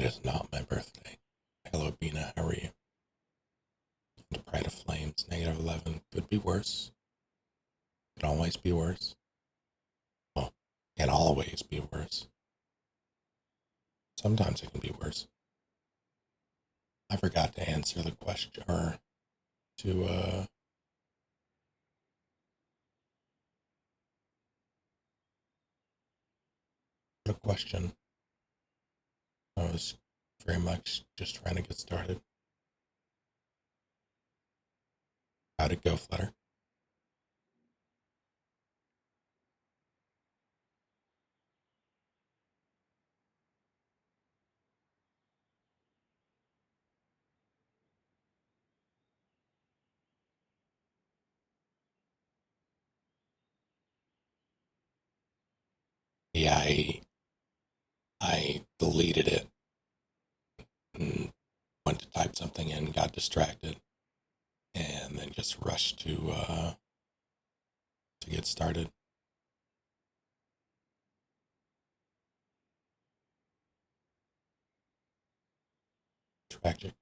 is not my birthday. Hello, Bina. How are you? The Pride of Flames, -11. Could be worse. Could always be worse. Well, can always be worse. Sometimes it can be worse. I forgot to answer the question, or to, put a question. I was very much just trying to get started. How'd it go, Flutter? Yeah, I deleted it and went to type something in, got distracted, and then just rushed to get started. Tragic.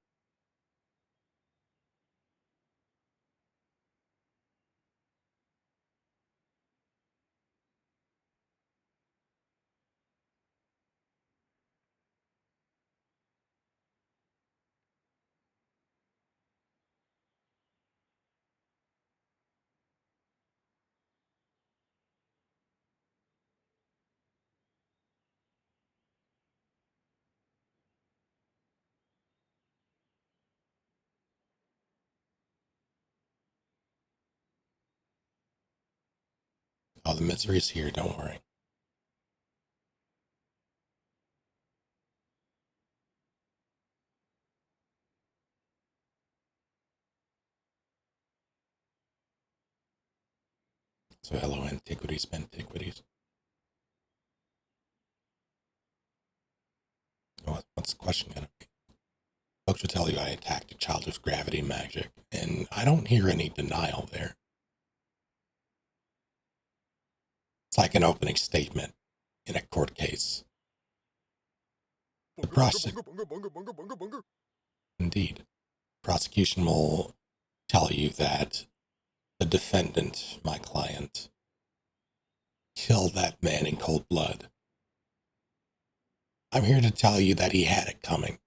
Oh, the misery's here, don't worry. So hello, antiquities, antiquities. What's the question gonna be? Folks will tell you I attacked a child with gravity magic, and I don't hear any denial there. It's like an opening statement in a court case. The Indeed. Prosecution will tell you that the defendant, my client, killed that man in cold blood. I'm here to tell you that he had it coming.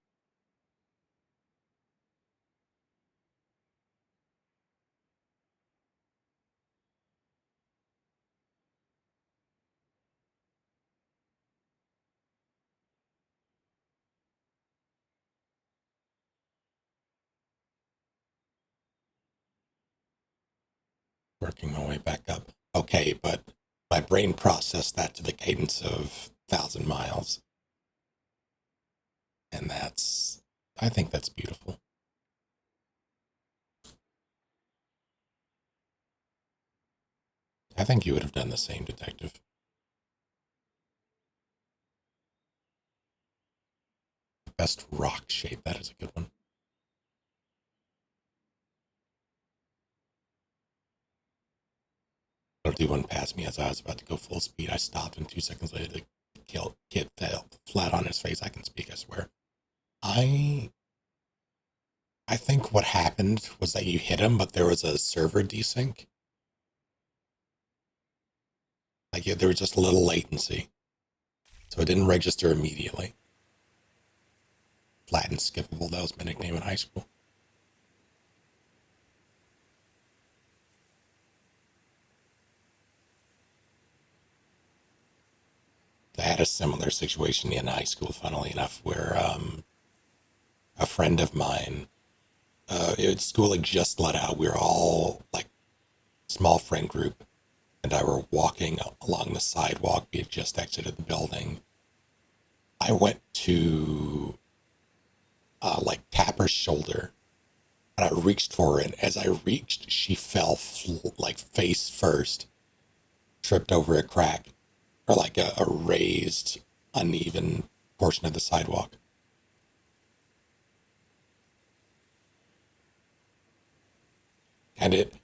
Working my way back up. Okay, but my brain processed that to the cadence of 1,000 miles. And I think that's beautiful. I think you would have done the same, Detective. Best rock shape, that is a good one. The one passed me as I was about to go full speed. I stopped, and 2 seconds later, the kid fell flat on his face. I can speak, I swear. I I think what happened was that you hit him, but there was a server desync. Like there was just a little latency, so it didn't register immediately. Flat and skippable. That was my nickname in high school. I had a similar situation in high school, funnily enough, where a friend of mine, school had just let out. We were all like small friend group, and I were walking along the sidewalk. We had just exited the building. I went to like tap her shoulder, and I reached for her. And as I reached, she fell like face first, tripped over a crack, or like a raised, uneven portion of the sidewalk. And it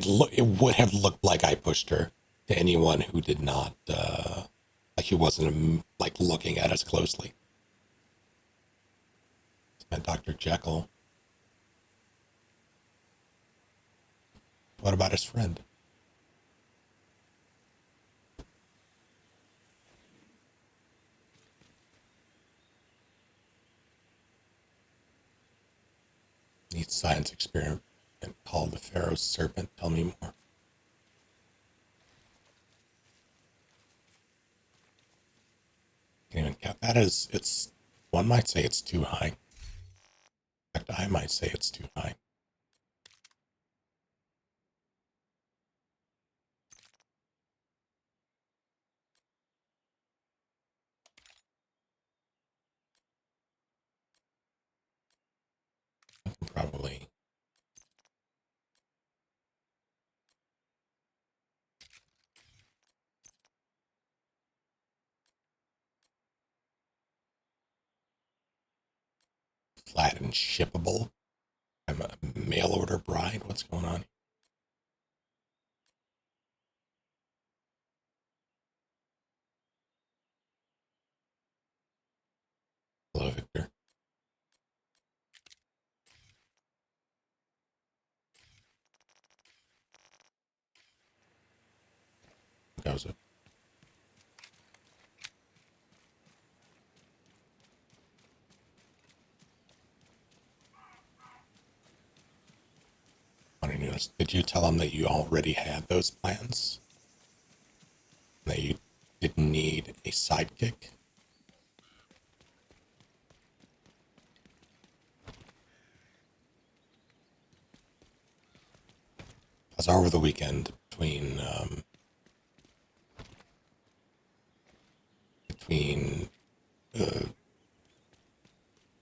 would have looked like I pushed her to anyone who did not like who wasn't like looking at us closely. And Dr. Jekyll. What about his friend? Neat science experiment called the Pharaoh's Serpent. Tell me more. Can't even count. That is, it's, one might say it's too high. In fact, I might say it's too high. I can probably, flat and shippable. I'm a mail order bride. What's going on? Hello, Victor. How goes it? Did you tell them that you already had those plans? That you didn't need a sidekick? I was over the weekend between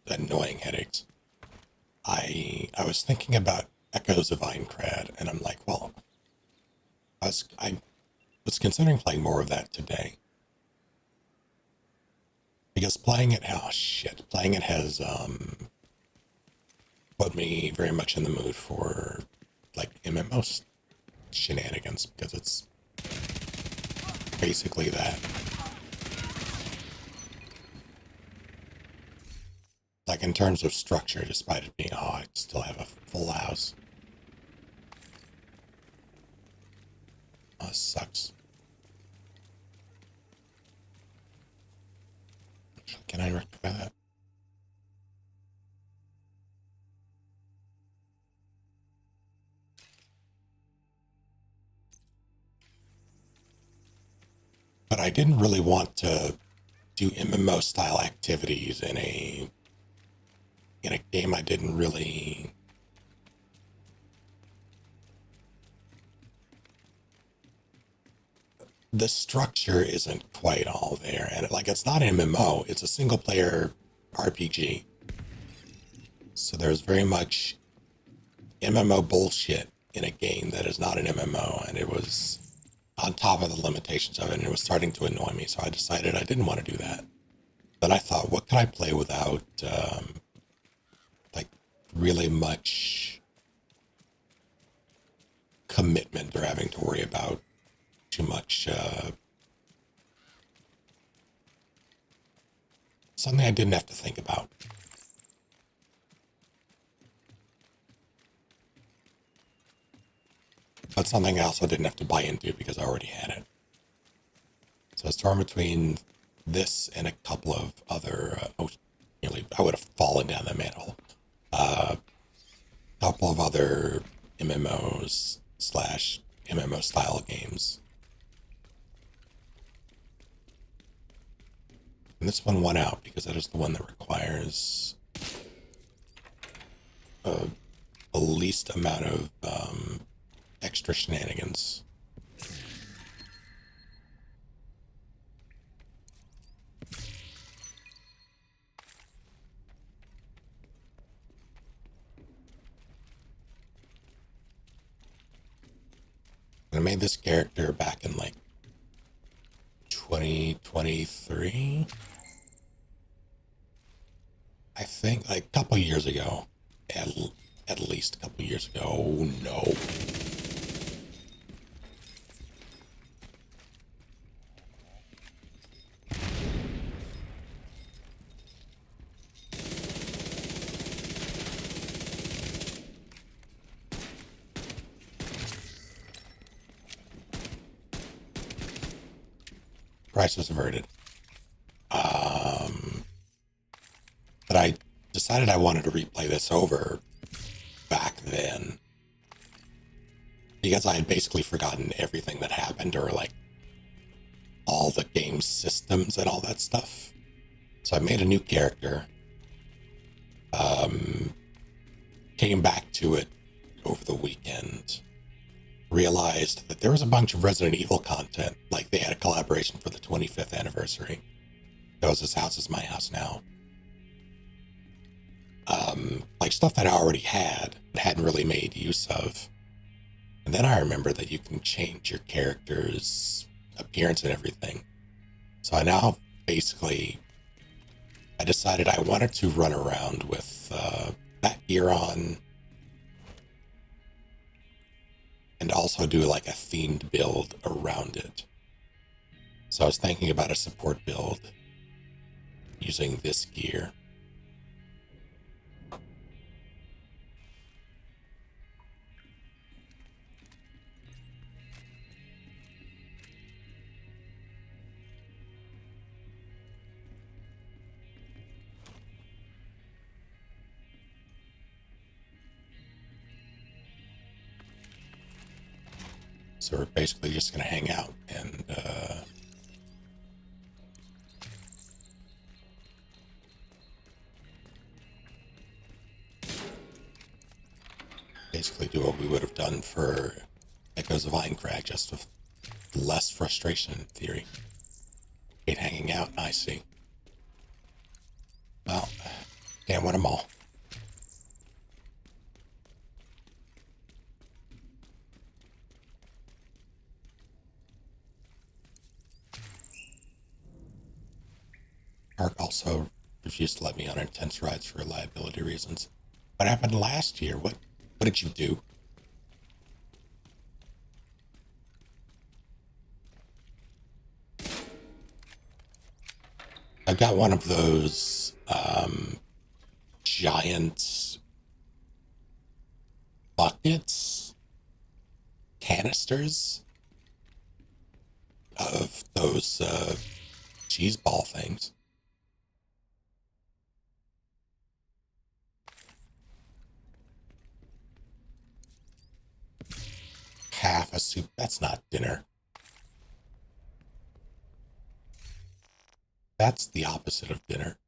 annoying headaches. I was thinking about Echoes of Aincrad, and I'm like, well, I was considering playing more of that today because playing it has put me very much in the mood for like MMO shenanigans because it's basically that. Like in terms of structure, despite it being hot, I still have a full house. Oh, it sucks. Can I rectify that? But I didn't really want to do MMO style activities in a game I didn't really. The structure isn't quite all there, and like it's not MMO; it's a single player RPG. So there's very much MMO bullshit in a game that is not an MMO, and it was on top of the limitations of it, and it was starting to annoy me. So I decided I didn't want to do that. But I thought, what could I play without like really much commitment or having to worry about too much something I didn't have to think about. But something I also didn't have to buy into because I already had it. So it's torn between this and a couple of other. Nearly, I would have fallen down the manhole. A couple of other MMOs slash MMO style games. And this one won out because that is the one that requires the least amount of extra shenanigans. I made this character back in like 2023. I think like a couple years ago. At least a couple years ago. Oh no. crisis averted. Um, but I decided I wanted to replay this over back then because I had basically forgotten everything that happened, or like all the game systems and all that stuff. So I made a new character, um, came back to it over the weekend, realized that there was a bunch of Resident Evil content. Like they had a collaboration for the 25th anniversary. That was His House Is My House Now. Like stuff that I already had, but hadn't really made use of. And then I remember that you can change your character's appearance and everything. So I now basically, I decided I wanted to run around with that gear on and also do like a themed build around it. So I was thinking about a support build using this gear. So we're basically just going to hang out and basically do what we would have done for Echoes of Aincrag, just with less frustration in theory. Hate hanging out, I see. Well, can't win them all. Park also refused to let me on intense rides for reliability reasons. What happened last year? What did you do? I've got one of those giant buckets, canisters of those cheese ball things. Half a soup. That's not dinner. That's the opposite of dinner.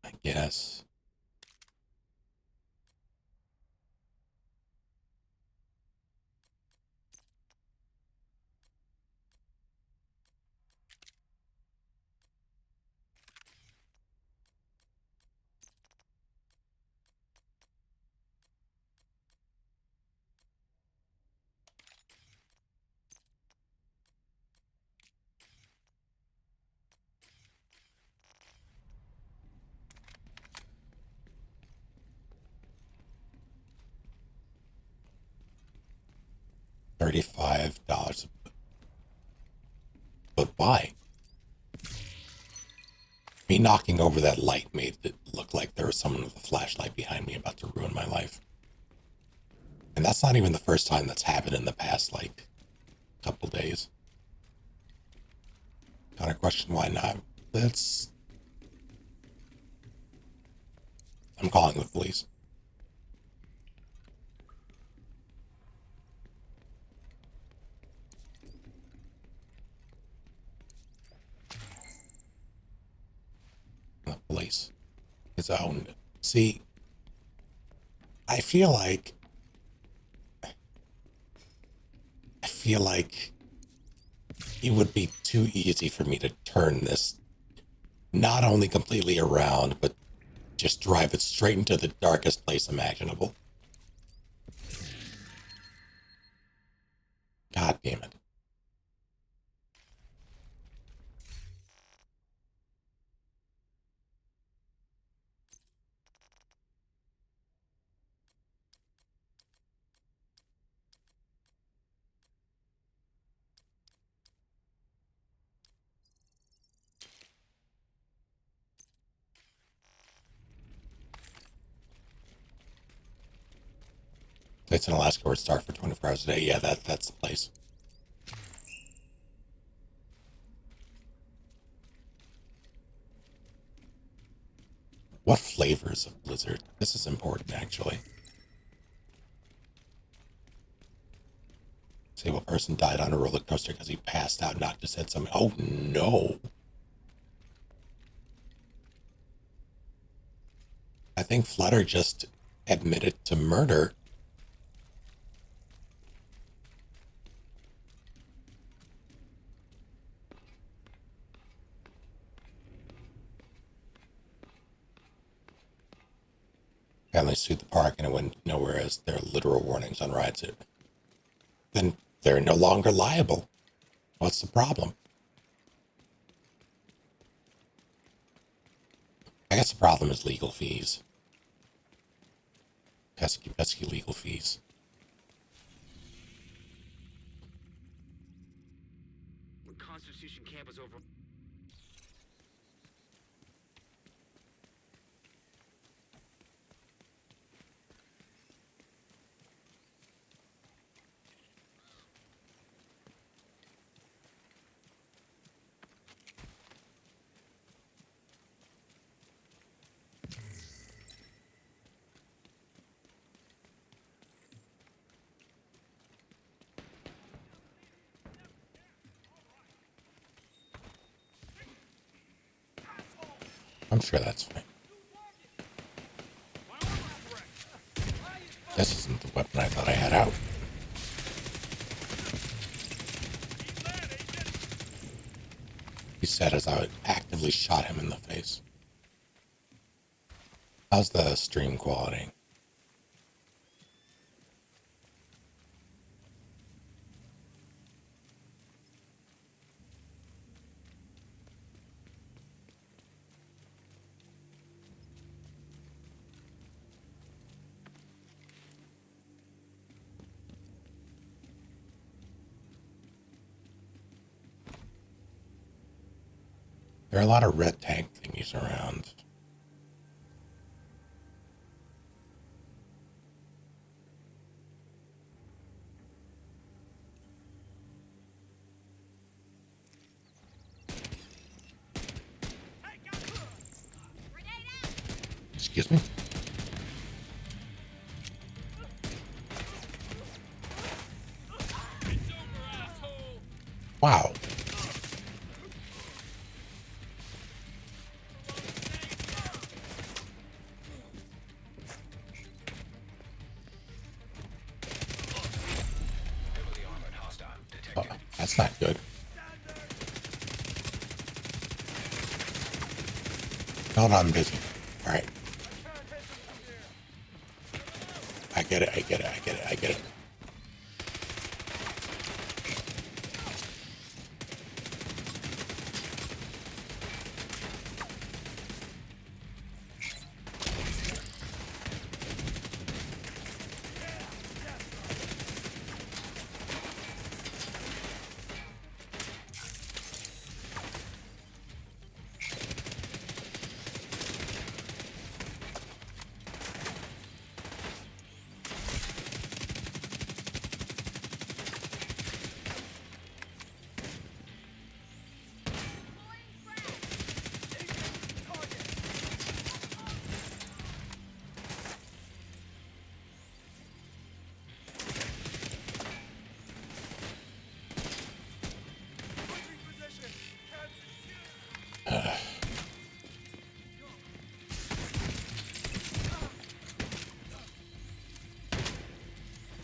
I guess. $35. But why? Me knocking over that light made it look like there was someone with a flashlight behind me about to ruin my life. And that's not even the first time that's happened in the past, like, couple days. Kind of question why not. That's. I'm calling the police. The police. His own. See, I feel like. I feel like it would be too easy for me to turn this not only completely around, but just drive it straight into the darkest place imaginable. God damn it. It's in Alaska where it's dark for 24 hours a day. Yeah, that's the place. What flavors of Blizzard? This is important, actually. Disabled person died on a roller coaster because he passed out, knocked his head something. Oh no. I think Flutter just admitted to murder. Apparently sued the park and it went nowhere as there are literal warnings on rides. Then they're no longer liable. What's the problem? I guess the problem is legal fees. Pesky legal fees. When Constitution Camp was over. I'm sure that's fine. This isn't the weapon I thought I had out. He said as I actively shot him in the face. How's the stream quality? There are a lot of red tank thingies around. Excuse me? Wow. Oh, that's not good. No, I'm busy. All right. I get it. I get it.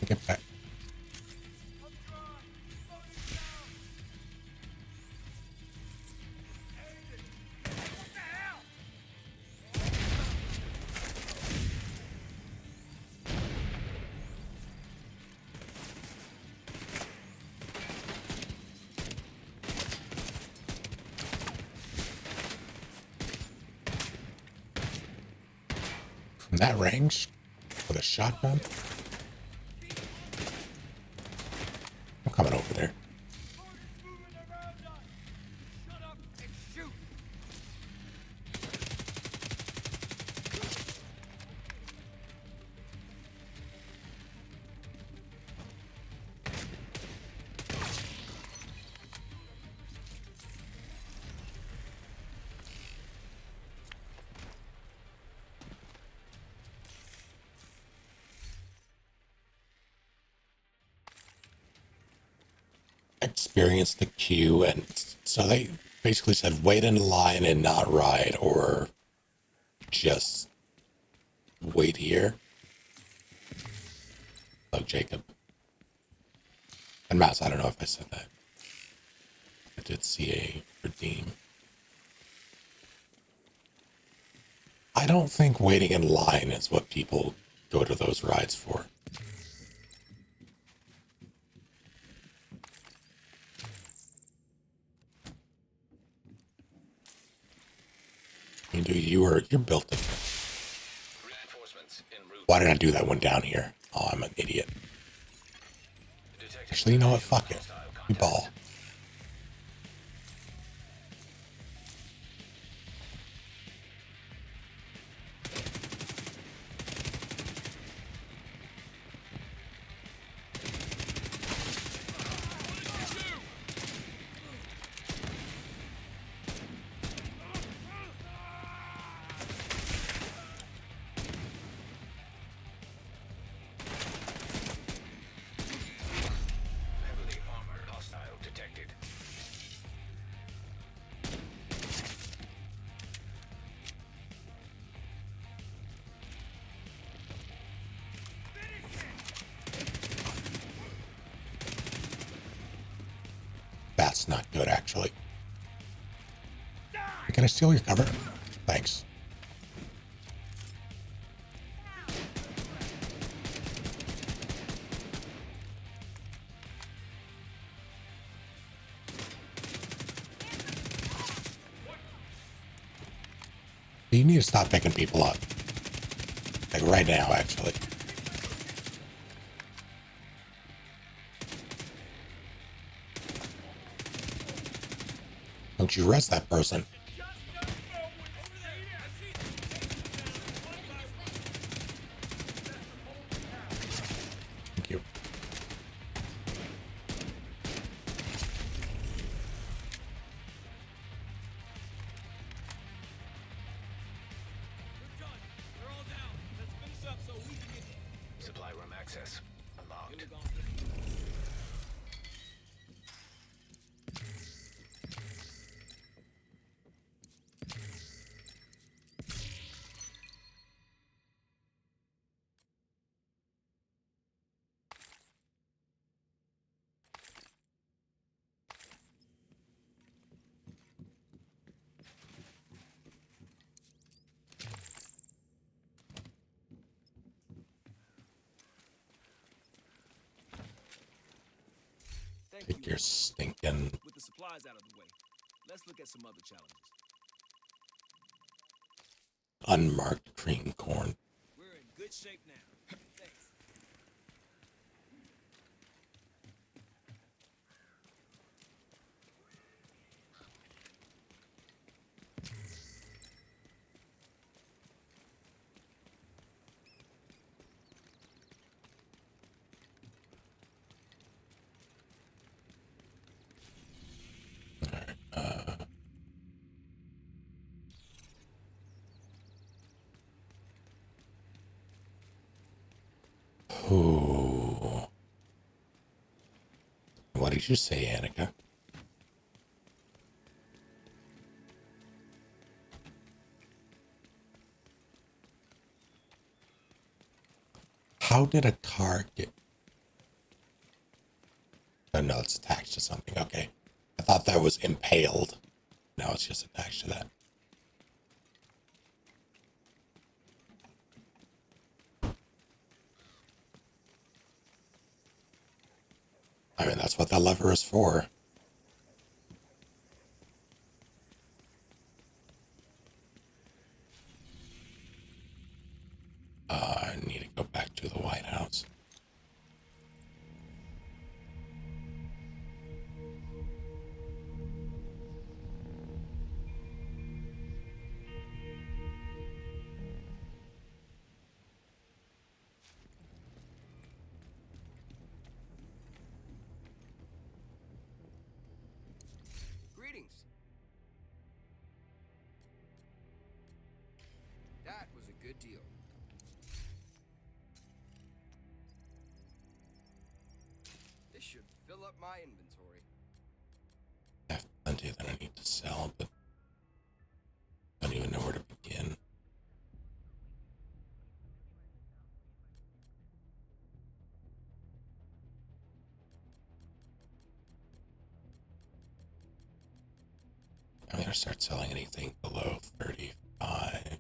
Get back. From that range with a shotgun? I'm coming over there. experienced the queue, and so they basically said wait in line and not ride, or just wait here. Oh, Jacob. And Mouse, I don't know if I said that. I did see a redeem. I don't think waiting in line is what people go to those rides for. I mean, dude, you're built different. Why did I do that one down here? Oh, I'm an idiot. Actually, you know what? Fuck it. We ball. That's not good, actually. Can I steal your cover? Thanks. You need to stop picking people up. Like right now, actually. Don't you arrest that person. Thank you. Supply room access unlocked. Take your stinking With the supplies out of the way, let's look at some other challenges. unmarked cream corn. We're in good shape now. Thanks. Ooh. What did you say, Annika? How did a car get... Oh, no, it's attached to something. Okay. I thought that was impaled. No, it's just attached to that. I mean, that's what that lever is for. I need to go back to the White House. Greetings. That was a good deal. This should fill up my inventory. gonna start selling anything below 35.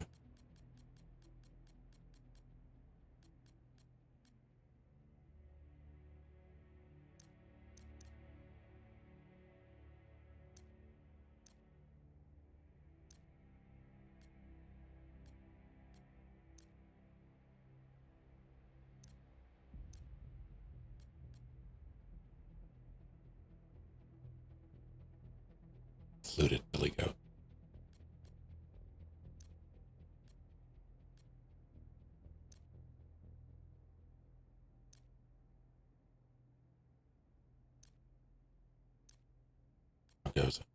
Fluted Billy Goat. How goes it?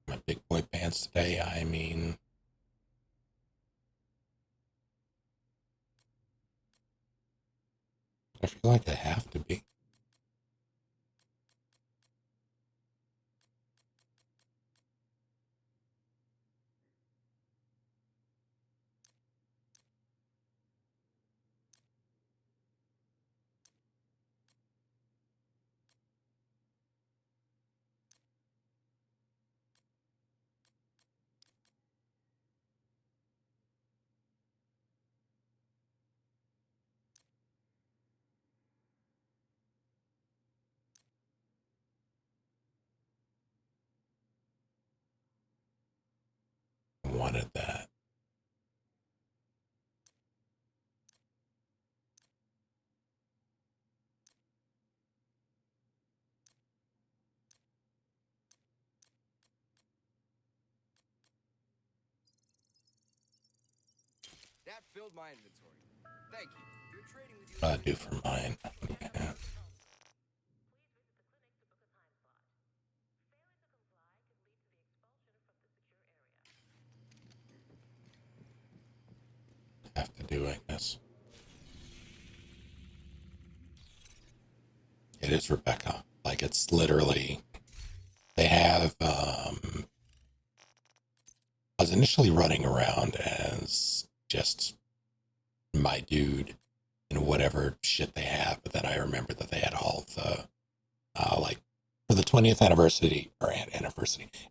My big boy pants today, I mean, I feel like I have to be. I wanted that. That filled my inventory. Thank you. Good trading with you. What I do for mine. Yeah. Have to do, I guess. It is Rebecca. Like, it's literally, they have, I was initially running around as just my dude and whatever shit they have, but then I remembered that they had all of the, like, for the 20th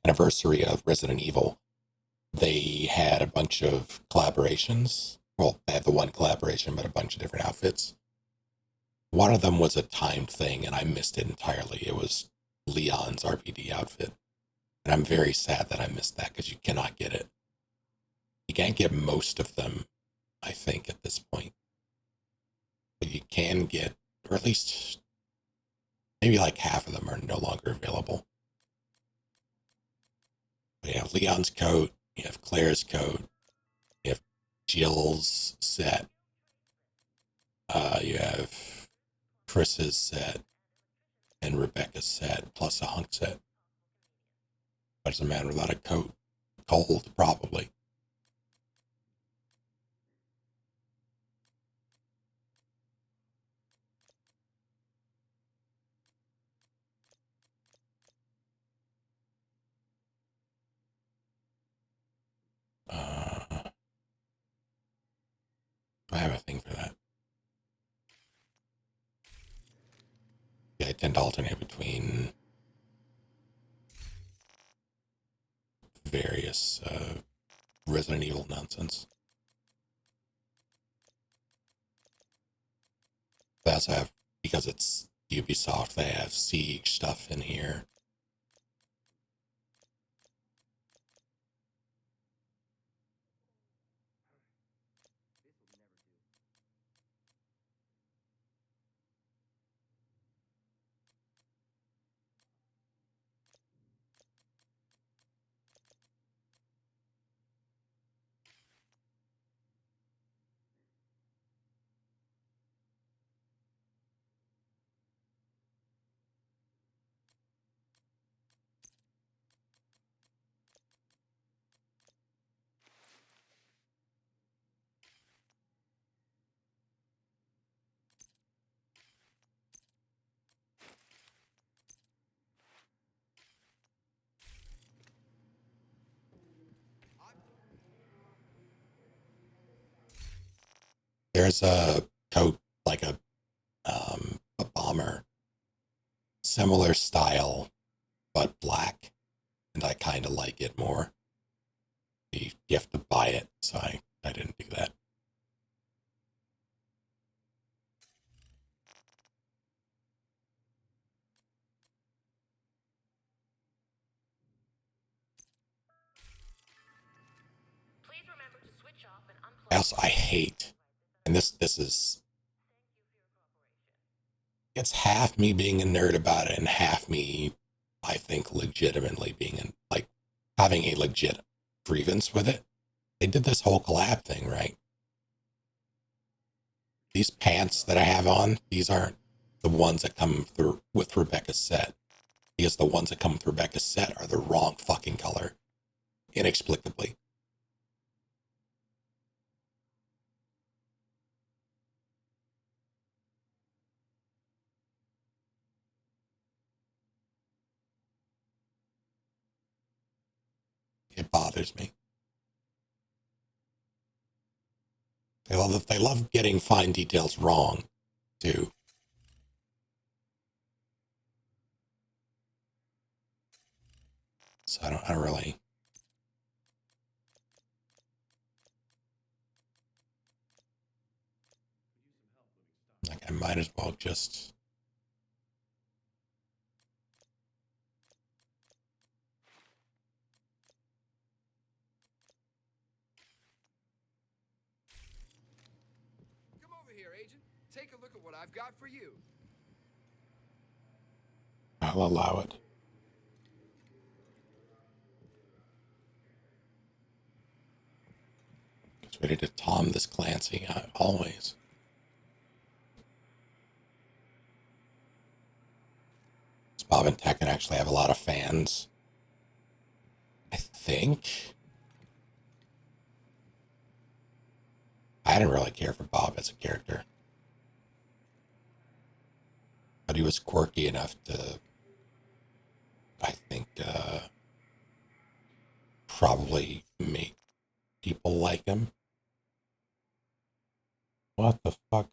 anniversary of Resident Evil, they had a bunch of collaborations. Well, they had the one collaboration, but a bunch of different outfits. One of them was a timed thing, and I missed it entirely. It was Leon's RPD outfit. And I'm very sad that I missed that because you cannot get it. You can't get most of them, I think, at this point. But you can get, or at least maybe like half of them are no longer available. But you have Leon's coat, you have Claire's coat, you have Jill's set, you have Chris's set, and Rebecca's set, plus a hunk set. But as a man without a coat, cold, probably. I have a thing for that. Yeah, I tend to alternate between various Resident Evil nonsense. They also have, because it's Ubisoft, they have Siege stuff in here. There's a coat, like a bomber, similar style, but black, and I kind of like it more. You have to buy it, so I didn't do that. I hate, and this is, it's half me being a nerd about it and half me, I think, legitimately being like having a legit grievance with it. They did this whole collab thing, right? These pants that I have on, these aren't the ones that come through with Rebecca's set. Because the ones that come with Rebecca's set are the wrong fucking color. Inexplicably. It bothers me. They love getting fine details wrong, too. So I don't really. Like, I might as well just. Come over here, Agent. Take a look at what I've got for you. I'll allow it. Just ready to Tom this Clancy, always. Bob and Tekken actually have a lot of fans. I think. I didn't really care for Bob as a character. But he was quirky enough to, I think, probably make people like him. What the fuck?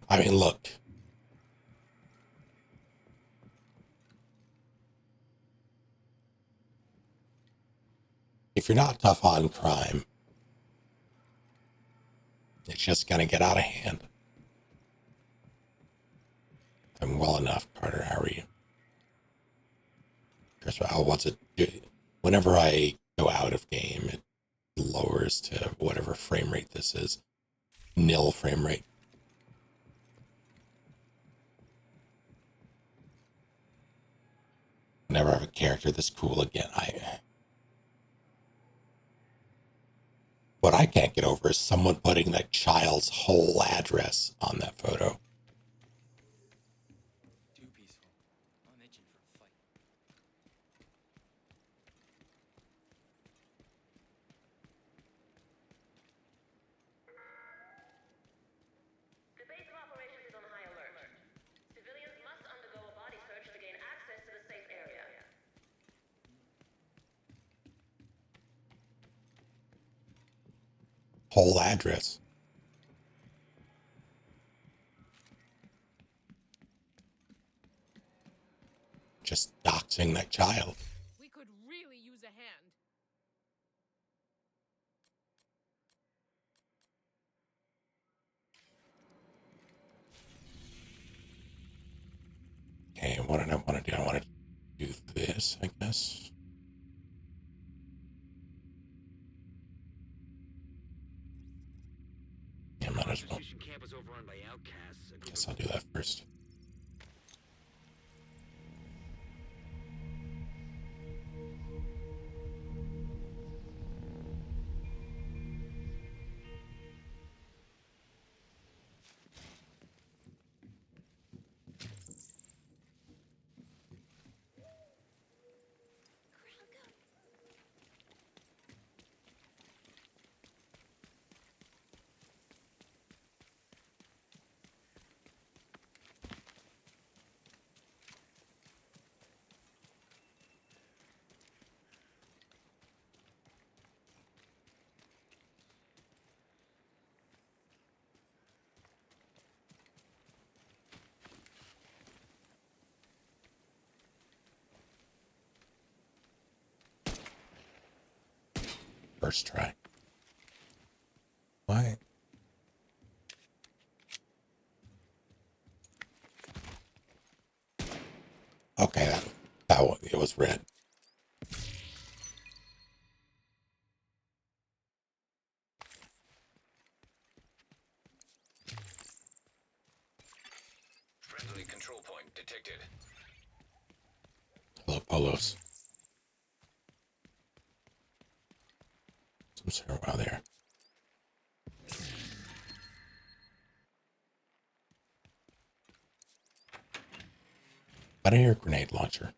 I mean, look. If you're not tough on crime, it's just gonna get out of hand. I'm well enough, Carter. How are you? Chris, what's it do? Whenever I go out of game, it lowers to whatever frame rate this is. Nil frame rate. Never have a character this cool again. What I can't get over is someone putting that child's whole address on that photo. Too peaceful. I'm itching for a fight. The base of operations is on high alert. Civilians must undergo a body search to gain access to the safe area. Whole address. Just doxing that child. We could really use a hand. Okay, what did I want to do? I want to do this, I guess. Yeah, might as well. Concentration camp was overrun by outcasts. Guess I'll do that first. first try. Why? Okay, that one, it was red. Friendly control point detected. Hello, Polos. Some zero out there. I don't hear a grenade launcher.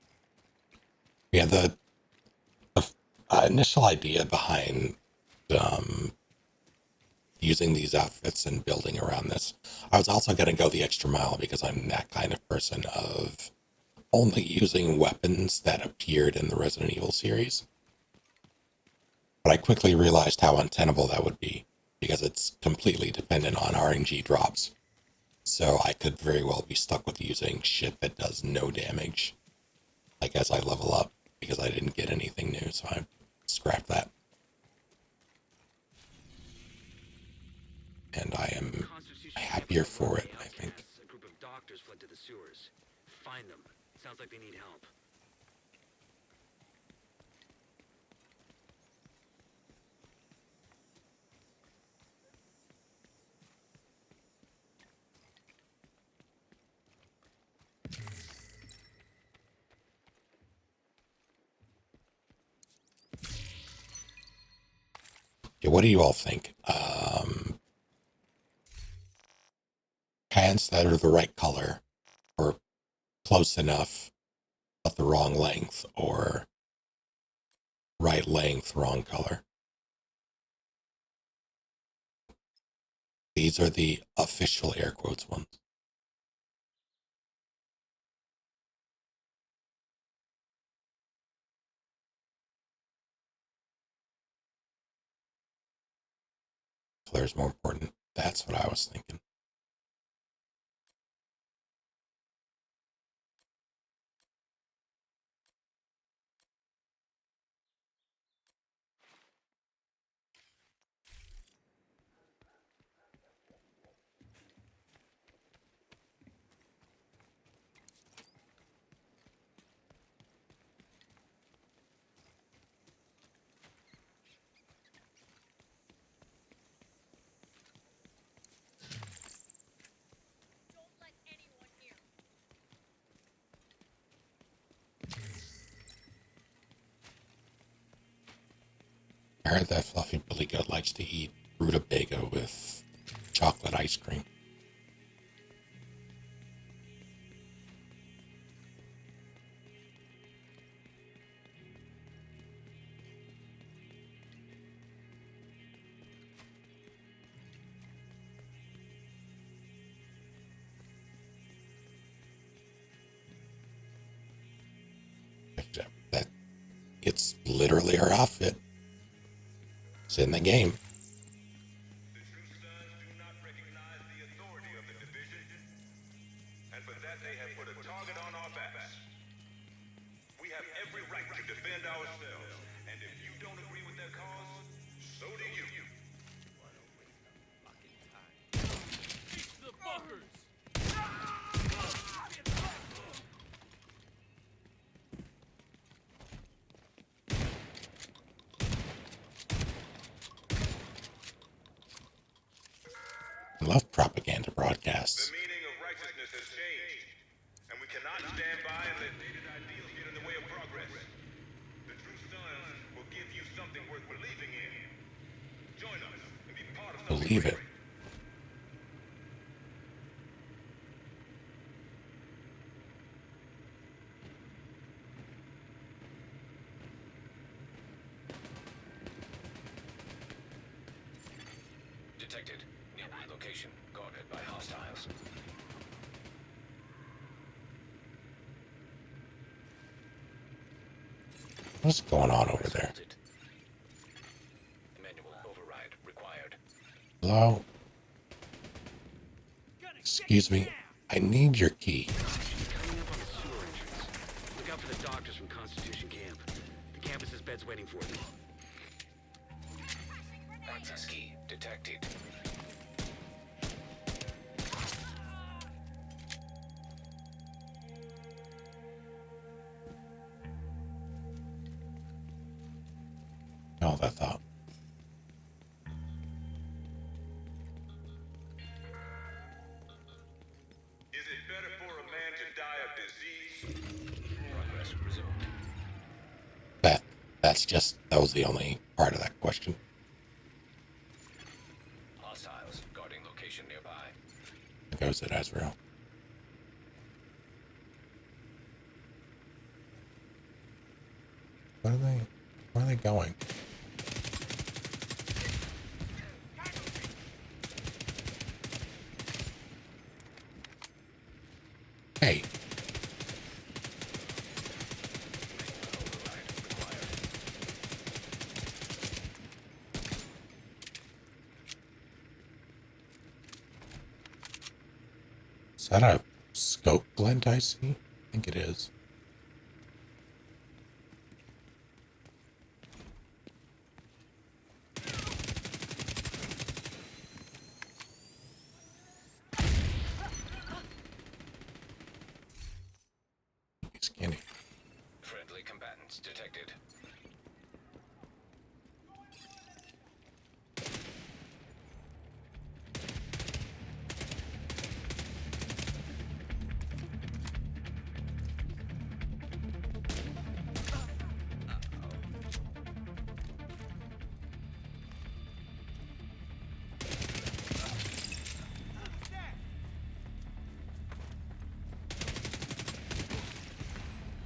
Yeah, the initial idea behind using these outfits and building around this, I was also going to go the extra mile because I'm that kind of person of only using weapons that appeared in the Resident Evil series. But I quickly realized how untenable that would be because it's completely dependent on RNG drops. So I could very well be stuck with using shit that does no damage, like as I level up, because I didn't get anything new, so I scrapped that. And I am happier for it, I think. A group of doctors fled to the sewers. Find them. Sounds like they need help. Yeah, what do you all think? Pants that are the right color, or close enough, but the wrong length, or right length, wrong color. These are the official air quotes ones. Color is more important. That's what I was thinking. Don't let anyone hear. I heard that Fluffy Billy Goat likes to eat rutabaga with chocolate ice cream. That it's literally her outfit. It's in the game. The true sons do not recognize the authority of the division, and for that they have put a target on our backs. We have every right to defend ourselves, and if you don't agree with their cause, so do you. The fuckers! I love propaganda The broadcasts. meaning of righteousness has changed, and we cannot stand by and let dated ideals get in the way of progress. The true sons will give you something worth believing in. Join us and be part of something Believe it. great. Detected. Nearby location. Guarded by hostiles. What's going on over there? Assaulted. Manual override required. Hello? Excuse me. I need your key. Coming up on the sewer entrance. Look out for the doctors from Constitution Camp. The campus has beds waiting for them. Access key detected. All that thought. Is it better for a man to die of disease? Progress resumed. That was the only part of that question. Hostiles guarding location nearby. That goes at Azrael. Where are they going? Hey. Is that a scope glint I see? I think it is. Scanning. Friendly combatants detected.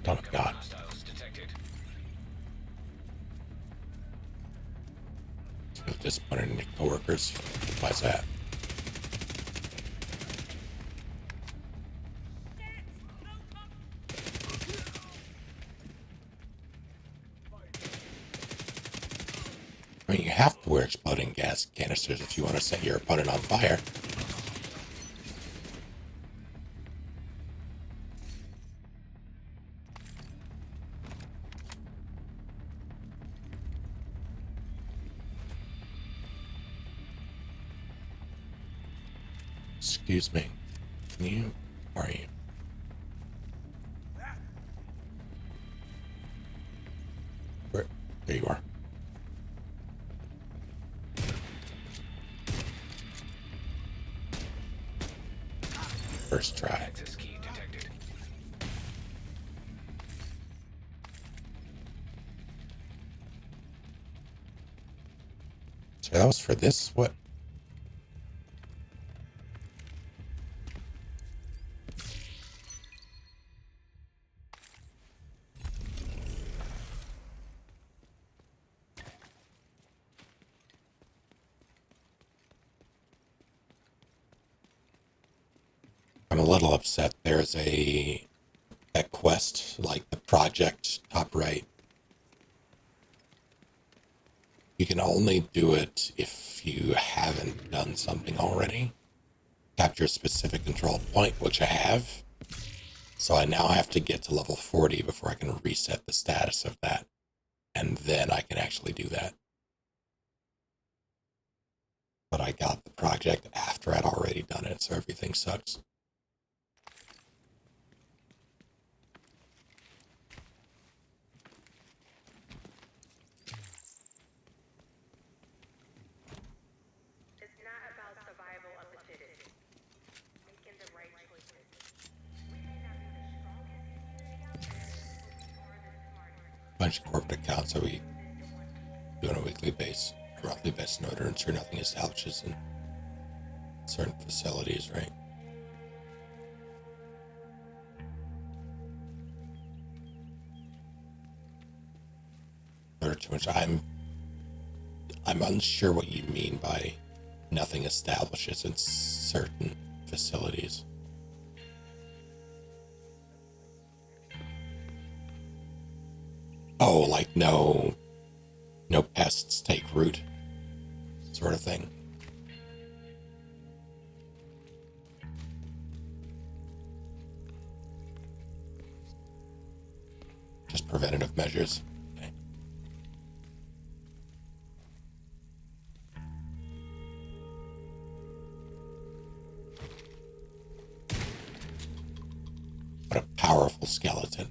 Oh God. Hostiles detected. Disappointed in your coworkers. Why's that? I mean, you have to wear exploding gas canisters if you want to set your opponent on fire. Excuse me. Can you? Where are you? Where? There you are. First try. Access key detected. So that was for this? What? I'm a little upset. There's a quest, like the project top right. You can only do it if you haven't done something already. Capture a specific control point, which I have. So I now have to get to level 40 before I can reset the status of that. And then I can actually do that. But I got the project after I'd already done it, so everything sucks. It's not about survival of the fittest. Making the right choices. We may not be the strongest community out there, but we are the smartest. Bunch of corporate accounts that we do on a weekly basis, roughly best in order to ensure nothing establishes in certain facilities, right? Or too much. I'm unsure what you mean by nothing establishes in certain facilities. Oh, like no pests take root, sort of thing. Just preventative measures. Okay. powerful skeleton.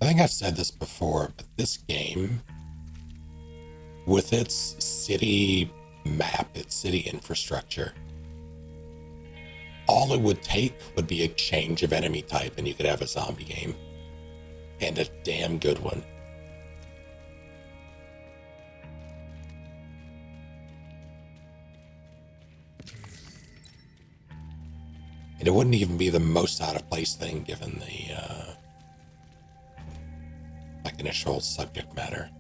I think I've said this before, but this game, with its city map, its city infrastructure, all it would take would be a change of enemy type and you could have a zombie game. And a damn good one. And it wouldn't even be the most out of place thing given the like initial subject matter.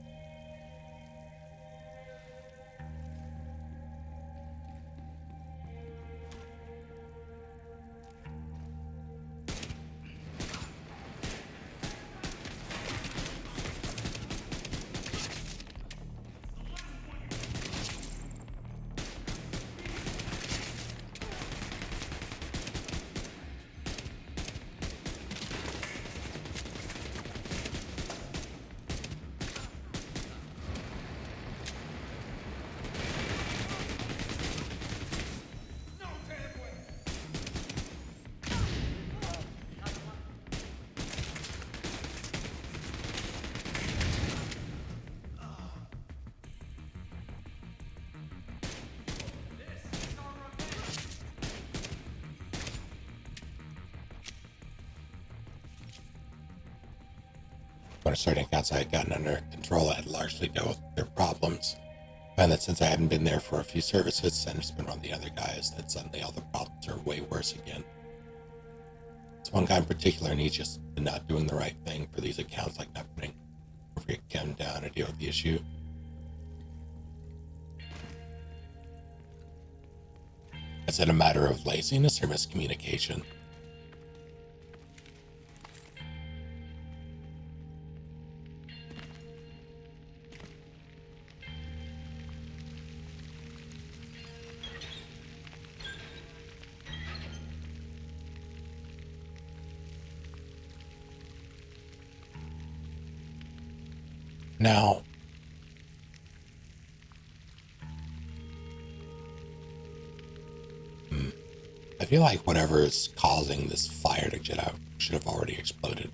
When I started accounts I had gotten under control, I had largely dealt with their problems. And that since I hadn't been there for a few services and it's been one of the other guys, that suddenly all the problems are way worse again. It's one guy in particular, and he's just not doing the right thing for these accounts, like not putting every account down to deal with the issue. Is it a matter of laziness or miscommunication? Now, I feel like whatever is causing this fire to jet out should have already exploded.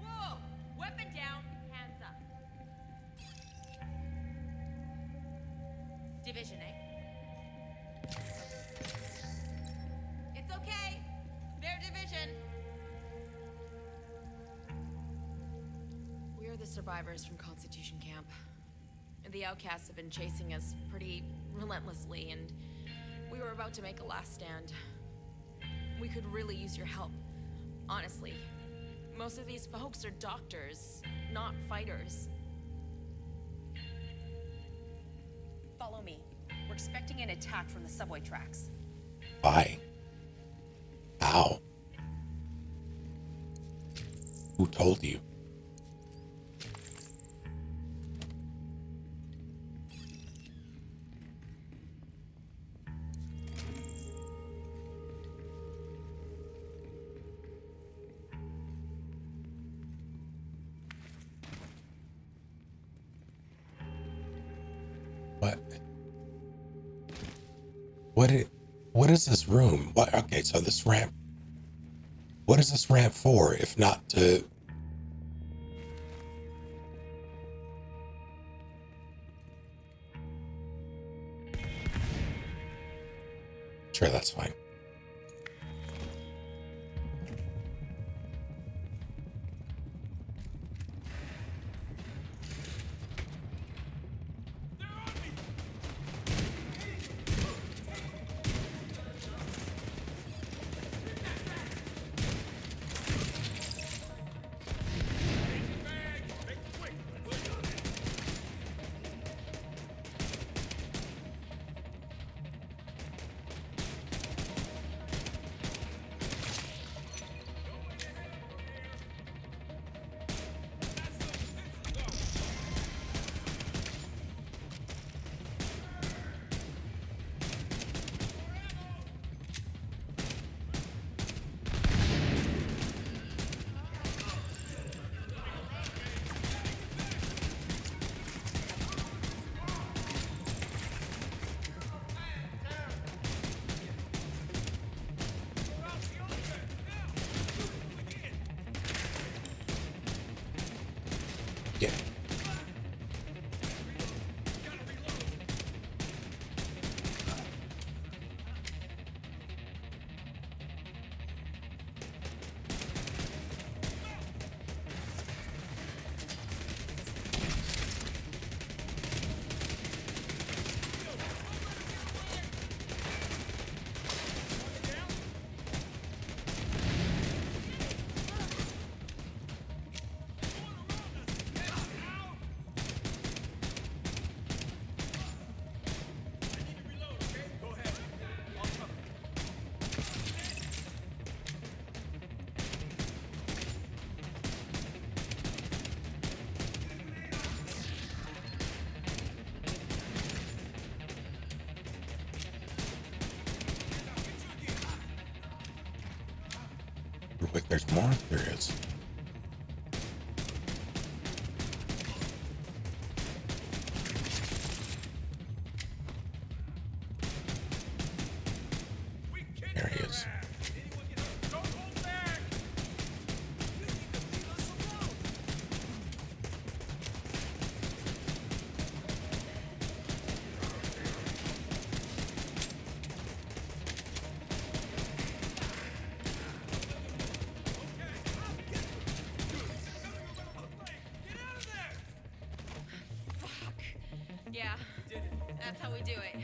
Whoa! Weapon down, hands up. Division, eh? It's okay. Their division. We're the survivors from Constitution Camp. The outcasts have been chasing us pretty relentlessly, and we were about to make a last stand. We could really use your help, honestly. Most of these folks are doctors, not fighters. Follow me. We're expecting an attack from the subway tracks. Why? How? Who told you? What is this room? What? Okay, so this ramp. What is this ramp for, if not to? Sure, that's fine. quick. There's more. There is. There he is. Don't hold back! You need to leave us alone! Get out of there! Fuck. Yeah, that's how we do it.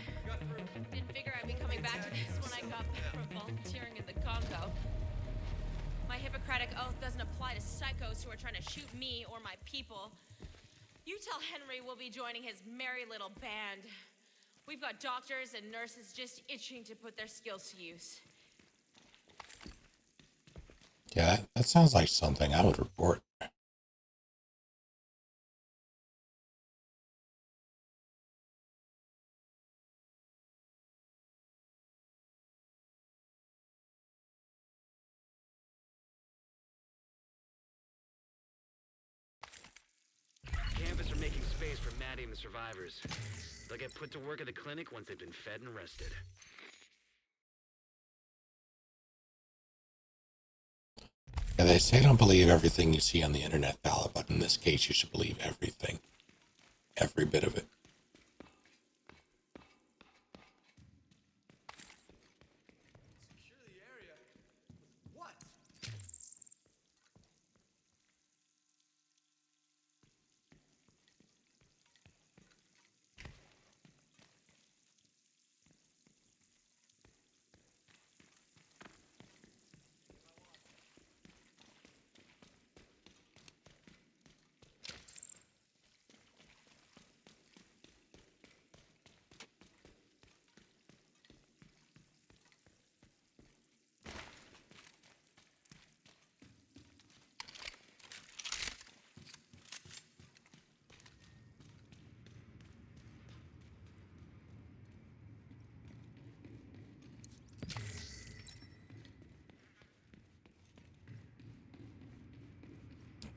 Didn't figure I'd be coming back to this when I got back from volunteering in the Congo. My Hippocratic oath doesn't apply to psychos who are trying to shoot me or my people. You tell Henry we'll be joining his merry little band. We've got doctors and nurses just itching to put their skills to use. Yeah, that sounds like something I would report. Campus are making space for Maddie and the survivors. They'll get put to work at the clinic once they've been fed and rested. Yeah, they say don't believe everything you see on the internet, Vala, but in this case, you should believe everything. Every bit of it. Secure the area? What?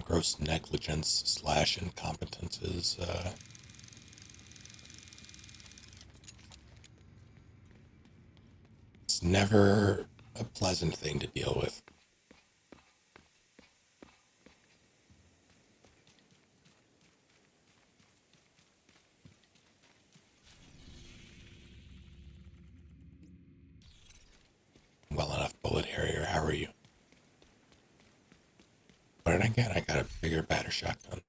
Gross negligence slash incompetence is, it's never a pleasant thing to deal with. Well enough, bullet harrier. How are you? What did I get? I got a bigger, badder shotgun.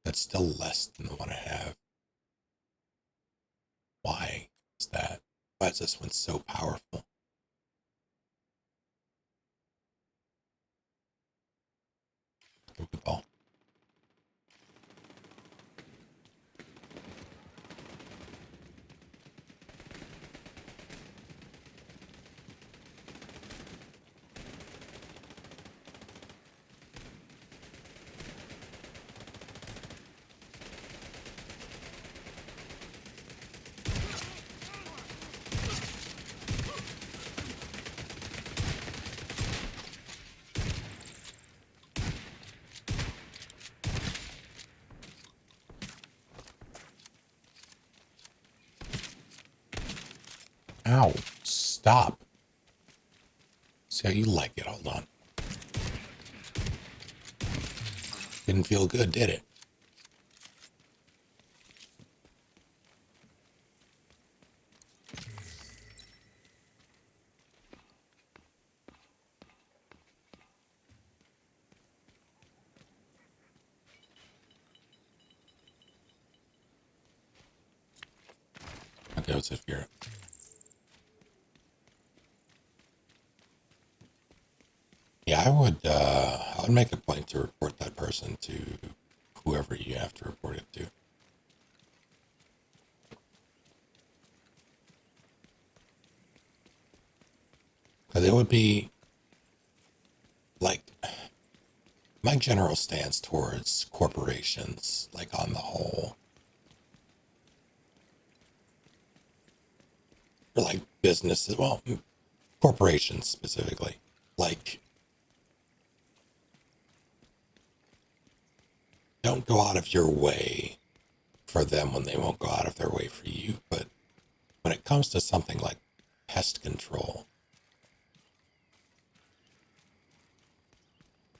That's still less than the one I have. Why is that? Why is this one so powerful? Give the ball. Ow, stop. See how you like it, hold on. Didn't feel good, did it? Okay, what's if you're... Yeah, I would make a point to report that person to whoever you have to report it to. Because it would be, like, my general stance towards corporations, like, on the whole, or, like, businesses, well, corporations specifically. Like, don't go out of your way for them when they won't go out of their way for you. But when it comes to something like pest control,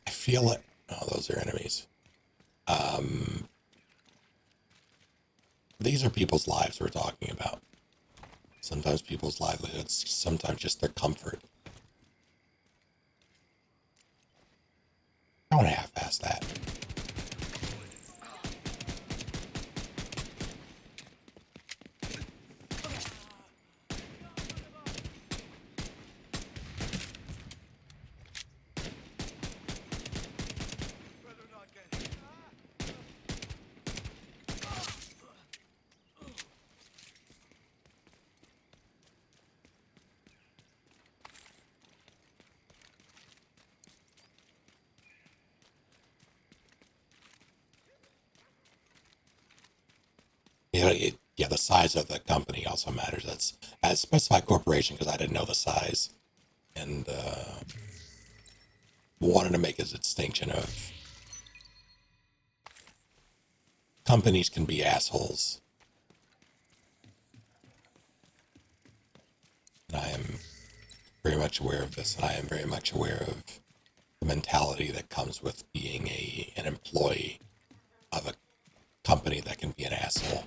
I feel it. Oh, those are enemies. These are people's lives we're talking about. Sometimes people's livelihoods, sometimes just their comfort. Don't half-ass that. Yeah, the size of the company also matters. That's I specified corporation because I didn't know the size, and wanted to make a distinction of companies can be assholes, and I am very much aware of this, and I am very much aware of the mentality that comes with being an employee of a company that can be an asshole.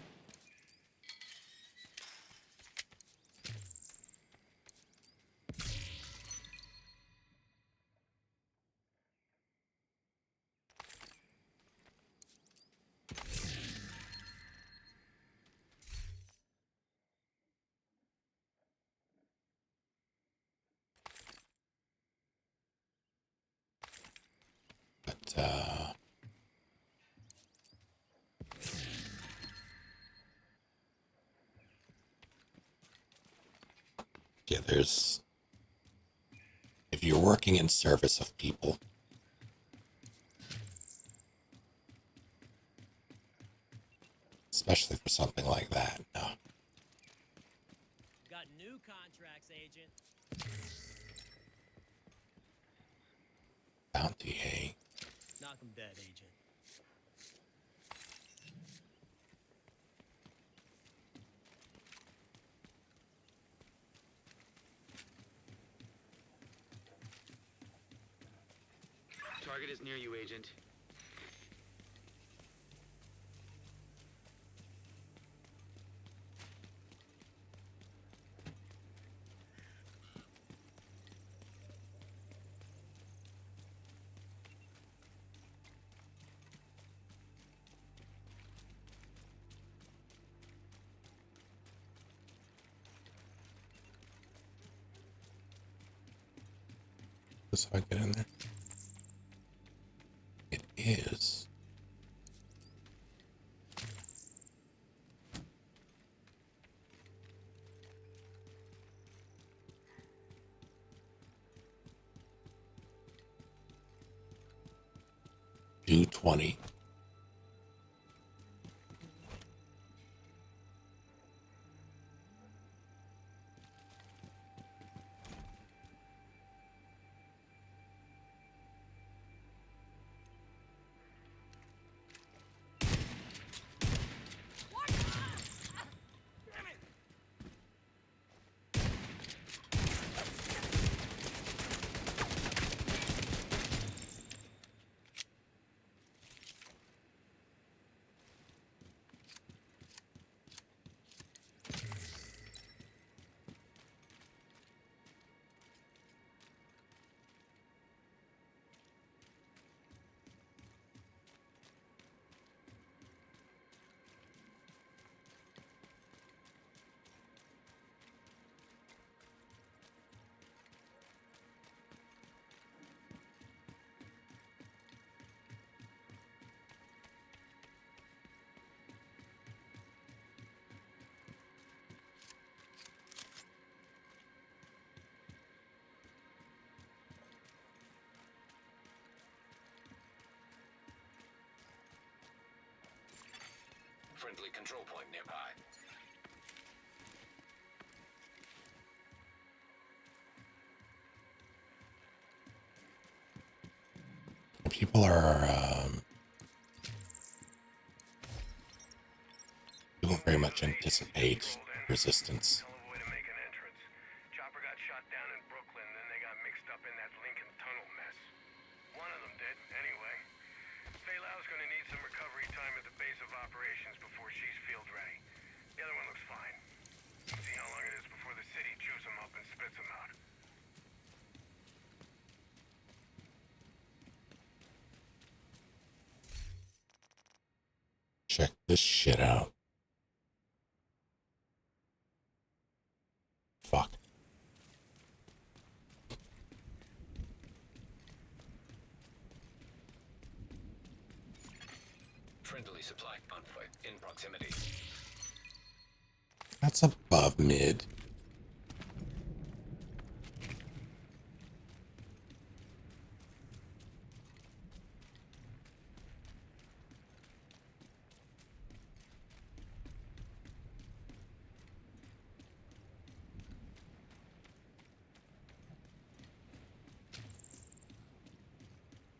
But yeah, if you're working in service of people, especially for something like that, no. Got new contracts, Agent. Bounty, hey. Knock 'em dead, Agent. Target is near you, Agent. This how I get in there? It is. Do 20. Friendly control point nearby. people are people very much anticipate resistance. Hell of a way to make an entrance. Chopper got shot down in Brooklyn, then they got mixed up in that Lincoln Tunnel mess. One of them did, anyway. Fei Lao's gonna need some recovery time at the base of operations before she's field ready. The other one looks fine. See how long it is before the city chews them up and spits them out. Check this shit out. Fuck. Friendly supply convoy in proximity. That's above mid.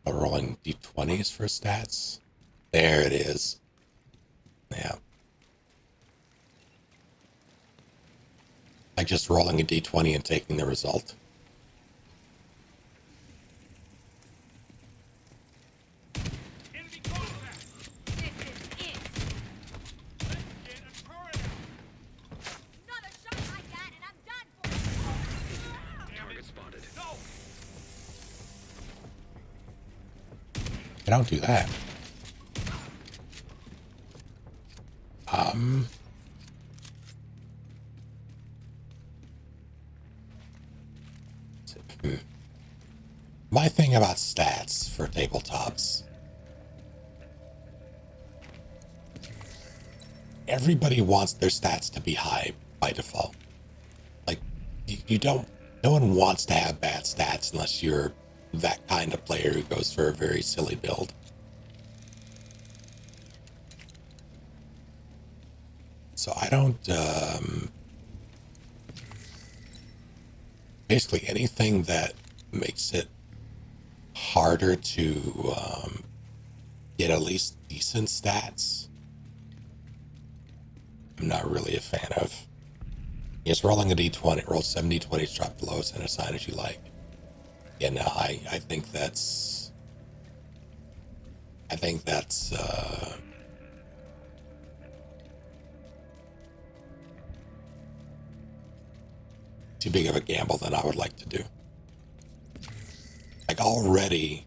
Rolling d20s for stats. There it is. Yeah. Like just rolling a d20 and taking the result. Enemy contact! This is it. Let's get a turret out! Another shot like that, and I'm done for. Target spotted. No! I don't do that. My thing about stats for tabletops. Everybody wants their stats to be high by default. Like, you don't, no one wants to have bad stats unless you're that kind of player who goes for a very silly build. So I don't, basically anything that makes it harder to get at least decent stats, I'm not really a fan of. Yes, rolling a d20, roll 7 d20s, drop the lowest and assign as you like. Yeah, no, I think that's too big of a gamble than I would like to do. Like already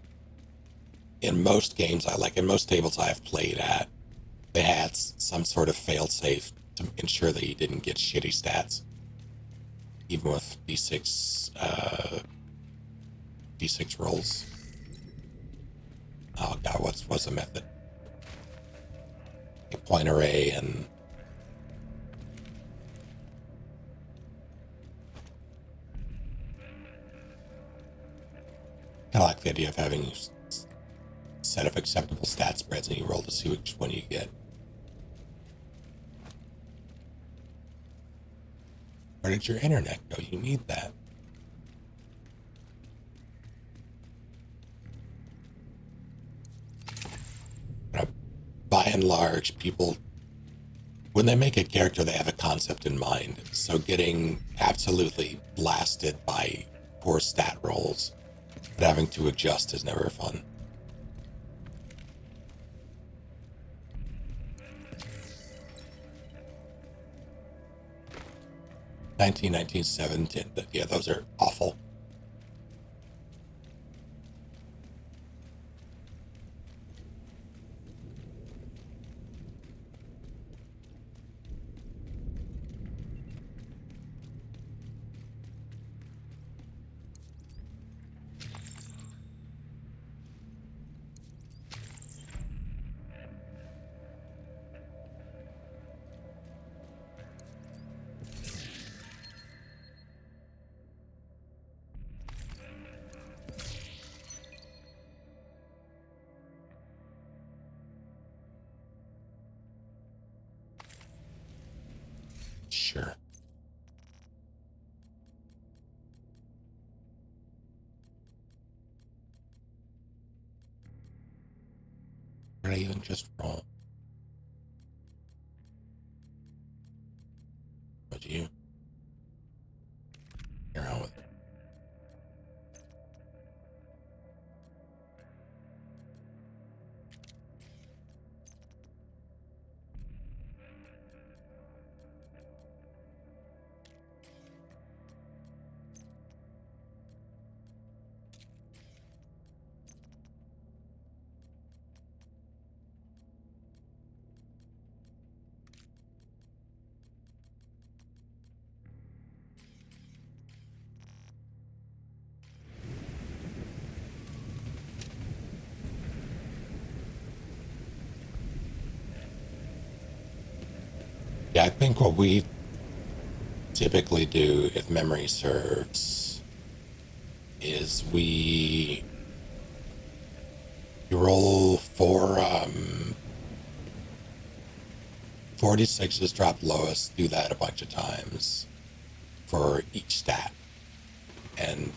in most games in most tables I've played at, they had some sort of fail-safe to ensure that you didn't get shitty stats. Even with D6 rolls. Oh god, what's the method? A point array and kind of like the idea of having a set of acceptable stat spreads and you roll to see which one you get. Where did your internet go? You need that. By and large, people, when they make a character, they have a concept in mind. So getting absolutely blasted by poor stat rolls and having to adjust is never fun. '19, 17, yeah, those are awful. Sure. Did I even just roll? Would you? You're out with it. Yeah, I think what we typically do, if memory serves, is we roll 46s drop lowest, do that a bunch of times for each stat, and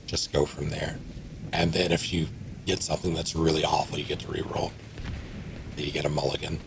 just go from there. And then if you get something that's really awful, you get to reroll. You get a mulligan.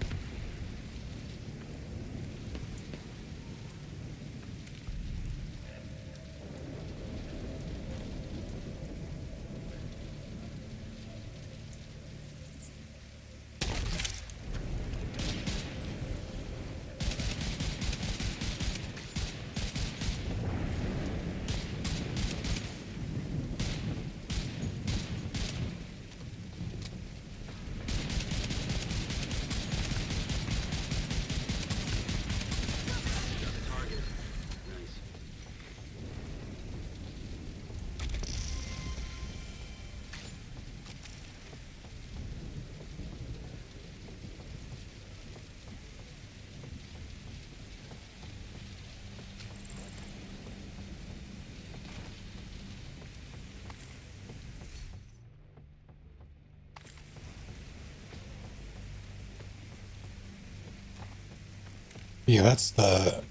Yeah, that's the...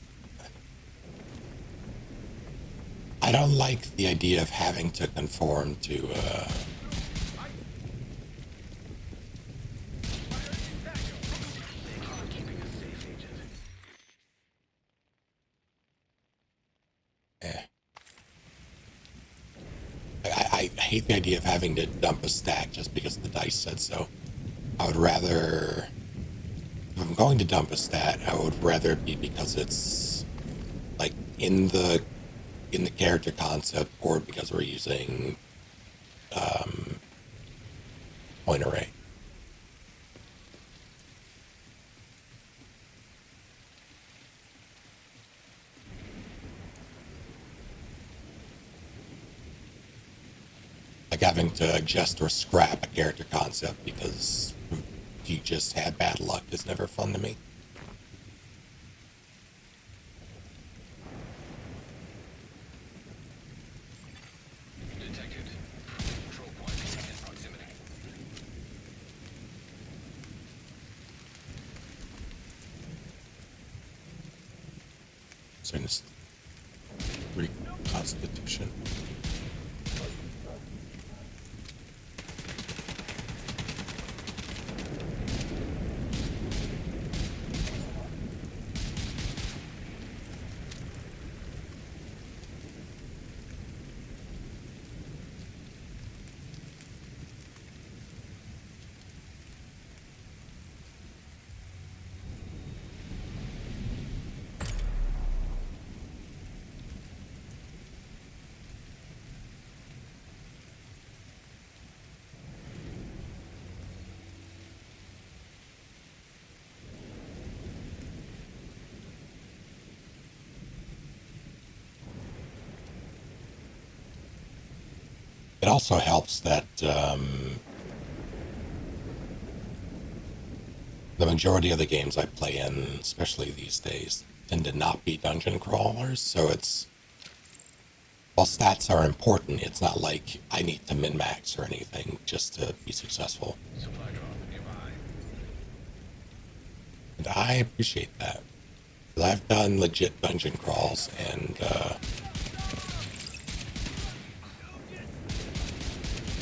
I don't like the idea of having to conform to, I hate the idea of having to dump a stack just because the dice said so. I would rather... If I'm going to dump a stat, I would rather it be because it's, like, in the character concept, or because we're using point array. Like having to adjust or scrap a character concept because you just had bad luck is never fun to me. Detected. Control point in proximity. So just reconstitution. It also helps that the majority of the games I play in, especially these days, tend to not be dungeon crawlers, so it's... While stats are important, it's not like I need to min-max or anything just to be successful. Supply drop nearby. And I appreciate that. 'Cause I've done legit dungeon crawls, and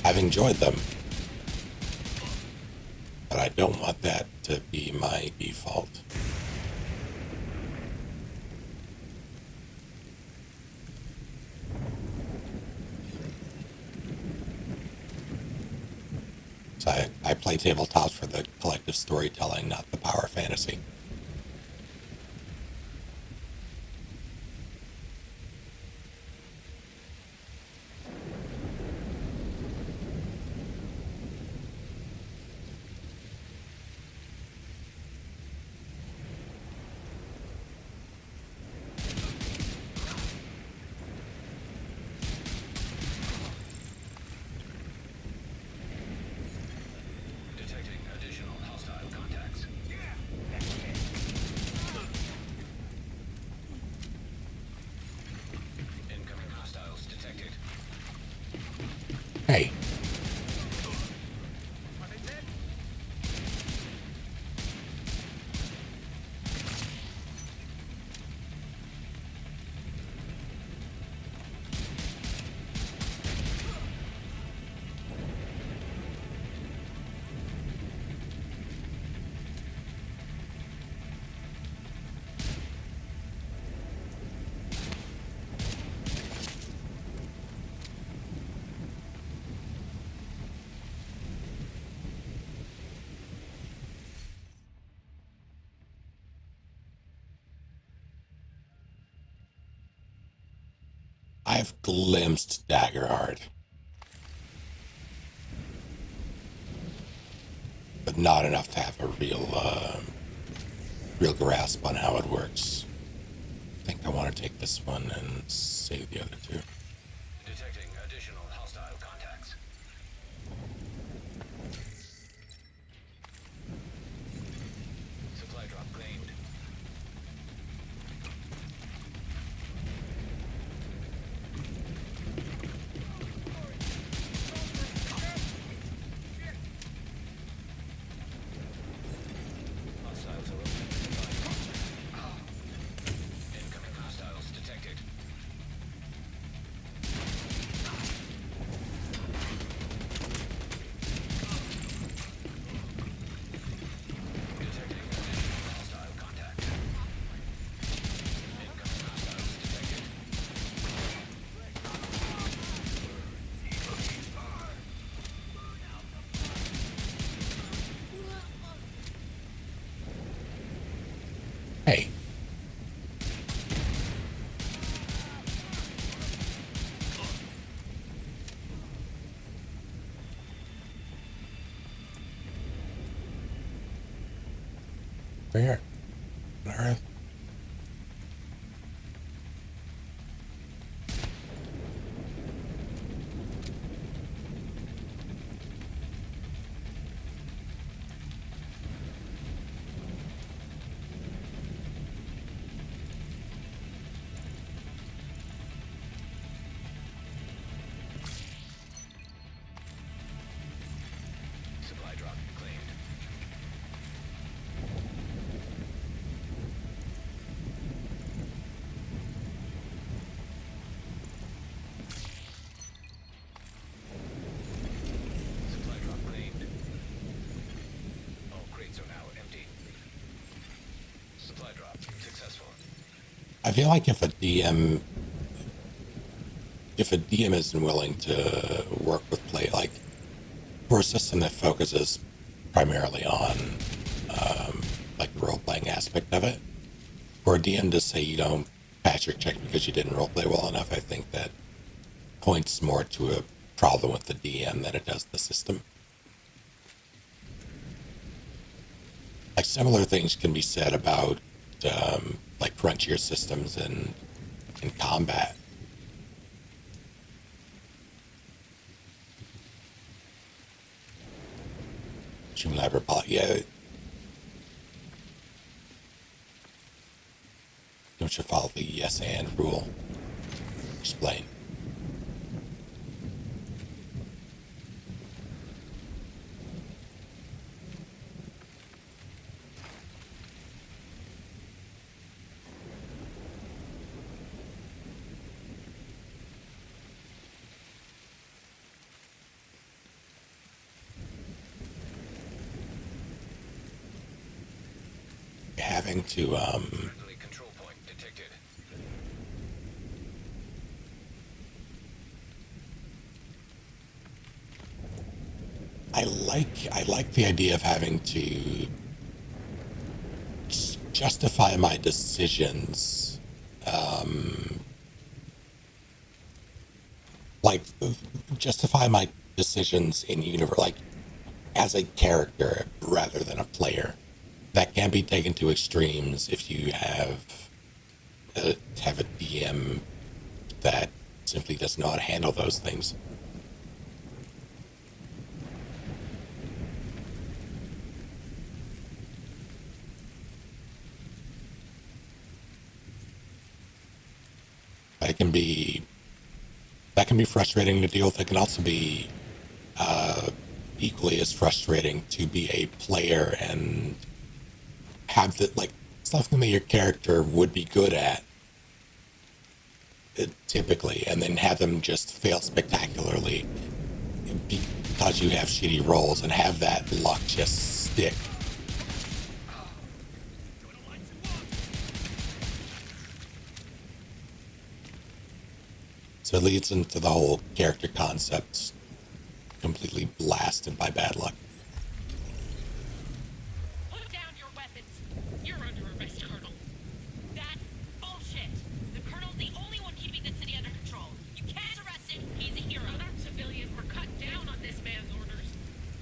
I've enjoyed them. but I don't want that to be my default. So I play tabletops for the collective storytelling, not the power fantasy. Detecting additional hostile contacts. Incoming hostiles detected. Hey. I've glimpsed Dagger Art, but not enough to have a real grasp on how it works. I think I want to take this one and save the other two. Detecting additional hostile contacts. Supply drop claimed. Hostiles are opening the supply drop. Incoming hostiles detected. Detecting additional hostile contacts. Incoming hostiles detected. Hey. Where on earth? Supply drop claimed. Supply drop claimed. All crates are now empty. Supply drop successful. I feel like if a DM isn't willing to work with play, like for a system that focuses primarily on like the role playing aspect of it, for a DM to say you don't pass your check because you didn't role play well enough, I think that points more to a problem with the DM than it does the system. Like similar things can be said about like frontier systems in combat. Human Library, yeah. Don't you follow the yes and rule? Explain. having to Friendly control point detected. I like the idea of having to justify my decisions, like justify my decisions in universe, like as a character rather than a player. That can be taken to extremes if you have a DM that simply does not handle those things. That can be frustrating to deal with. It can also be equally as frustrating to be a player and have the like something that your character would be good at typically, and then have them just fail spectacularly because you have shitty rolls and have that luck just stick. So it leads into the whole character concept completely blasted by bad luck. Put down your weapons. You're under arrest, Colonel. That's bullshit. The Colonel's the only one keeping the city under control. You can't arrest him. He's a hero. Other civilians were cut down on this man's orders.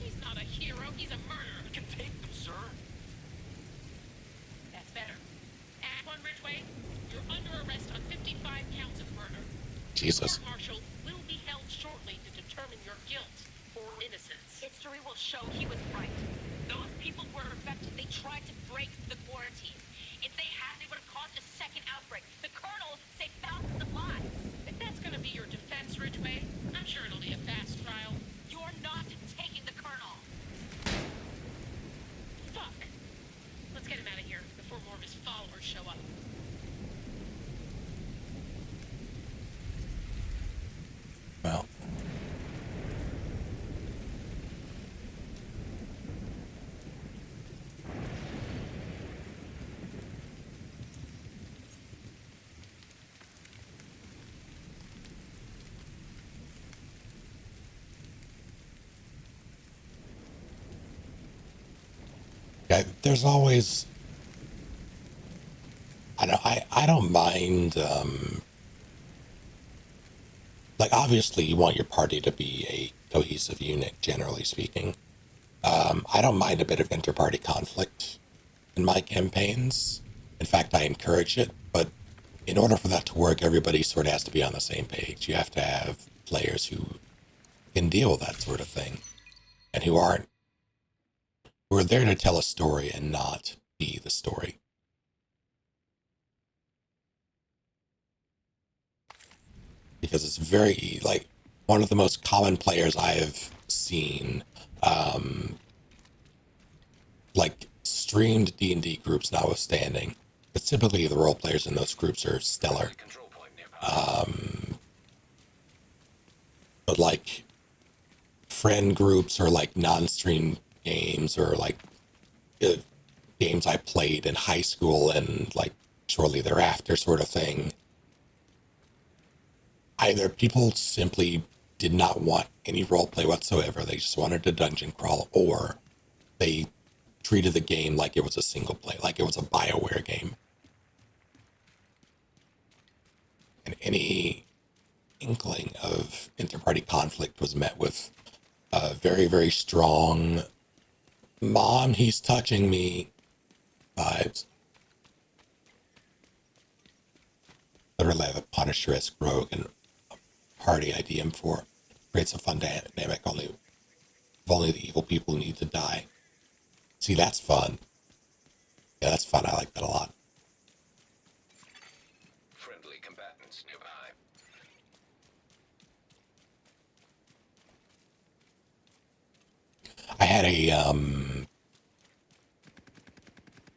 He's not a hero. He's a murderer. You can take them, sir. That's better. Act on Ridgeway. You're under arrest on 55 counts of murder. Jesus. Marshal will be held shortly to determine your guilt or innocence. History will show he was right. Those people were infected. They tried to break the quarantine. If they had, they would have caused a second outbreak. The Colonel saved thousands of lives. If that's gonna be your defense, Ridgeway, I'm sure it'll be a fast trial. You're not taking the Colonel. Fuck. Let's get him out of here before more of his followers show up. Well, there's always I don't mind like obviously you want your party to be a cohesive unit generally speaking. I don't mind a bit of inter-party conflict in my campaigns. In fact, I encourage it, but in order for that to work, everybody sort of has to be on the same page. You have to have players who can deal with that sort of thing and who are there to tell a story and not be the story. Because it's very, like, one of the most common players I have seen, like, streamed D&D groups notwithstanding, but typically the role players in those groups are stellar. But, like, friend groups or, like, non-stream games or, like, games I played in high school and, like, shortly thereafter sort of thing, either people simply did not want any roleplay whatsoever, they just wanted to dungeon crawl, or they treated the game like it was a single play, like it was a BioWare game. And any inkling of inter-party conflict was met with very, very strong "Mom, he's touching me" vibes. Literally have a Punisher-esque rogue and party I DM for. Creates a fun dynamic if only the evil people need to die. See, that's fun. Yeah, that's fun. I like that a lot. Friendly combatants nearby. I had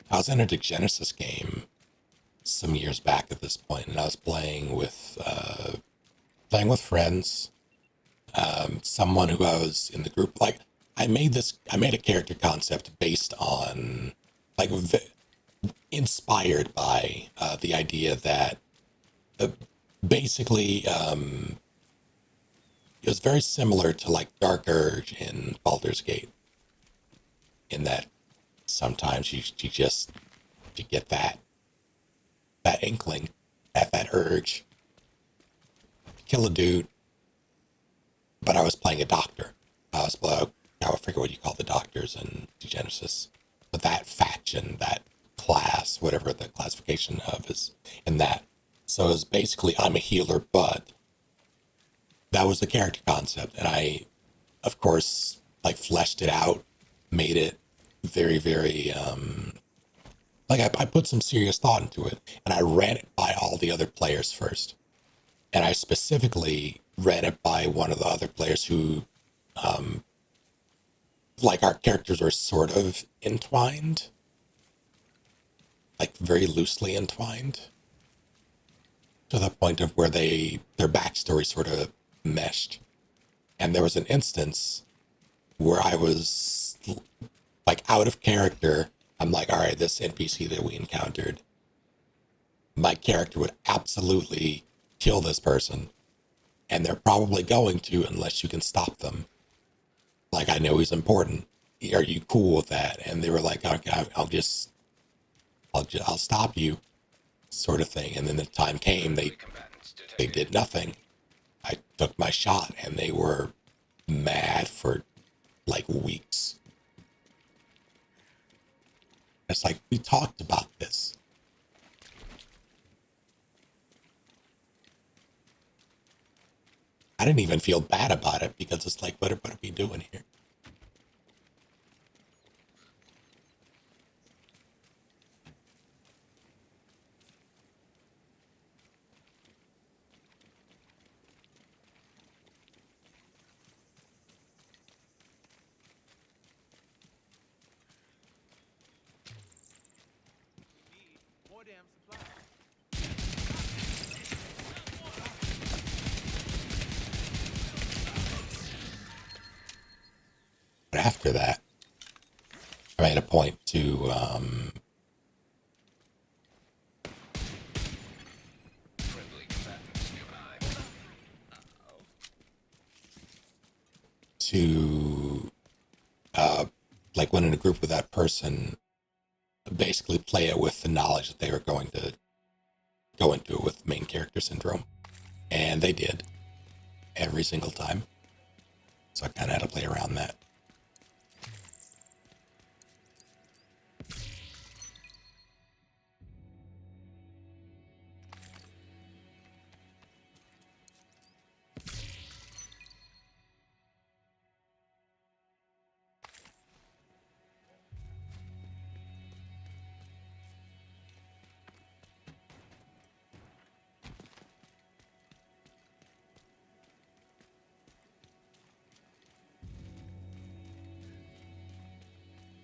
I was in a Genesis game some years back at this point, and I was playing with friends. Someone who I was in the group, like, I made a character concept based on, like, inspired by the idea that uh, basically it was very similar to like Dark Urge in Baldur's Gate, in that sometimes you just you get that inkling, that urge to kill a dude. But I was playing a doctor. I forget what you call the doctors in Genesis, but that faction, that class, whatever the classification of is in that. So it's basically I'm a healer, but that was the character concept, and I, of course, like fleshed it out, made it very, very like I put some serious thought into it, and I ran it by all the other players first, and I specifically ran it by one of the other players who, like our characters are sort of entwined, like very loosely entwined, to the point of where their backstory sort of meshed. And there was an instance where I was like out of character. I'm like, all right, this NPC that we encountered, my character would absolutely kill this person, and they're probably going to unless you can stop them. Like, I know he's important. Are you cool with that? And they were like, okay, I'll stop you, sort of thing. And then the time came, they did nothing. I took my shot, and they were mad for like weeks. It's like, we talked about this. I didn't even feel bad about it because it's like, what are we doing here? Need more damn supplies. But after that, I made a point to like when in a group with that person, basically play it with the knowledge that they were going to go into it with main character syndrome. And they did every single time. So I kind of had to play around that.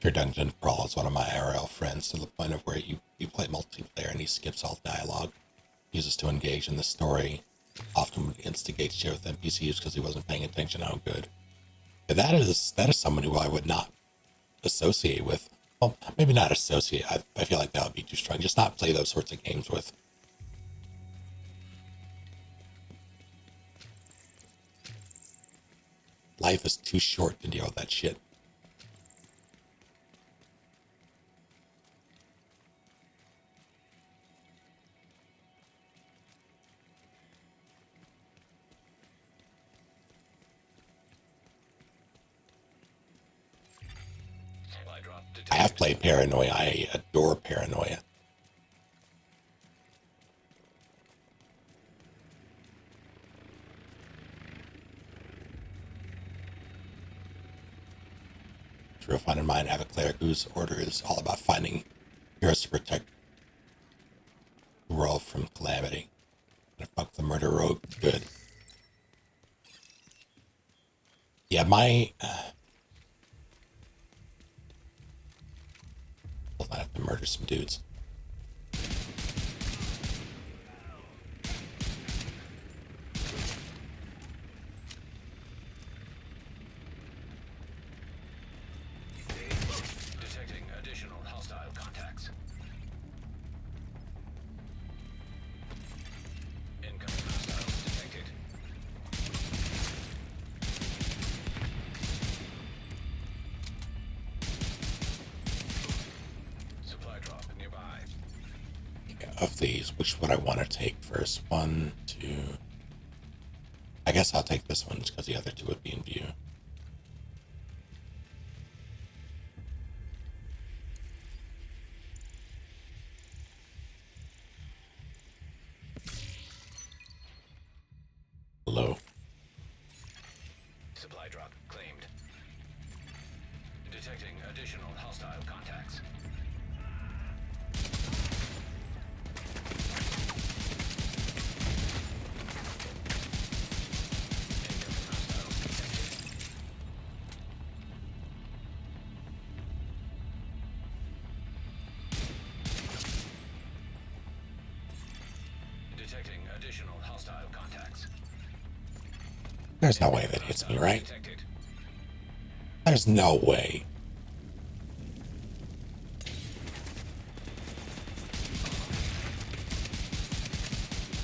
Your dungeon crawl is one of my IRL friends, to the point of where you play multiplayer and he skips all dialogue, uses to engage in the story, often would instigate shit with NPCs because he wasn't paying attention how good. But that is someone who I would not associate with. Well, maybe not associate. I feel like that would be too strong. Just not play those sorts of games with. Life is too short to deal with that shit. I have played Paranoia. I adore Paranoia. True friend of mine, have a cleric whose order is all about finding heroes to protect the world from calamity. And fuck the murder rogue, good. Yeah, I have to murder some dudes. Detecting additional hostile contacts. of these, which would I want to take first? One, two. I guess I'll take this one just because the other two would be in view. Hello. Supply drop claimed. Detecting additional hostile contacts. Detecting additional hostile contacts. There's no way that hits me, right? There's no way.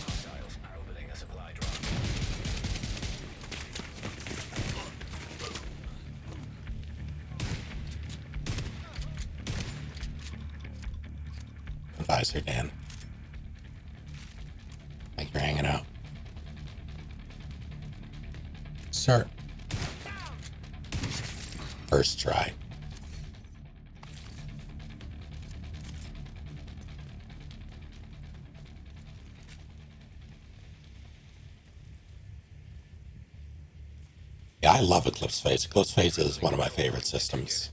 Hostiles are opening a supply drop. Advisor Dan. Thank you for hanging out. Sir. First try. Yeah, I love Eclipse Phase. Eclipse Phase is one of my favorite systems.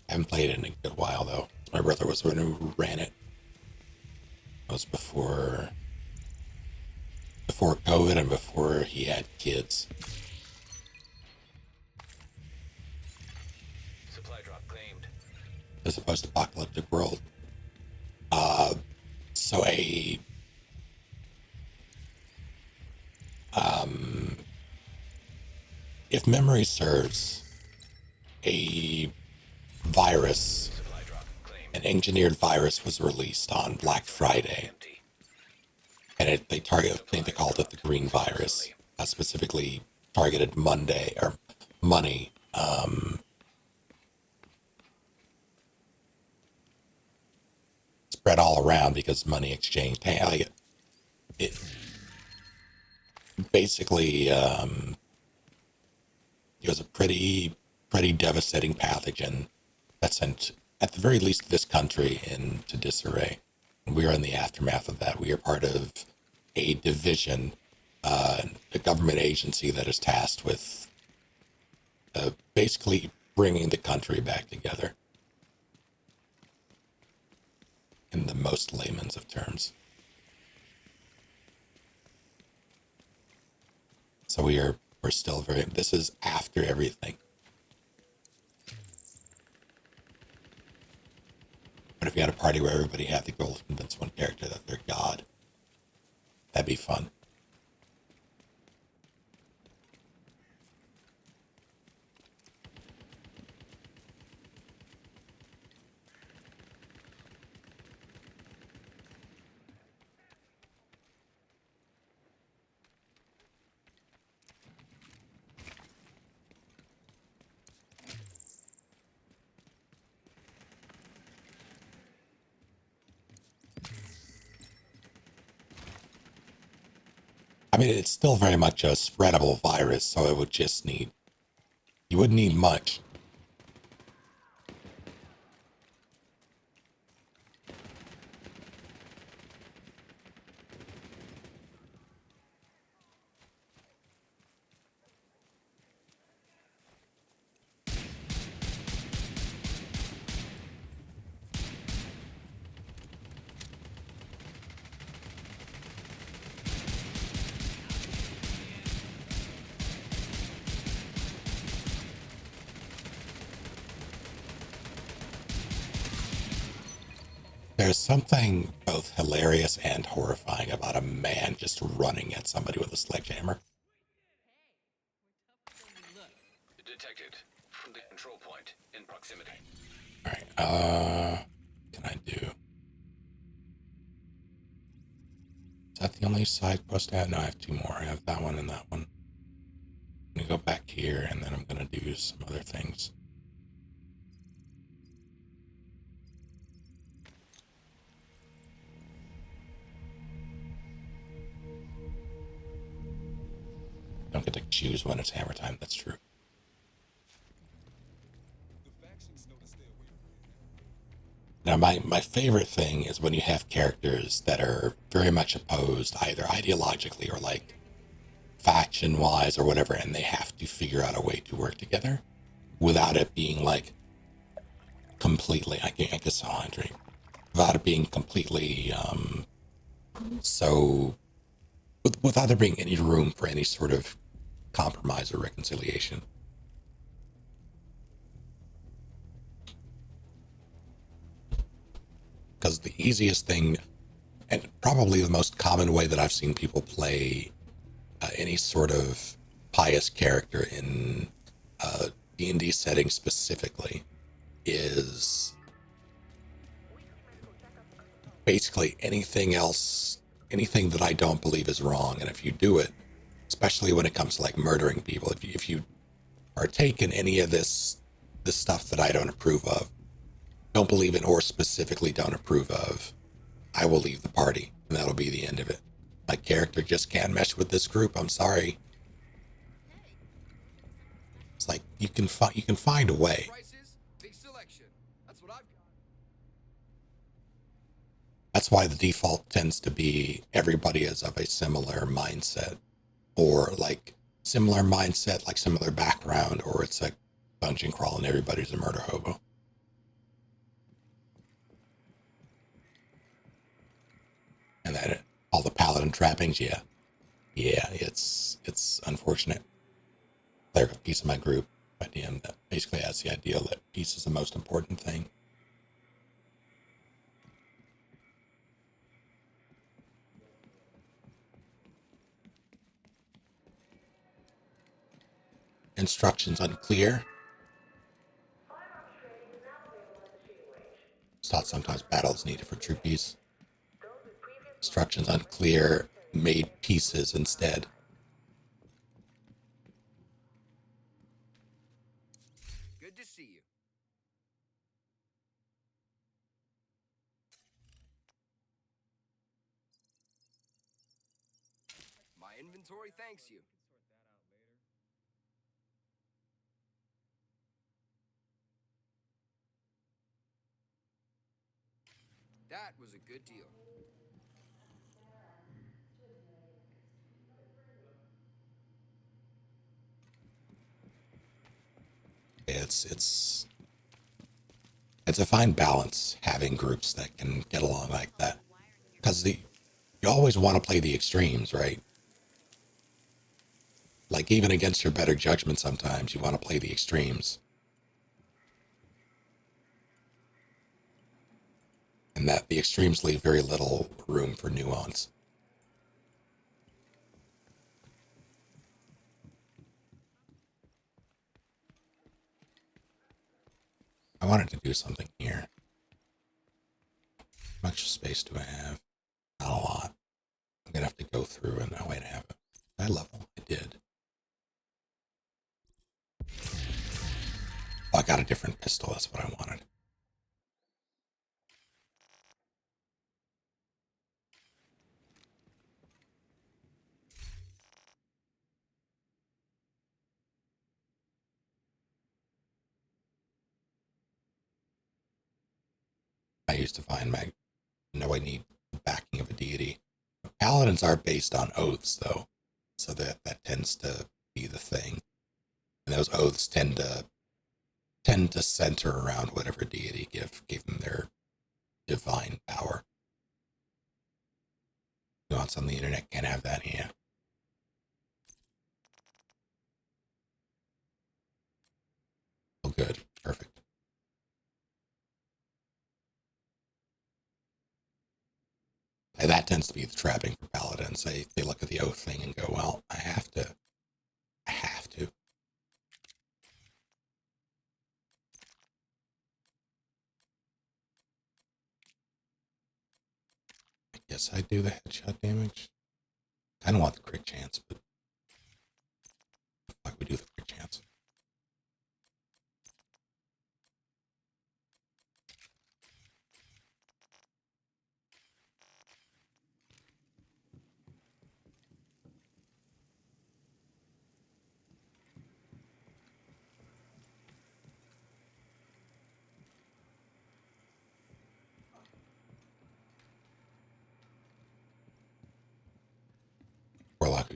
I haven't played it in a good while, though. My brother was the one who ran it. It was before COVID and before he had kids. Supply drop claimed. As a post-apocalyptic world. So if memory serves, a virus, an engineered virus was released on Black Friday. And I think they called it the green virus. Specifically targeted money. Spread all around because money exchanged. It basically it was a pretty devastating pathogen that sent, at the very least, this country into disarray. We are in the aftermath of that. We are part of a division, a government agency that is tasked with basically bringing the country back together. In the most layman's of terms. So we're still this is after everything. But if you had a party where everybody had the goal to convince one character that they're God, that'd be fun. I mean, it's still very much a spreadable virus, so it would just need, you wouldn't need much. There's something both hilarious and horrifying about a man just running at somebody with a sledgehammer. Detected from the control point in proximity. Alright, can I do? Is that the only side quest I have? No, I have two more. I have that one and that one. I'm gonna go back here and then I'm gonna do some other things. don't get to choose when it's hammer time. That's true. Now, my favorite thing is when you have characters that are very much opposed, either ideologically or like faction wise or whatever, and they have to figure out a way to work together without it being like completely, I guess, Andre, without it being completely so, without there being any room for any sort of compromise or reconciliation. Because the easiest thing, and probably the most common way that I've seen people play any sort of pious character in D&D setting specifically, is basically anything else, anything that I don't believe is wrong. And if you do it, especially when it comes to like murdering people, if you partake in any of this stuff that I don't approve of, don't believe in, or specifically don't approve of, I will leave the party, and that'll be the end of it. My character just can't mesh with this group. I'm sorry. It's like you can find a way. Prices, big selection. That's what I've got. That's why the default tends to be everybody is of a similar mindset, or like similar mindset, like similar background, or it's like dungeon crawl and everybody's a murder hobo. And then all the paladin trappings, yeah, it's unfortunate. There's a piece of my group, my DM, that basically has the idea that peace is the most important thing. Instructions unclear. It's thought sometimes battle is needed for true peace. Instructions unclear, made pieces instead. Good to see you. My inventory thanks you. That was a good deal. It's a fine balance having groups that can get along like that, because you always want to play the extremes, right? Like even against your better judgment, sometimes you want to play the extremes, and that the extremes leave very little room for nuance. I wanted to do something here. How much space do I have? Not a lot. I'm gonna have to go through and wait, I have it. I level. I did. Oh, I got a different pistol. That's what I wanted. I used to find my. No, I need the backing of a deity. Paladins are based on oaths, though, so that tends to be the thing. And those oaths tend to center around whatever deity gave them their divine power. Nuance on the internet can't have that here. Oh, good, perfect. And that tends to be the trapping for paladins. They look at the oath thing and go, "Well, I have to. I have to." I guess I do the headshot damage. I don't want the crit chance, but fuck, we do the crit chance.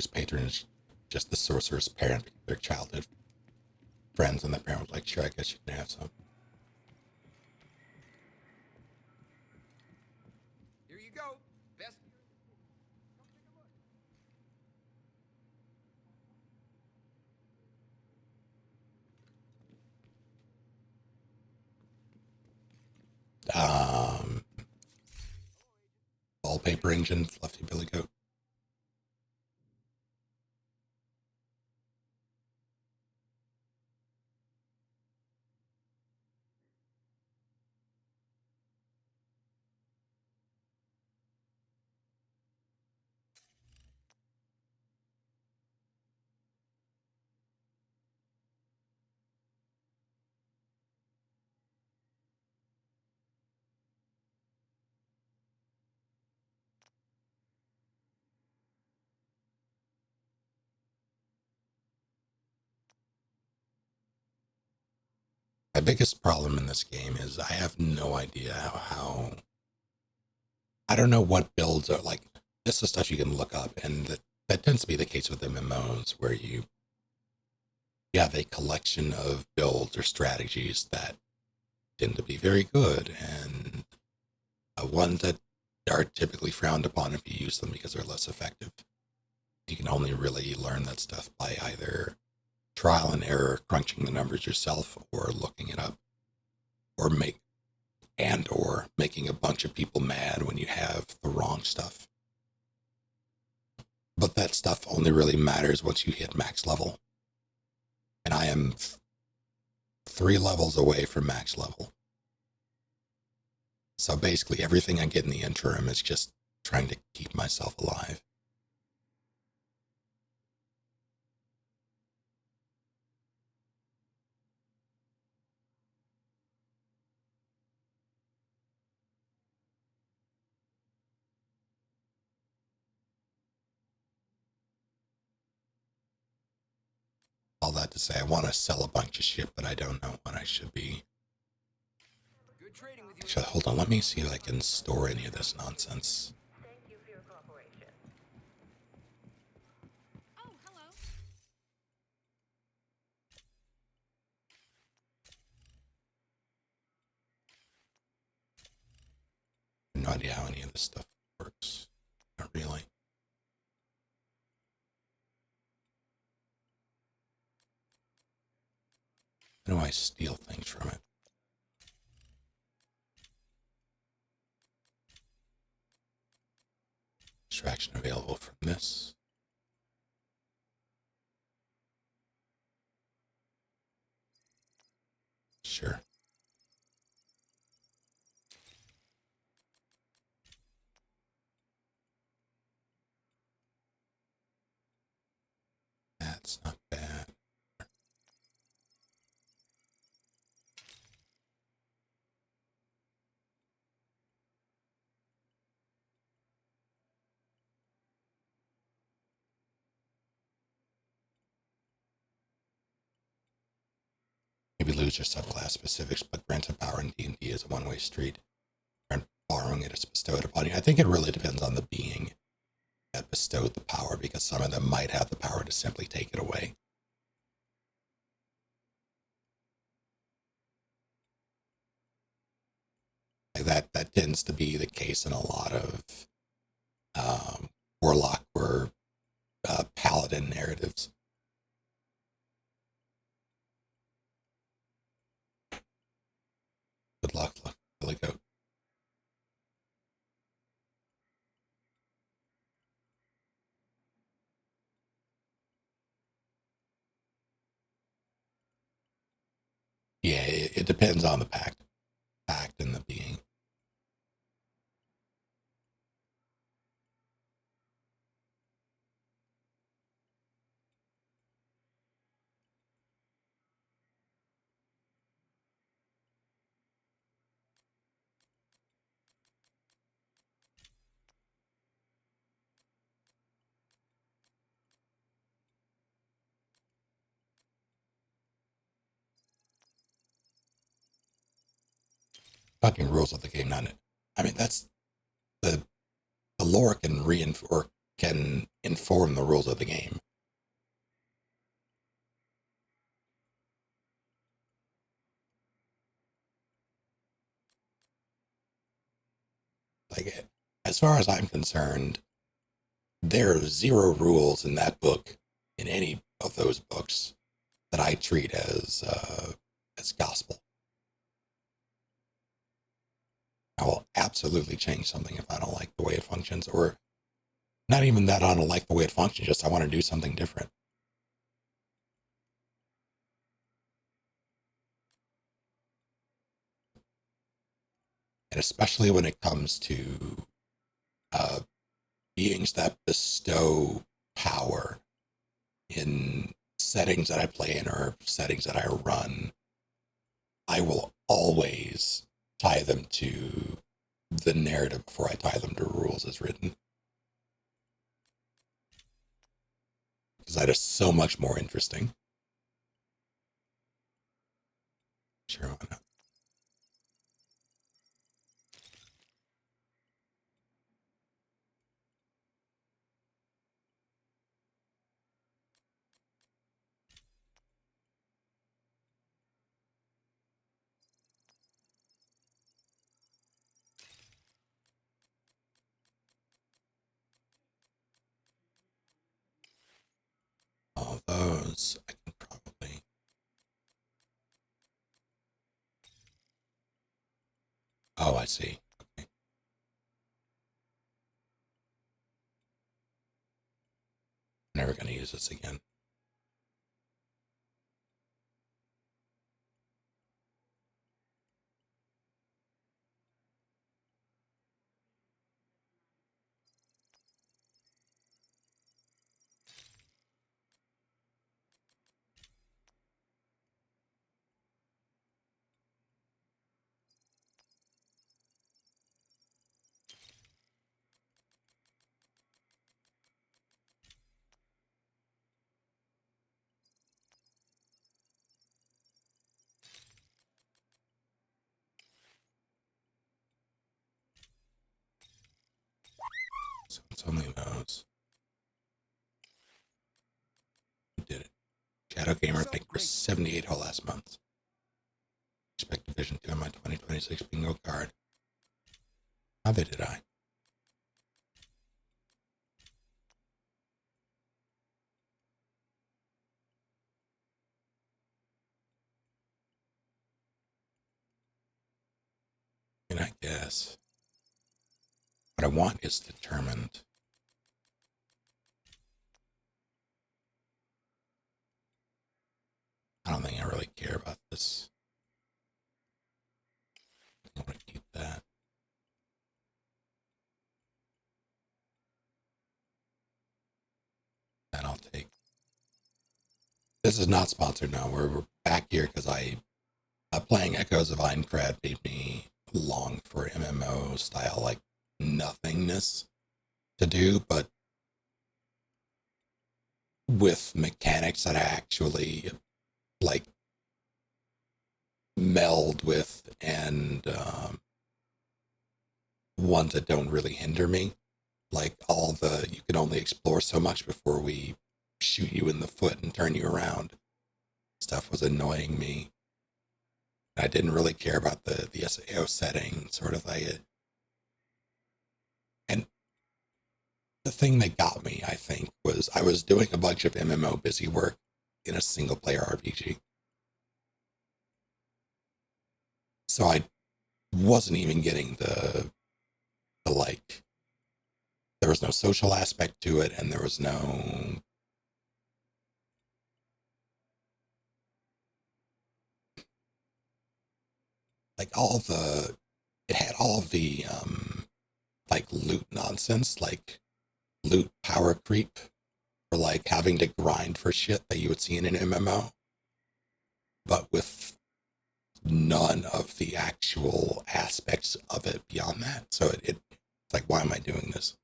whose patron is just the sorcerer's parent because they're childhood friends, and the parent was like, sure, I guess you can have some. Here you go. Best. Wallpaper engine, fluffy billy goat. My biggest problem in this game is I have no idea how I don't know what builds are like. This is stuff you can look up, and that tends to be the case with MMOs, where you have a collection of builds or strategies that tend to be very good, and ones that are typically frowned upon if you use them because they're less effective. You can only really learn that stuff by either trial and error, crunching the numbers yourself, or looking it up, or making a bunch of people mad when you have the wrong stuff. But that stuff only really matters once you hit max level. And I am 3 levels away from max level. So basically everything I get in the interim is just trying to keep myself alive. All that to say, I want to sell a bunch of shit, but I don't know what I should be. Good trading with you. Actually, hold on, let me see if I can store any of this nonsense. Thank you for your cooperation. Oh, hello. I have no idea how any of this stuff works. Not really. How do I steal things from it? Extraction available from this. Sure. That's not bad. Maybe lose your subclass specifics, but grants of power in D&D is a one-way street. And borrowing it is bestowed upon you. I think it really depends on the being that bestowed the power, because some of them might have the power to simply take it away. That tends to be the case in a lot of warlock or paladin narratives. Good luck, Billy Goat. Yeah, it depends on the pact and the being. Fucking rules of the game, not it. I mean, that's the lore can can inform the rules of the game. Like, as far as I'm concerned, there are zero rules in that book, in any of those books, that I treat as gospel. I will absolutely change something if I don't like the way it functions, or not even that I don't like the way it functions, just I want to do something different. And especially when it comes to beings that bestow power in settings that I play in or settings that I run, I will always tie them to the narrative before I tie them to rules as written. Because that is so much more interesting. Sure, why not? All those I can probably. Oh, I see. Okay. Never going to use this again. So it's only those. Who did it? Shadow Gamer, thank you for 78 whole last month. Expect Division 2 on my 2026 bingo card. Neither did I. And I guess what I want is determined. I don't think I really care about this. I want to keep that. That I'll take. This is not sponsored now. We're back here because playing Echoes of Aincrad made me long for MMO style, like, nothingness to do, but with mechanics that I actually, like, meld with, and ones that don't really hinder me. Like, you can only explore so much before we shoot you in the foot and turn you around. Stuff was annoying me. I didn't really care about the SAO setting, sort of like. And the thing that got me, I think, was I was doing a bunch of MMO busy work in a single player RPG. So I wasn't even getting the like, there was no social aspect to it, and there was no, like, it had all of the like, loot nonsense, like loot power creep, or like having to grind for shit that you would see in an MMO, but with none of the actual aspects of it beyond that. So it's like, why am I doing this?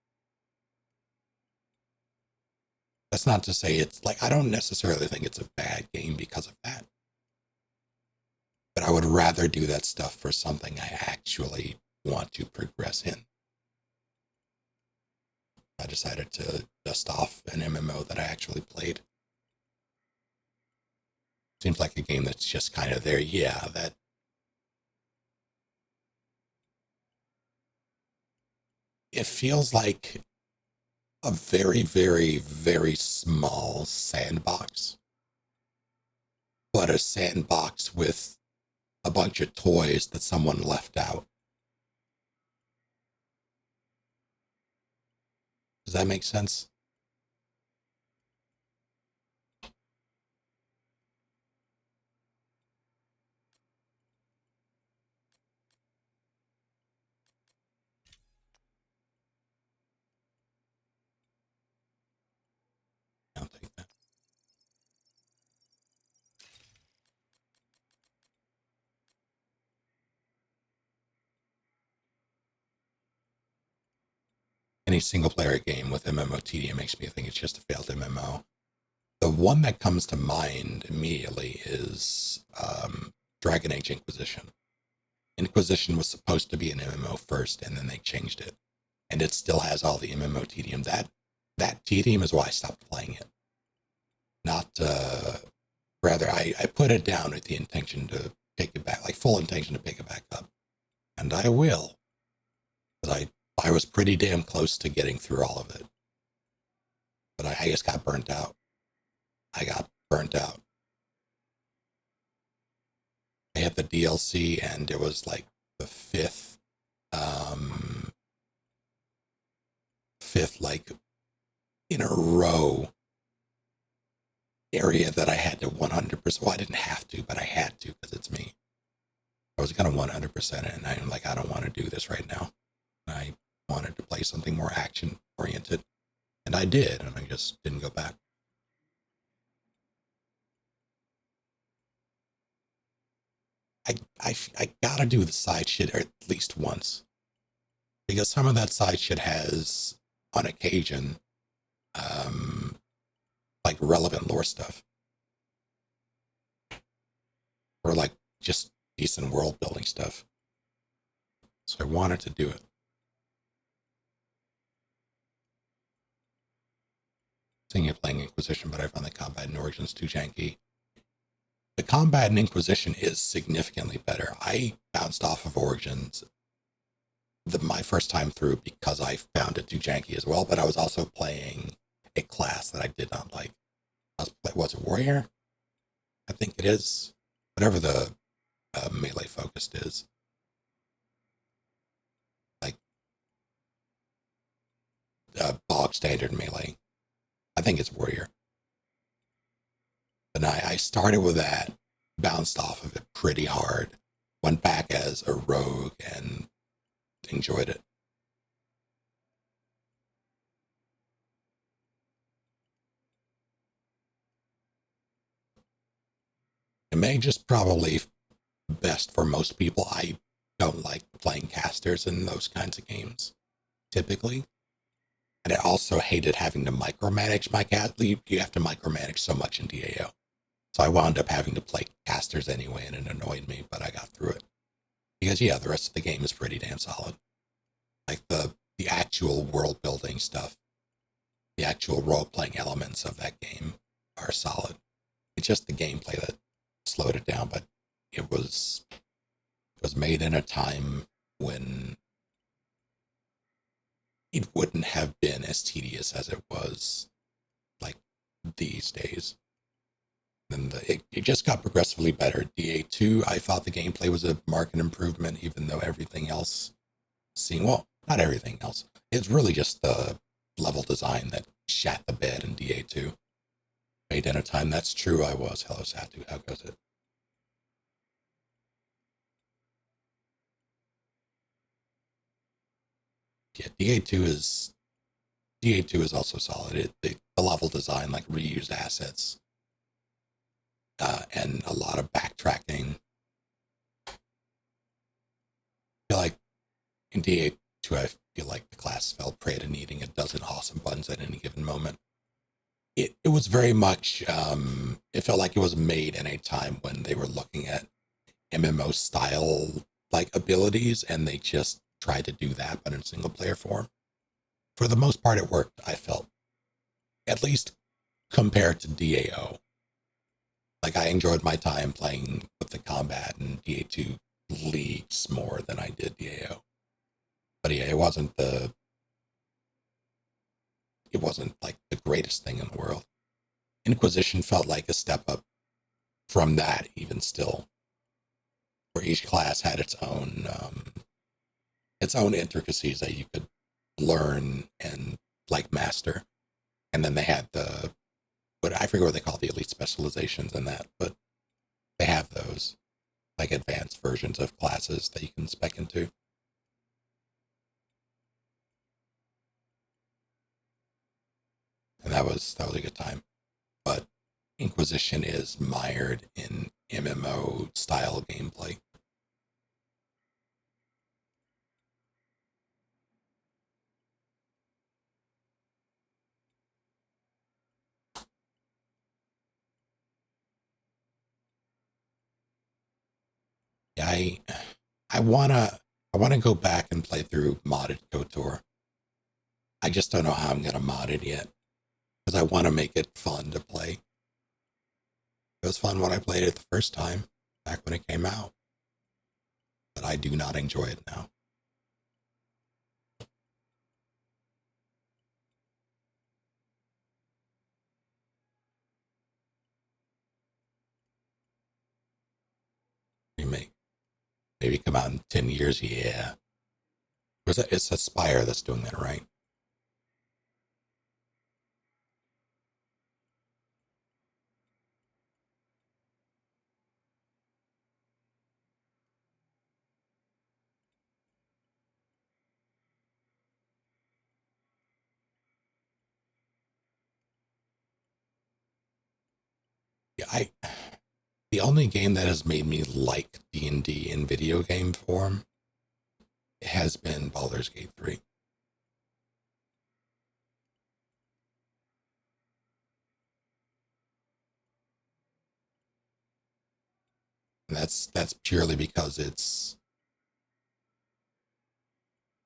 That's not to say it's like, I don't necessarily think it's a bad game because of that. But I would rather do that stuff for something I actually want to progress in. I decided to dust off an MMO that I actually played. Seems like a game that's just kind of there. Yeah, that it feels like a very, very, very small sandbox, but a sandbox with a bunch of toys that someone left out. Does that make sense? I don't think that. Any single player game with MMOTD makes me think it's just a failed MMO. The one that comes to mind immediately is Dragon Age Inquisition. Inquisition was supposed to be an MMO first, and then they changed it, and it still has all the MMO tedium. That tedium is why I stopped playing it. Not rather, I put it down with the intention to pick it back, like full intention to pick it back up, and I will. But I was pretty damn close to getting through all of it, but I just got burnt out. I got burnt out. I had the DLC, and it was like the fifth like in a row area that I had to 100%. Well, I didn't have to, but I had to because it's me. I was gonna 100% it, and I'm like, I don't want to do this right now. I wanted to play something more action oriented, and I did, and I just didn't go back. I gotta do the side shit at least once, because some of that side shit has, on occasion, like relevant lore stuff, or like just decent world building stuff. So I wanted to do it. Thinking of playing Inquisition, but I found the combat in Origins too janky. The combat in Inquisition is significantly better. I bounced off of Origins my first time through because I found it too janky as well, but I was also playing a class that I did not like. Was it Warrior? I think it is. Whatever the melee focused is. Like bog standard melee. I think it's Warrior. And I started with that, bounced off of it pretty hard, went back as a rogue, and enjoyed it. It may just probably best for most people. I don't like playing casters in those kinds of games, typically. And I also hated having to micromanage my cat. You have to micromanage so much in DAO. So I wound up having to play casters anyway, and it annoyed me, but I got through it. Because, yeah, the rest of the game is pretty damn solid. Like the actual world building stuff, the actual role playing elements of that game are solid. It's just the gameplay that slowed it down, but it was made in a time when it wouldn't have been as tedious as it was like these days. And it just got progressively better. DA2, I thought the gameplay was a marked improvement, even though everything else seemed, well, not everything else. It's really just the level design that shat the bed in DA2. Made in a time, that's true, I was. Hello, Satu, how goes it? Yeah, DA2 is also solid. The level design, like reused assets, and a lot of backtracking. I feel like in DA2, I feel like the class fell prey to needing a dozen awesome buttons at any given moment. It was very much, it felt like it was made in a time when they were looking at MMO style like abilities, and they just tried to do that, but in single player form. for the most part, it worked. I felt, at least compared to DAO. Like I enjoyed my time playing with the combat in DA2 leagues more than I did DAO. But yeah, it wasn't like the greatest thing in the world. Inquisition felt like a step up from that, even still, where each class had its own intricacies that you could learn and like master. And then they had but I forget what they call the elite specializations in that, but they have those like advanced versions of classes that you can spec into. And that was a good time. But Inquisition is mired in MMO style gameplay. Yeah, I wanna go back and play through modded KOTOR. I just don't know how I'm gonna mod it yet because I want to make it fun to play. It was fun when I played it the first time back when it came out, but I do not enjoy it now. Remake maybe come out in 10 years. Yeah, it's Aspire that's doing that, right? Yeah, the only game that has made me like D&D in video game form has been Baldur's Gate 3. And that's purely because it's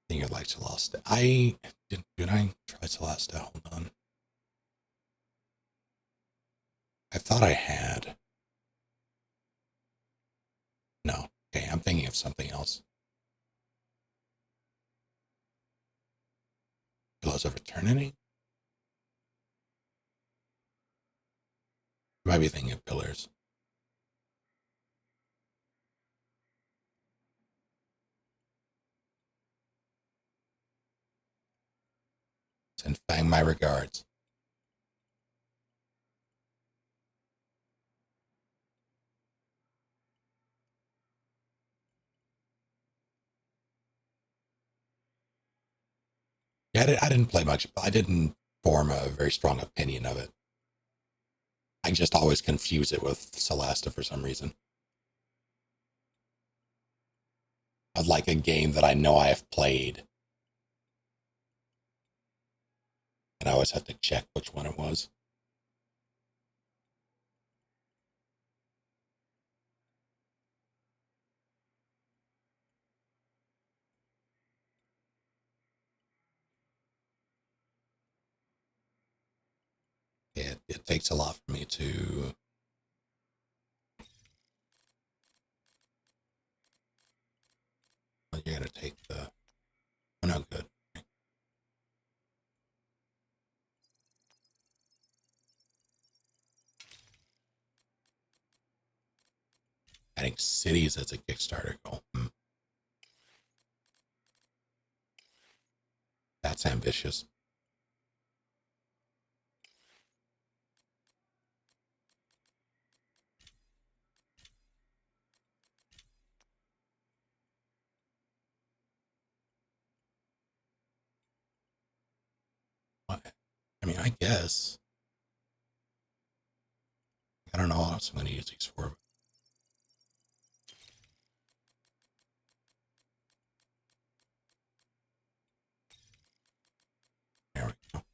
I think I'd like Celeste. Did I try Celeste? Hold on. I thought I had. No. Okay, I'm thinking of something else. Pillars of Eternity? I might be thinking of Pillars. Send Fang my regards. Yeah, I didn't play much. I didn't form a very strong opinion of it. I just always confuse it with Celeste for some reason. I'd like a game that I know I have played, and I always have to check which one it was. It takes a lot for me to. Well, you're gonna take the. Oh no, good. Adding cities as a Kickstarter goal. That's ambitious. What? I mean, I guess. I don't know what else I'm going to use these for. There we go.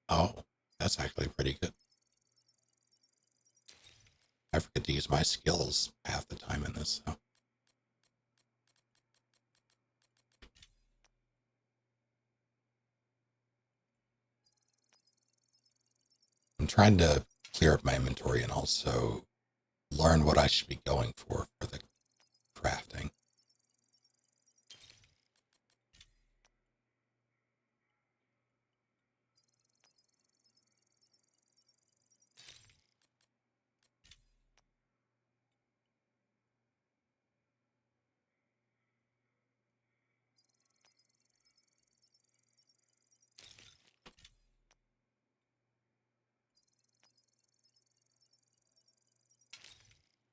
Oh, that's actually pretty good. I forget to use my skills half the time in this, so. I'm trying to clear up my inventory and also learn what I should be going for the crafting.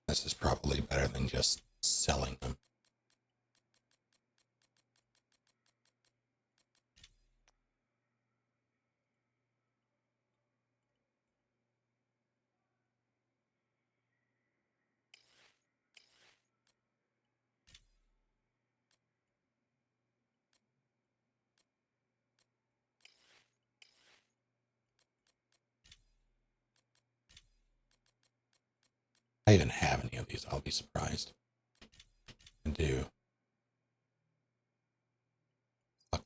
This is probably better than just selling them. I even have any of these, I'll be surprised. I do. Fuck.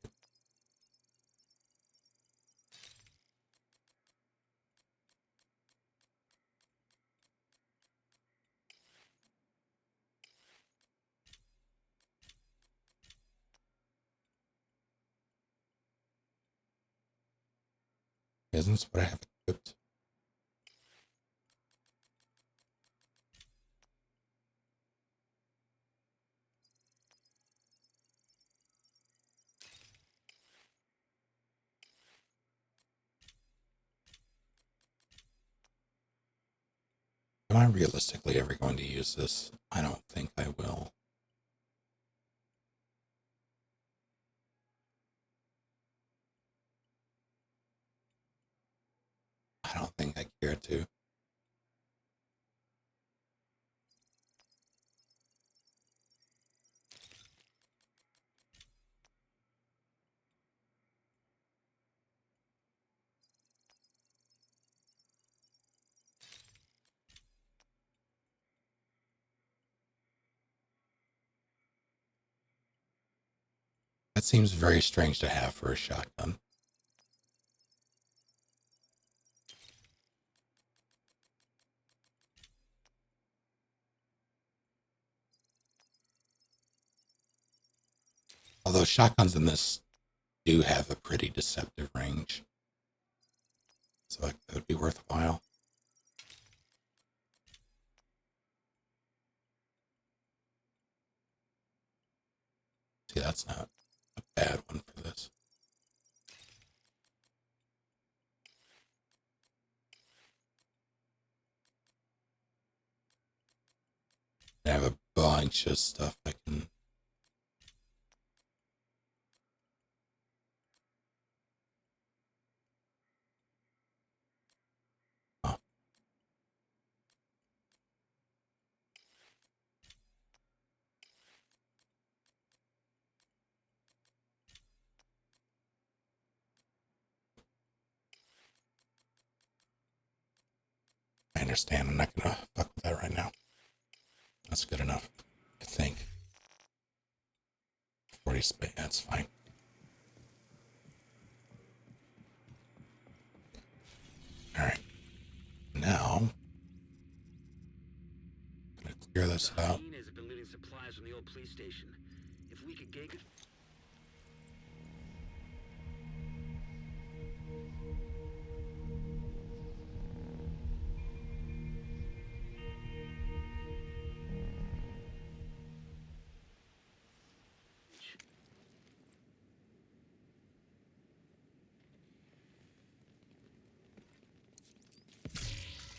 Isn't this what I have equipped? Am I realistically ever going to use this? I don't think I will. I don't think I care to. That seems very strange to have for a shotgun. Although shotguns in this do have a pretty deceptive range. So it would be worthwhile. See, that's not a bad one for this. I have a bunch of stuff I can. Oh, I understand. I'm not gonna fuck with that right now. That's good enough, I think. 40 space, that's fine. Alright. Now, I'm gonna clear this The out. hyenas have been looting supplies from the old police station. If we could get good...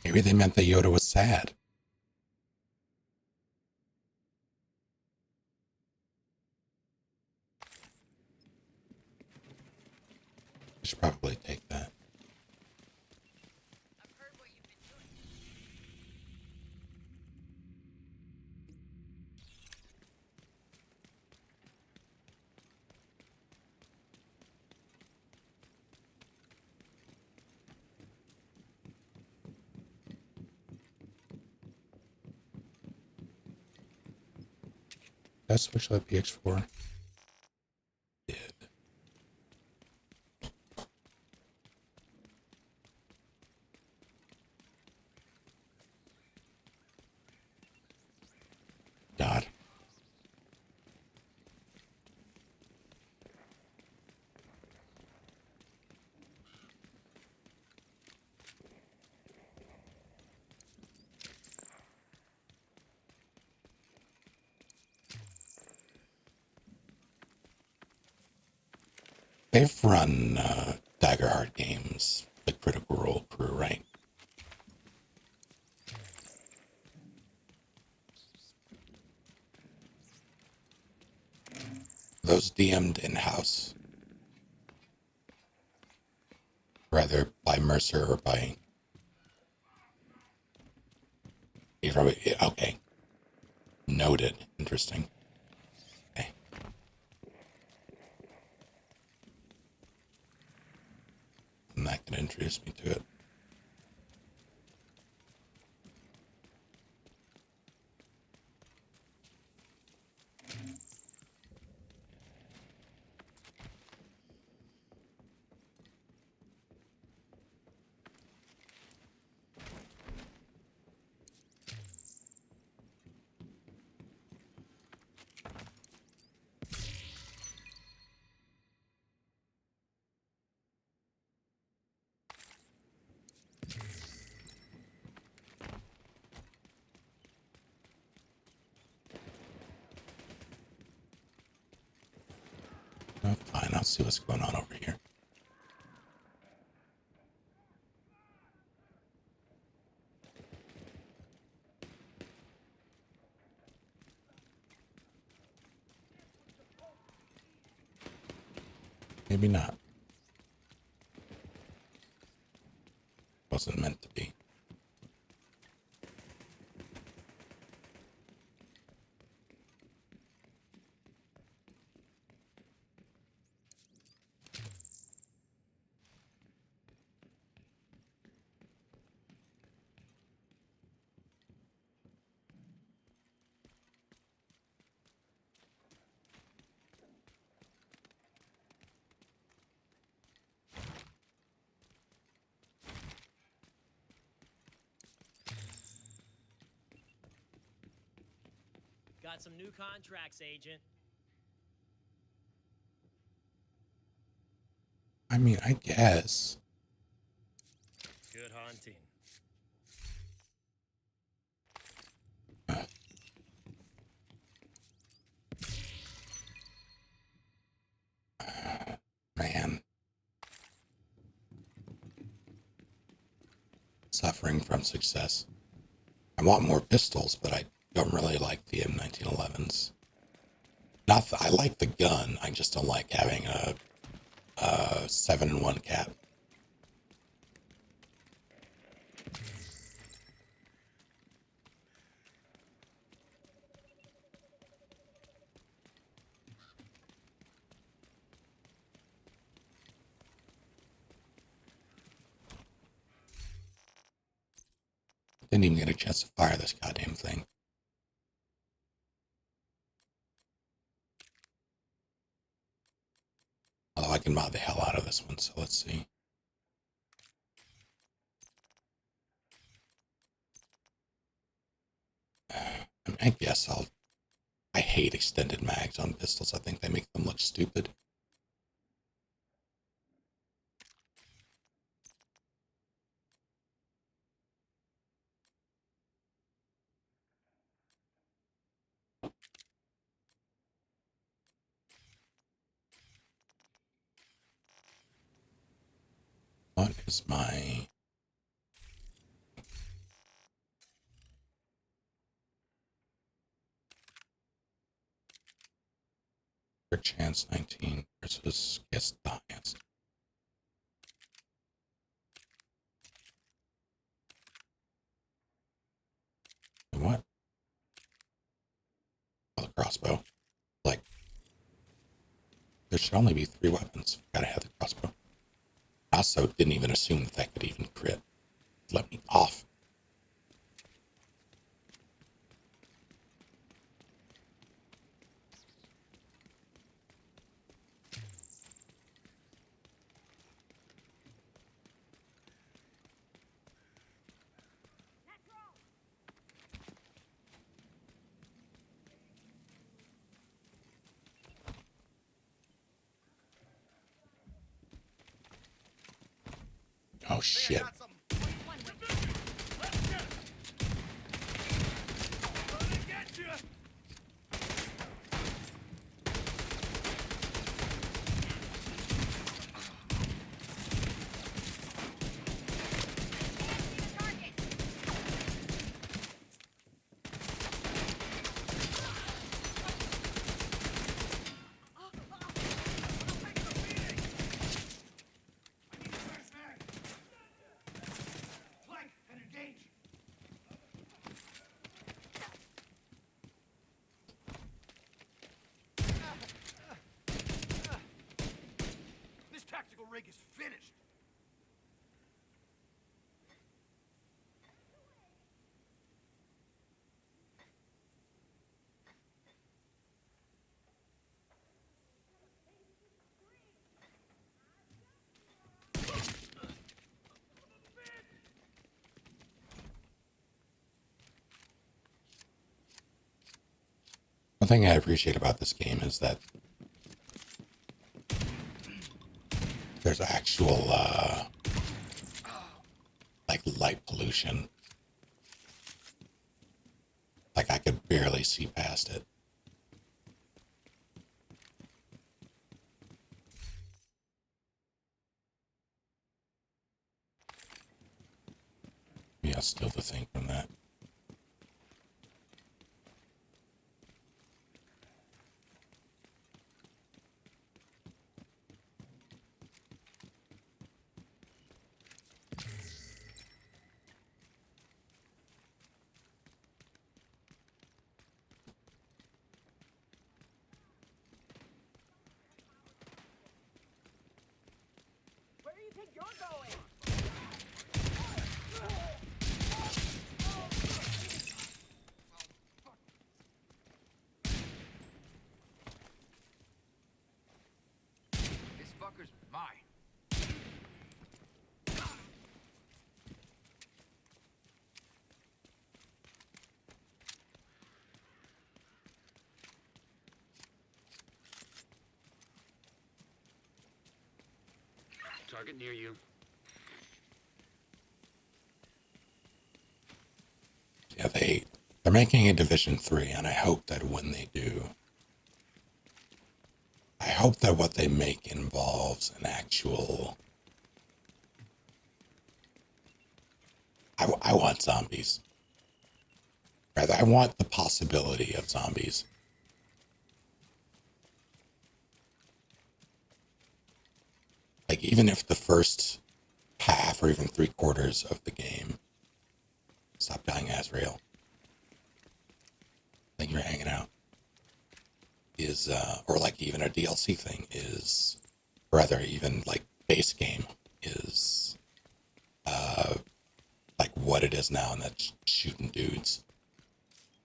Maybe they meant that Yoda was sad. I should probably take that. I've heard what you've been doing. Did I switch to the PX4? Did. God. They've run Daggerheart games, the Critical Role crew, right? Those DM'd in-house, rather by Mercer or by... Okay. Noted. Interesting. Okay. And that can introduce me to it. Oh, fine, I'll see what's going on over here. Maybe not. Wasn't meant to be. Got some new contracts, Agent. I mean, I guess. Good hunting. Man. Suffering from success. I want more pistols, but I don't really like the M1911s. Not I like the gun, I just don't like having a 7-in-1 cap. Didn't even get a chance to fire this goddamn thing. Although I can mod the hell out of this one, so let's see. I guess I hate extended mags on pistols. I think they make them look stupid. What is my... chance 19 versus guess the highest. What? Oh, the crossbow. Like, there should only be 3 weapons. Gotta have the crossbow. I also didn't even assume that could even crit. Let me off. Oh shit. This tactical rig is finished. One thing I appreciate about this game is that there's actual, like, light pollution. Like, I could barely see past it. Maybe I'll steal the thing from that. Where do you think you're going? This fucker's mine. Target near you. Yeah, they're making a Division 3, and I hope that when they do, I hope that what they make involves an actual... I want zombies. Rather, I want the possibility of zombies. Like, even if the first half or even 3/4 of the game... Stop dying, Azrael. Think you're hanging out. Is, or like even a DLC thing is, or rather even like base game is, like what it is now, and that's shooting dudes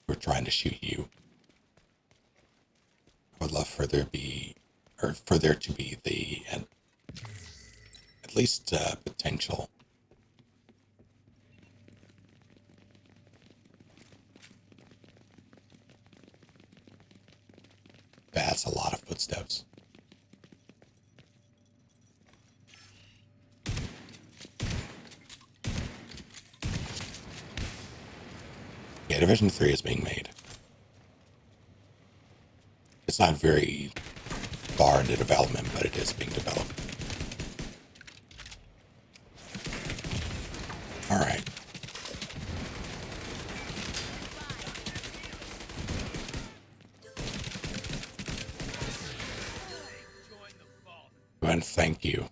who are trying to shoot you. I would love for there be, or for there to be the, at least potential. That's a lot of footsteps. Yeah, Division 3 is being made. It's not very far into development, but it is being developed. All right. And thank you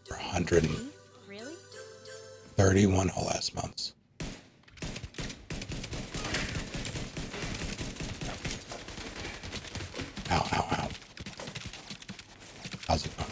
for 131 whole ass months. Ow, ow, ow. How's it going?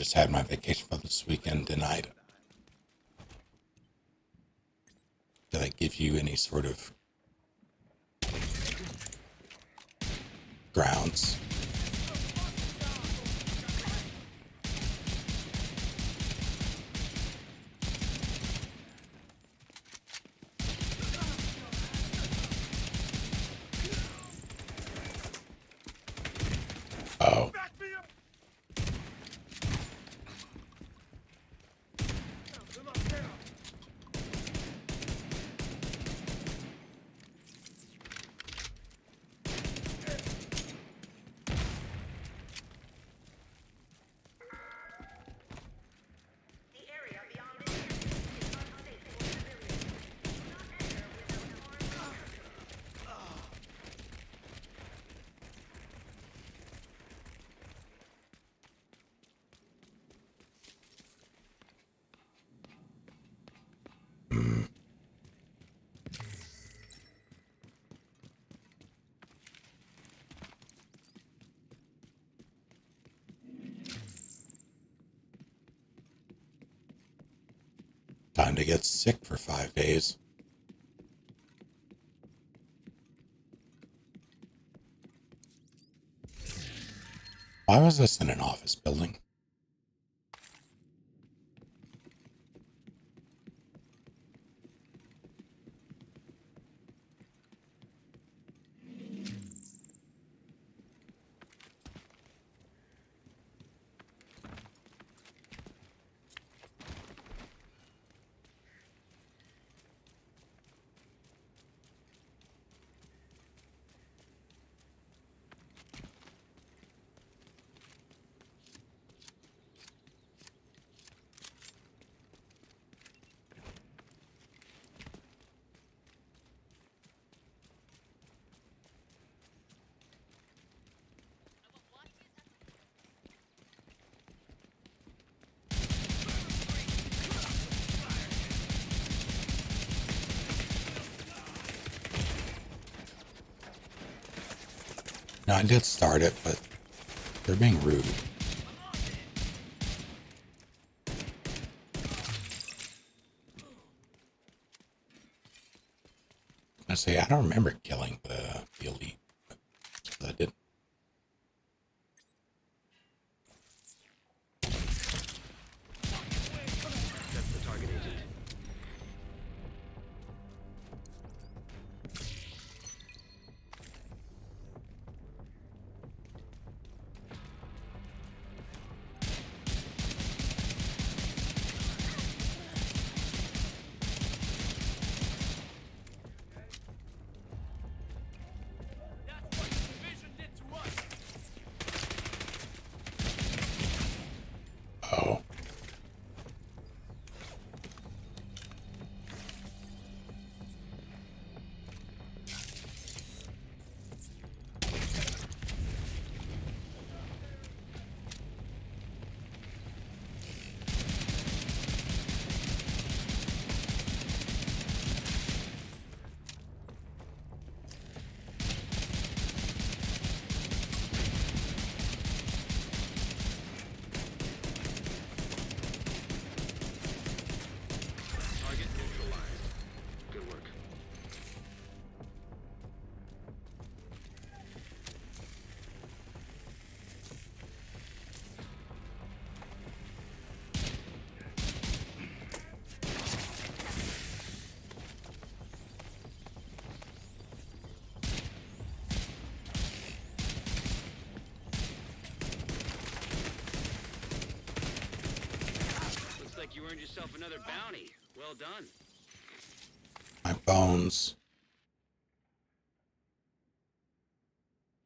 just had my vacation for this weekend denied. Do they give you any sort of grounds? Oh. The area beyond this is unsafe for civilians. Do not enter without armed guards. Time to get sick for 5 days. Why was this in an office building? No, I did start it, but they're being rude. I say I don't remember killing the elite. But I did. That's the target agent. That's what the division did to us. Oh. Target neutralized. Good work. Looks like you earned yourself another bounty. Well done. My bones.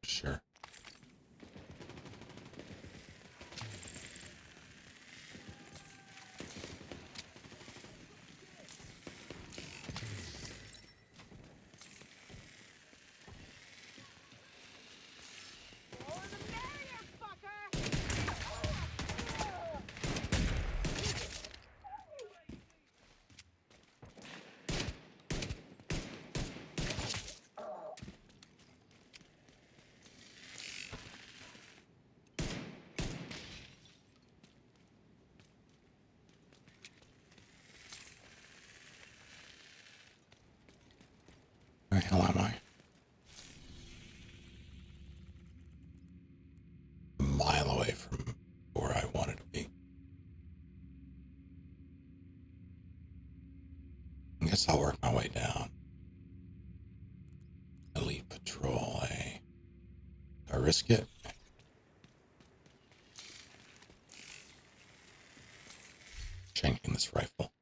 Sure. hell am I? A mile away from where I wanted to be. I guess I'll work my way down. Elite patrol, eh? Do I risk it? Shanking this rifle.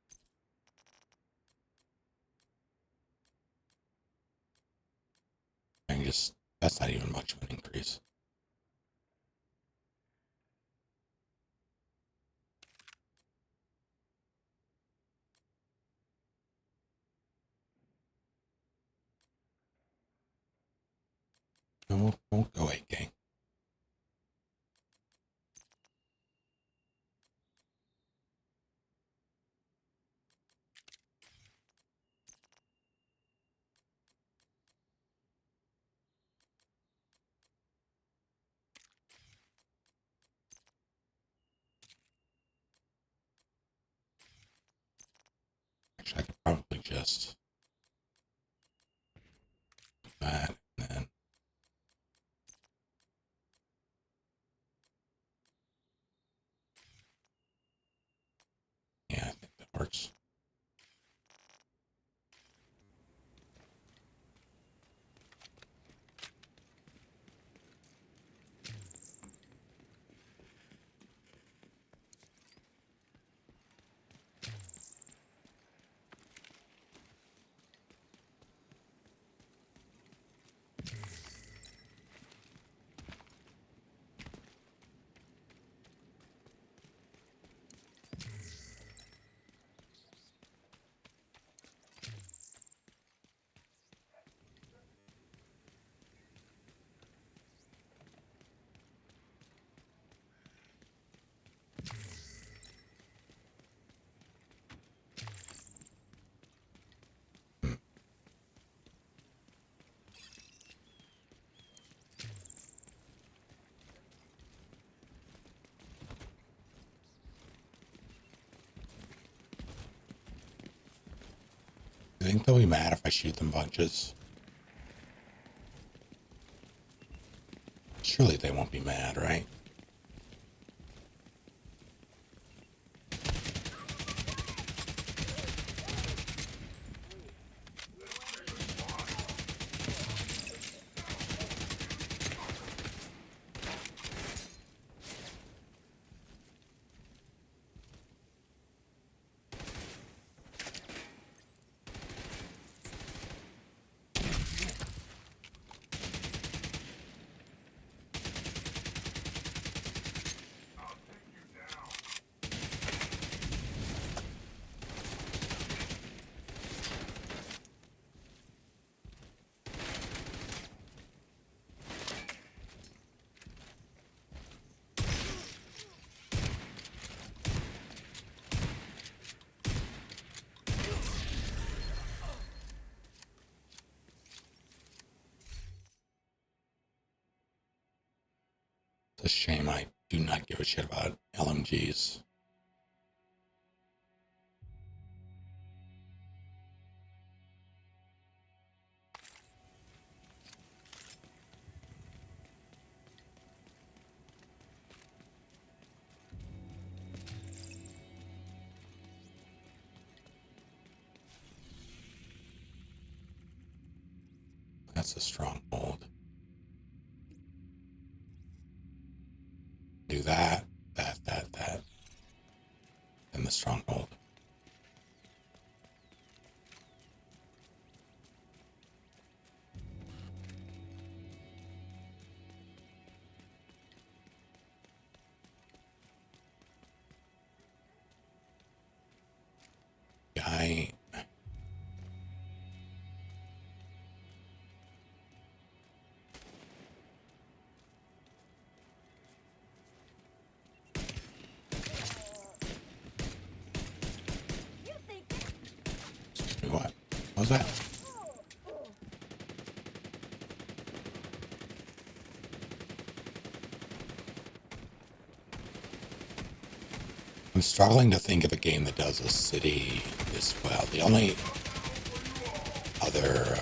I can just, that's not even much of an increase. No, we'll go 8K. Actually, I could probably just do that and then yeah, I think that works. You think they'll be mad if I shoot them bunches? Surely they won't be mad, right? It's a shame I do not give a shit about LMGs. That's a stronghold. Do that, that. Then the stronghold. Guy. Excuse me, what? What was that? I'm struggling to think of a game that does a city this well. The only other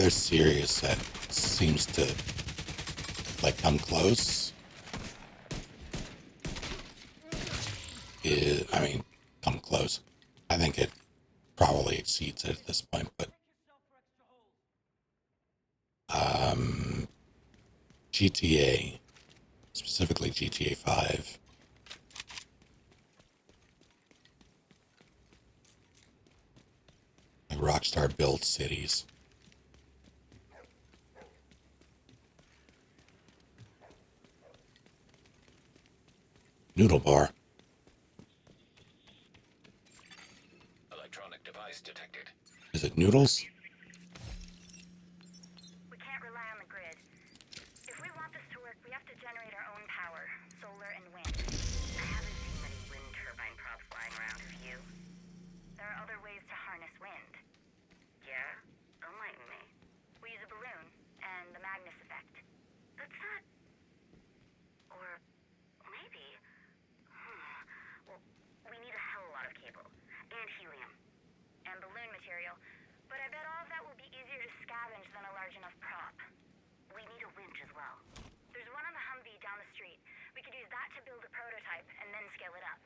other series that seems to like come close is, I mean, come close. I think it probably exceeds it at this point, but GTA, specifically GTA 5. Like Rockstar builds cities. Noodle bar. Electronic device detected. Is it noodles? We can't rely on the grid. If we want this to work, we have to generate our own power, solar and wind. I haven't seen many wind turbine props flying around, have you? There are other ways to harness wind. Yeah? Enlighten me. We use a balloon and the Magnus effect. That's not... Or maybe... Well, we need a hell of a lot of cable. And helium. And balloon material. But I bet all of that will be easier to scavenge than a large enough prop. We need a winch as well. There's one on the Humvee down the street. We could use that to build a prototype and then scale it up.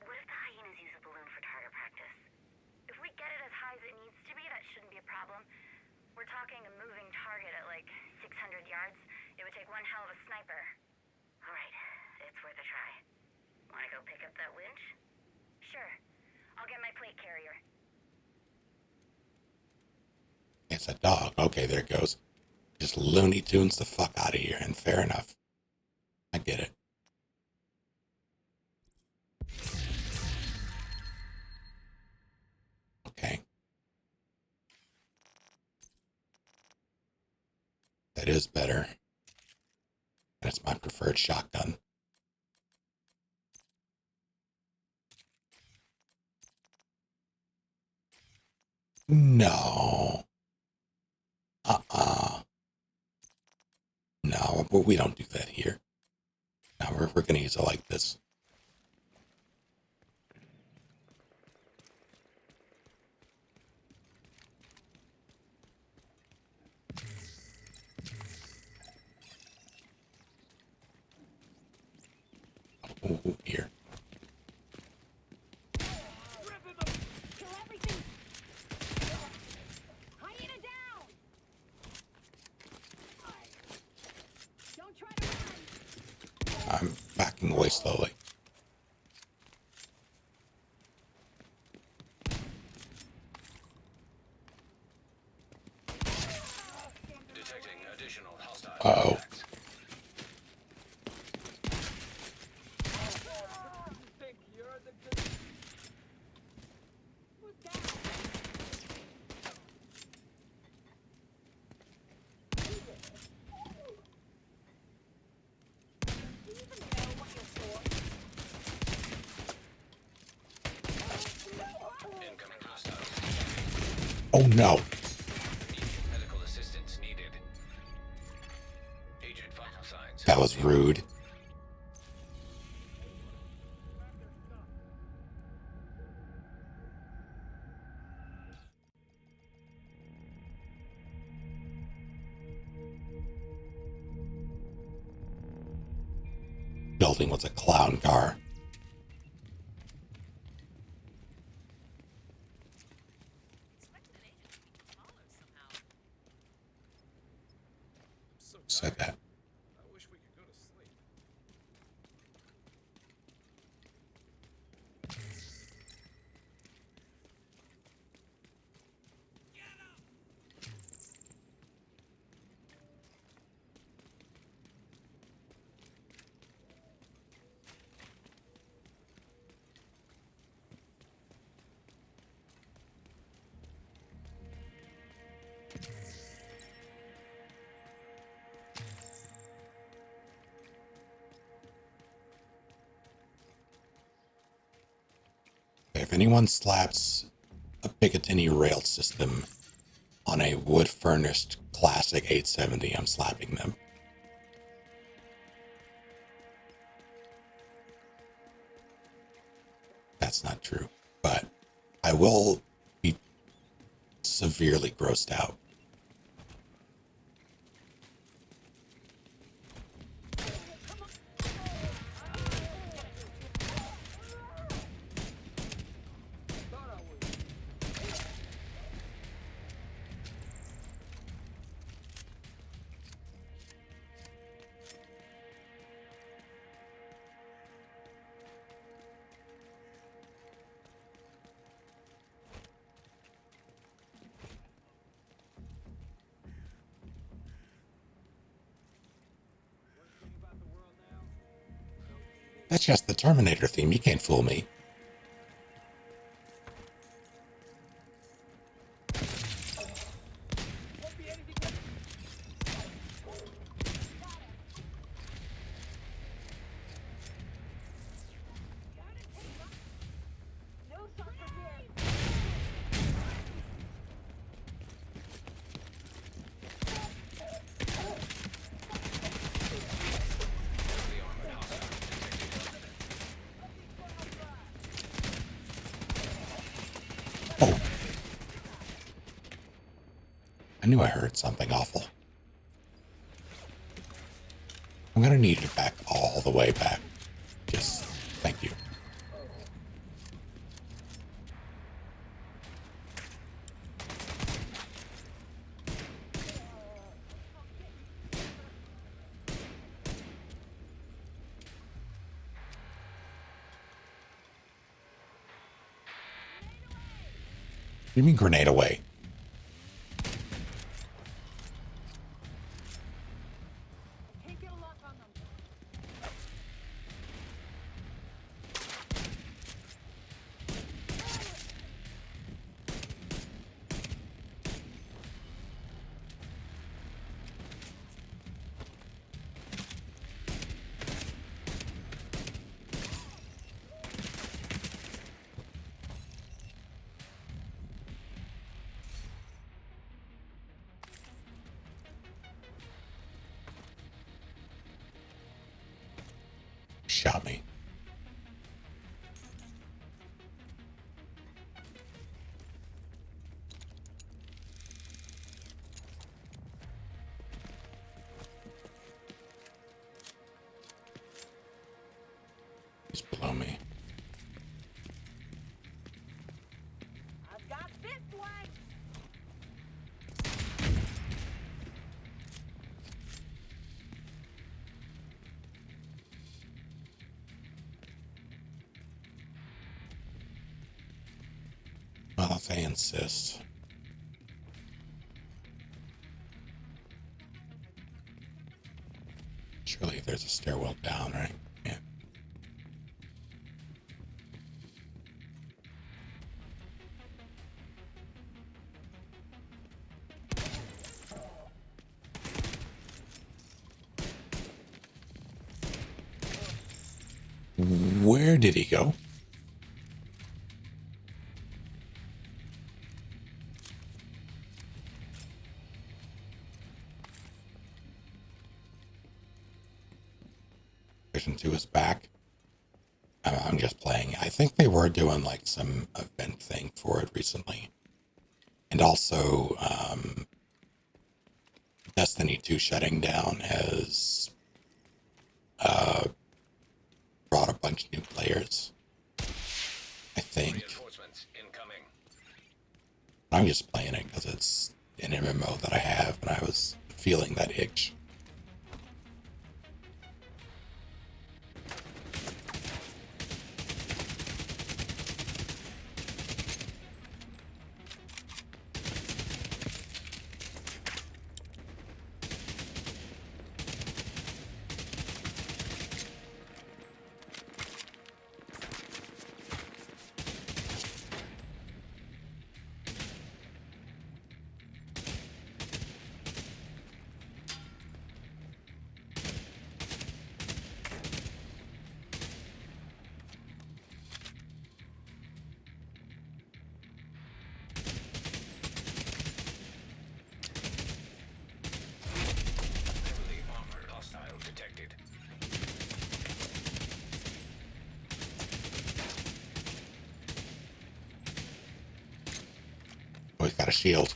What if the hyenas use a balloon for target practice? If we get it as high as it needs to be, that shouldn't be a problem. We're talking a moving target at like 600 yards. It would take one hell of a sniper. Alright, it's worth a try. Wanna go pick up that winch? Sure. I'll get my plate carrier. It's a dog. Okay, there it goes. Just Looney Tunes the fuck out of here, and fair enough. I get it. Okay. That is better. And it's my preferred shotgun. No. No, but we don't do that here. No, we're gonna use it like this. Ooh, here. Kill everything! Hyena down! Don't try to run! I'm backing away slowly. Detecting additional hostile Uh-oh. contacts. Incoming hostiles. Oh no. Medical assistance needed. Agent vital signs. That was rude. Building was a clown car. Said that. I wish we could go to sleep. If anyone slaps a Picatinny rail system on a wood-furnished classic 870, I'm slapping them. That's not true, but I will be severely grossed out That's just the Terminator theme. You can't fool me. Oh. I knew I heard something awful. I'm gonna need it back all the way back. Just thank you. You mean grenade away? Shot me. He's below me. I've got this one. Well, if they insist. Surely there's a stairwell down, right? Yeah. Where did he go? Version 2 is back. I'm just playing. I think they were doing like some event thing for it recently. And also, Destiny 2 shutting down has brought a bunch of new players. I think. Reinforcements incoming. I'm just playing it because it's an MMO that I have, and I was feeling that itch. Heavily armored hostile detected. Oh, he's got a shield.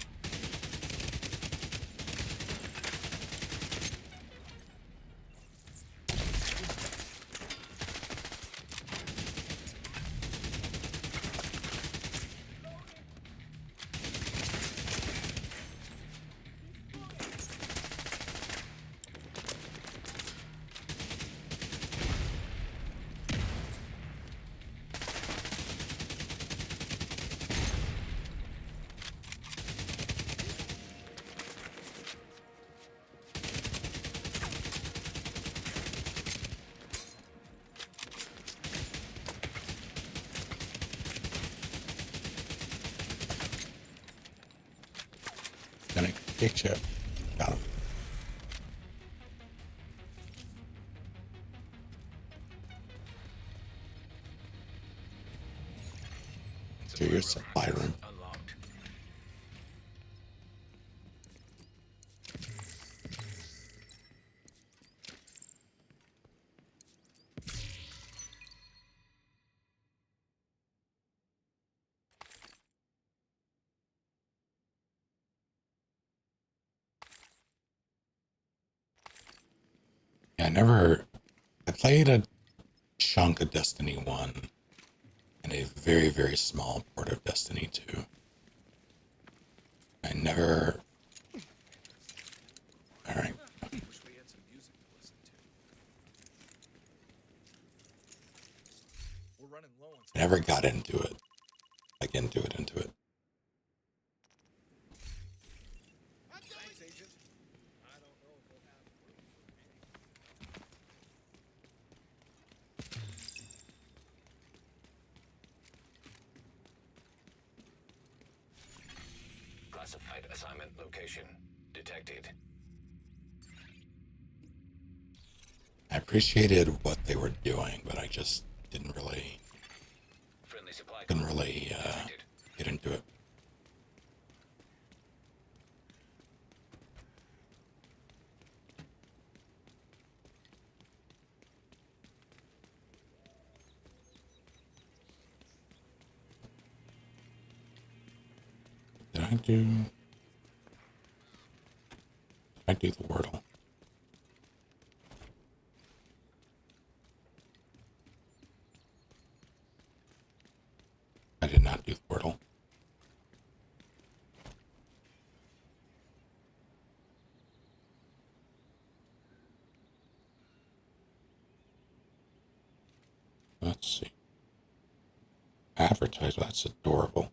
Picture. Got him. To your supply room. Unlocked. Yeah, I played a chunk of Destiny 1 and a very, very small part of Destiny 2. I never... Alright. Wish we had some music to listen to. We're running low on I never got into it. Like, into it. Thanks, Agent. I don't know if we'll have room for any. Classified assignment location detected. I appreciated what they were doing, but I just didn't really Friendly supply get into it. Did I do the Wordle? I did not do the Wordle. Let's see. Advertise, that's adorable.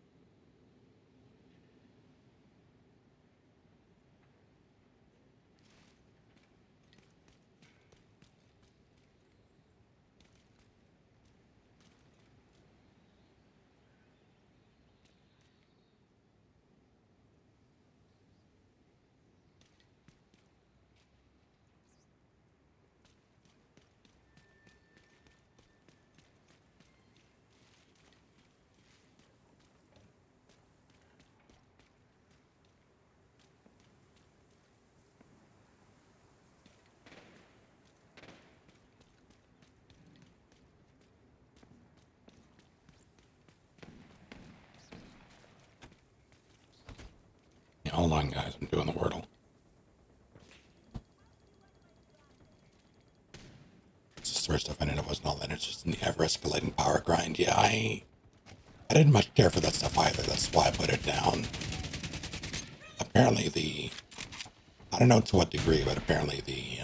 Yeah, hold on, guys. I'm doing the Wordle. It's just the first stuff I didn't know wasn't all that. It's just in the ever-escalating power grind. Yeah, I didn't much care for that stuff either. That's why I put it down. Apparently I don't know to what degree, but apparently the,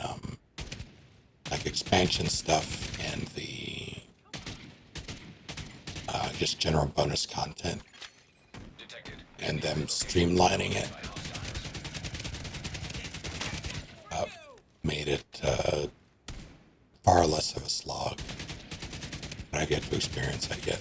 like expansion stuff and the, just general bonus content and them streamlining it made it far less of a slog. But I get to experience, I get.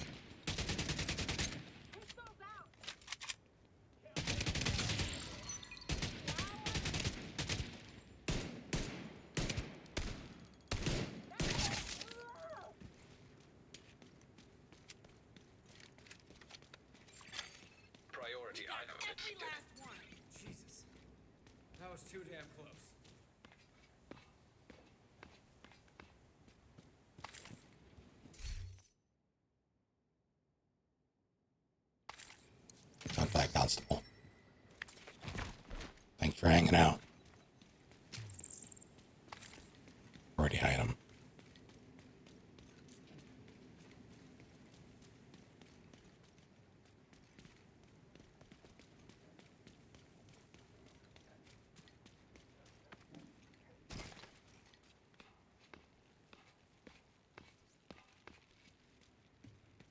Priority item detected. Jesus. That was too damn close. Not that constable. Thanks for hanging out. Already item.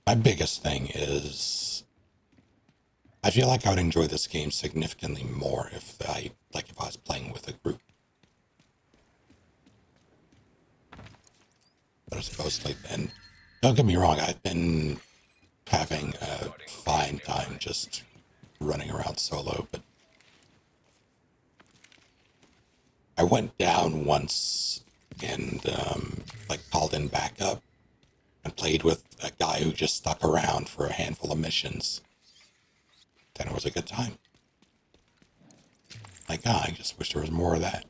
My biggest thing is I feel like I would enjoy this game significantly more if I was playing with a group. But it's mostly been, don't get me wrong, I've been having a fine time just running around solo, but I went down once and like called in backup and played with a guy who just stuck around for a handful of missions. Then it was a good time. Like, I just wish there was more of that.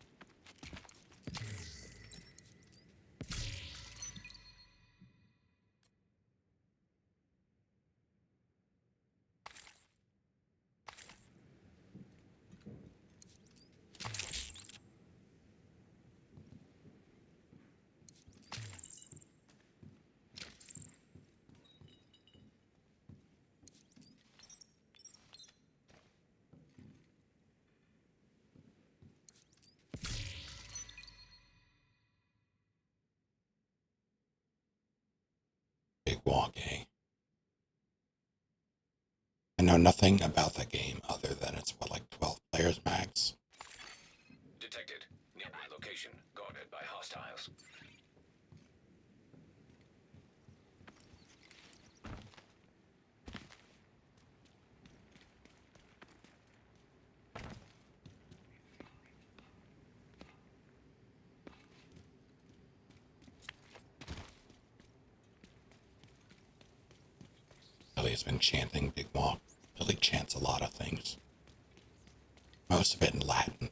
Big walk, eh? I know nothing about the game other than it's, what, like 12 players max? Detected. Nearby location. Guarded by hostiles. Billy has been chanting Big Walk. Billy chants a lot of things. Most of it in Latin.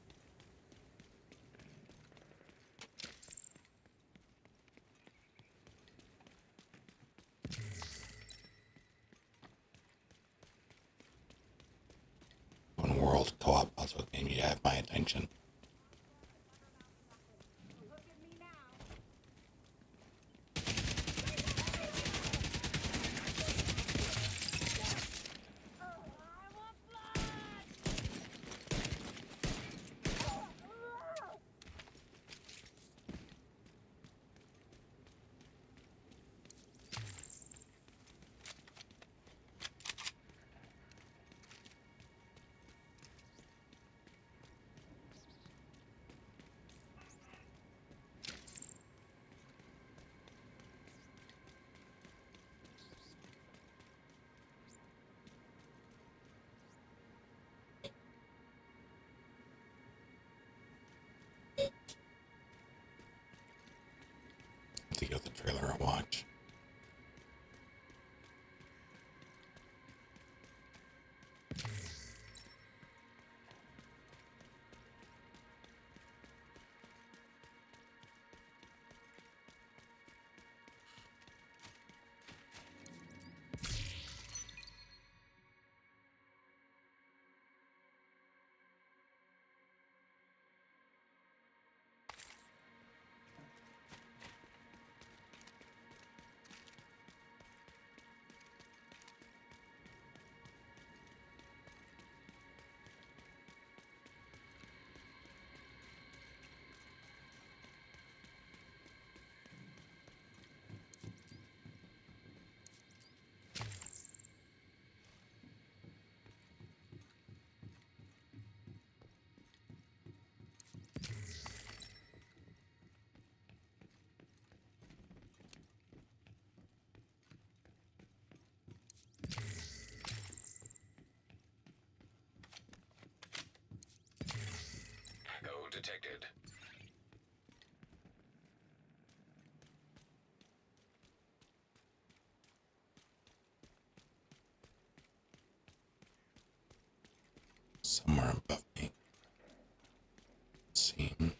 One world co-op puzzle game, you have my attention. To give the trailer a watch. Echo detected. Somewhere above me. Scene.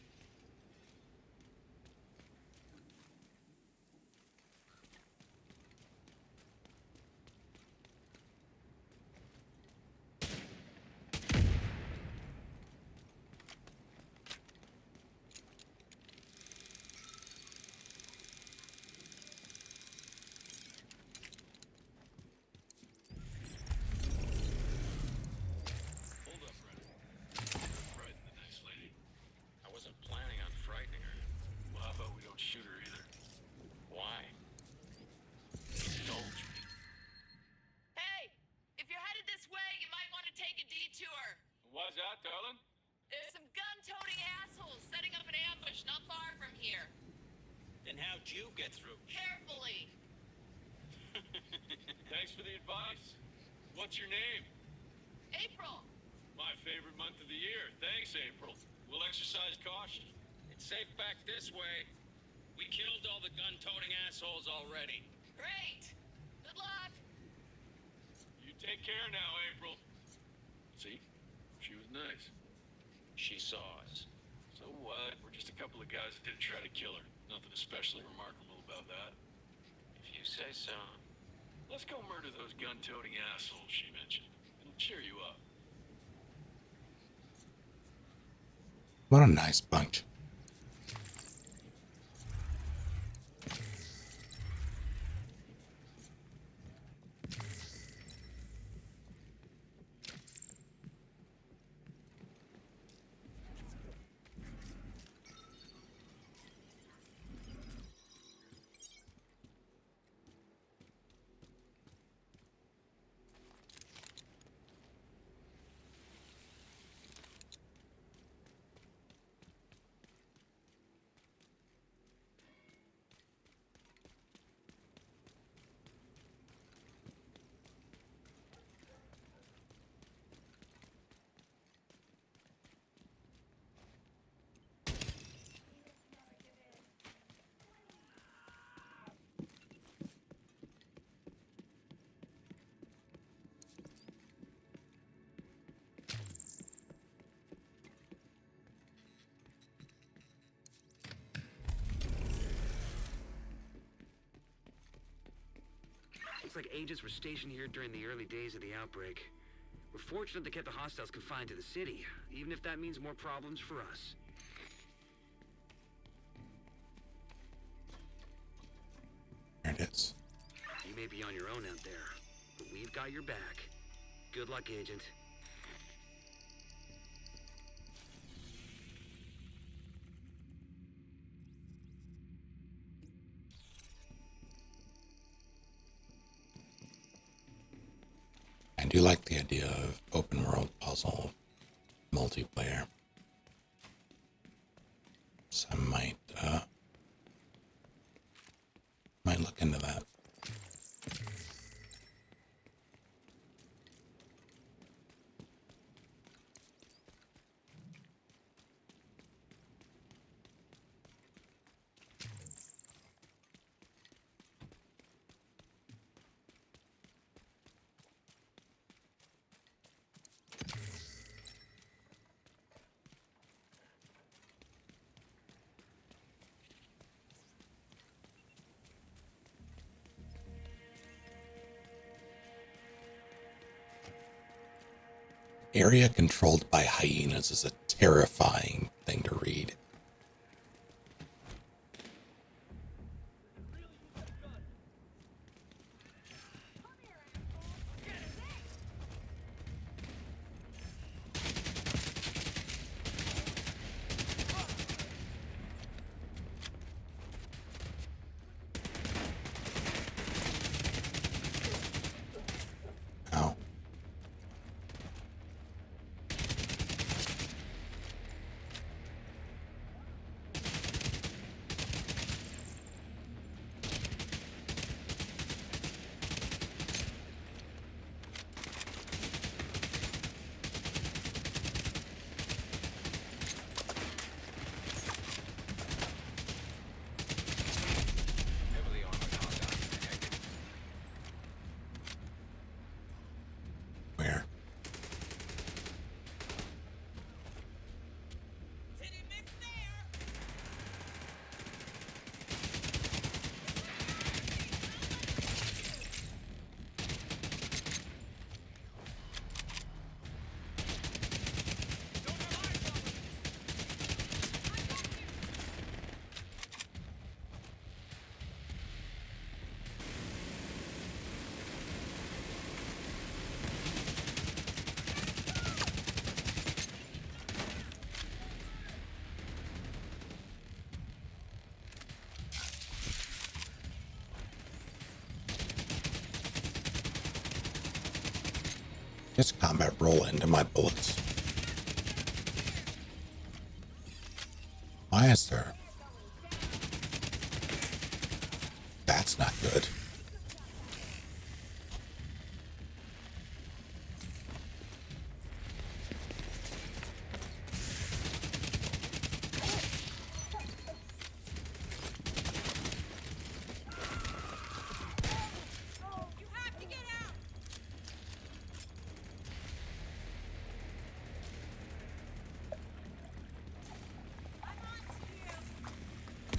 Hold up, Brennan. Don't frighten the nice lady. I wasn't planning on frightening her. Well, how about we don't shoot her either? Why? Indulge me. Hey, if you're headed this way, you might want to take a detour. Why's that, darling? There's some gun-toting assholes setting up an ambush not far from here. Then how'd you get through? Carefully. Thanks for the advice. What's your name? April. My favorite month of the year. Thanks, April. We'll exercise caution. It's safe back this way. We killed all the gun-toting assholes already. Great! Good luck! You take care now, April. See? She was nice. She saw us. So what? We're just a couple of guys that didn't try to kill her. Nothing especially remarkable about that. If you say so. Let's go murder those gun-toting assholes she mentioned. It'll cheer you up. What a nice bunch. Looks like agents were stationed here during the early days of the outbreak. We're fortunate they kept the hostiles confined to the city, even if that means more problems for us. There it is. You may be on your own out there, but we've got your back. Good luck, Agent. I do like the idea of open world puzzle multiplayer. So I might look into that. Area controlled by hyenas is a terrifying thing to read. Ow. Heavily armored hostiles detected. Where? This combat roll into my bullets. Why is there? That's not good.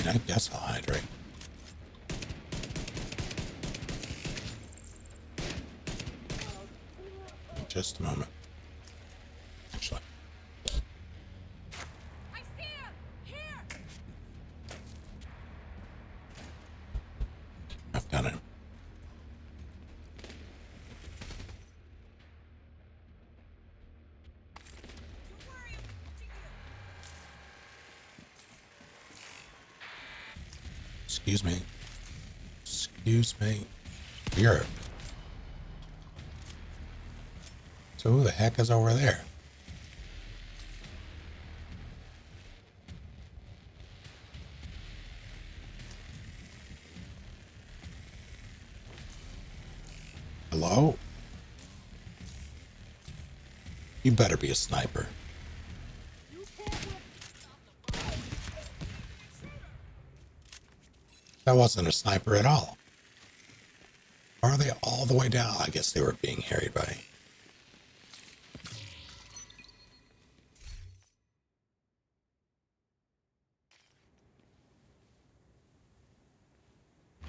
I guess I'll hydrate. Just a moment. Actually. I see him! Here! I've done it. Excuse me. Excuse me. Here. So who the heck is over there? Hello? You better be a sniper. That wasn't a sniper at all. Are they all the way down? I guess they were being harried by.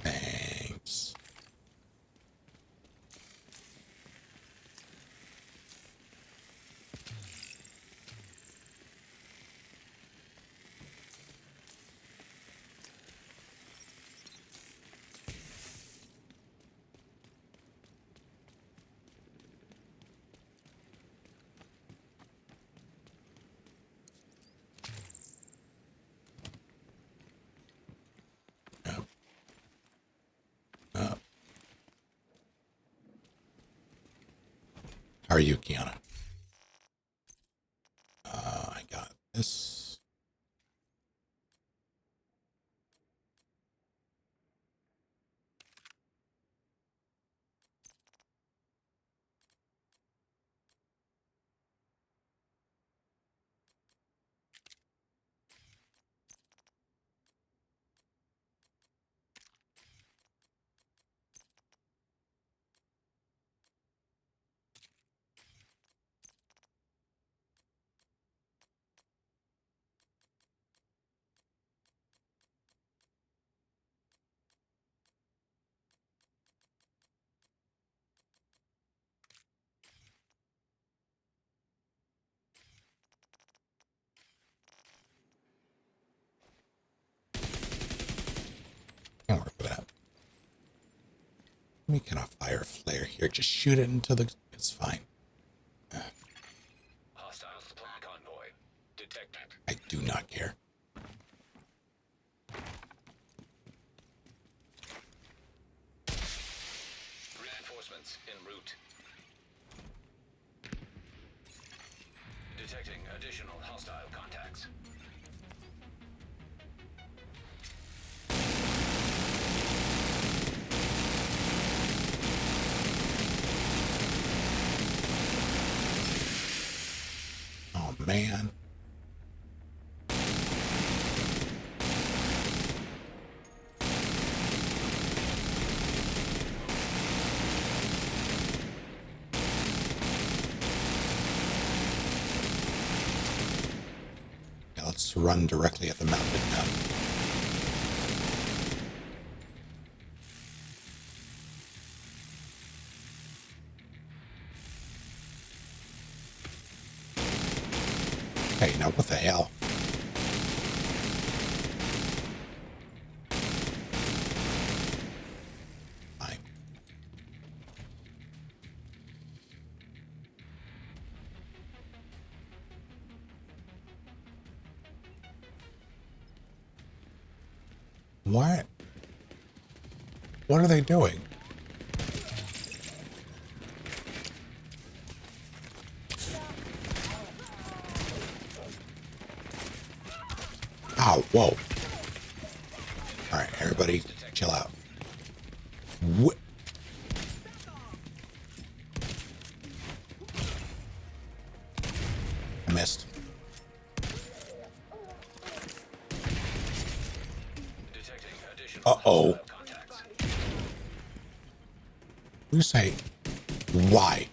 Thanks. Yep. How are you, Kiana? I got this. Can't work with that. Let me kind of fire a flare here. Just shoot it into the. It's fine. Hostile supply convoy detected. I do not care. Reinforcements en route. Detecting additional hostile contacts. Oh man. Yeah, let's run directly at the mounted gun. Hey, now what the hell? Fine. What? What are they doing? Ow, whoa. Alright, everybody, chill out. What? I missed. Uh-oh. You say, why?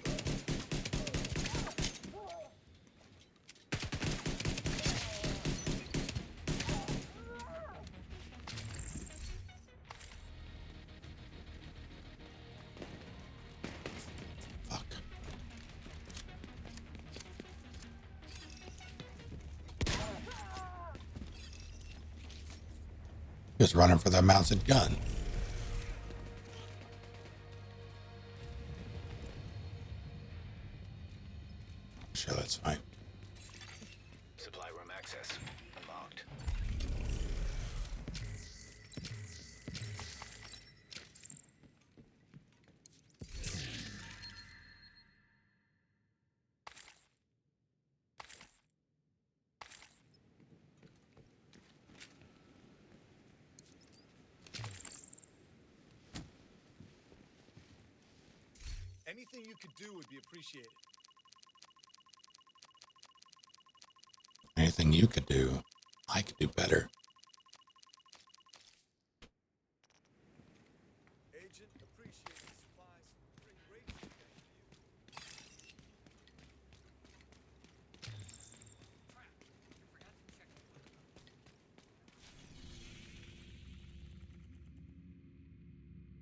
He was running for the mounted gun. Sure, that's fine. Supply room access unlocked. Anything you could do would be appreciated. Anything you could do, I could do better. Agent, appreciate the supplies. Bring great feedback to you.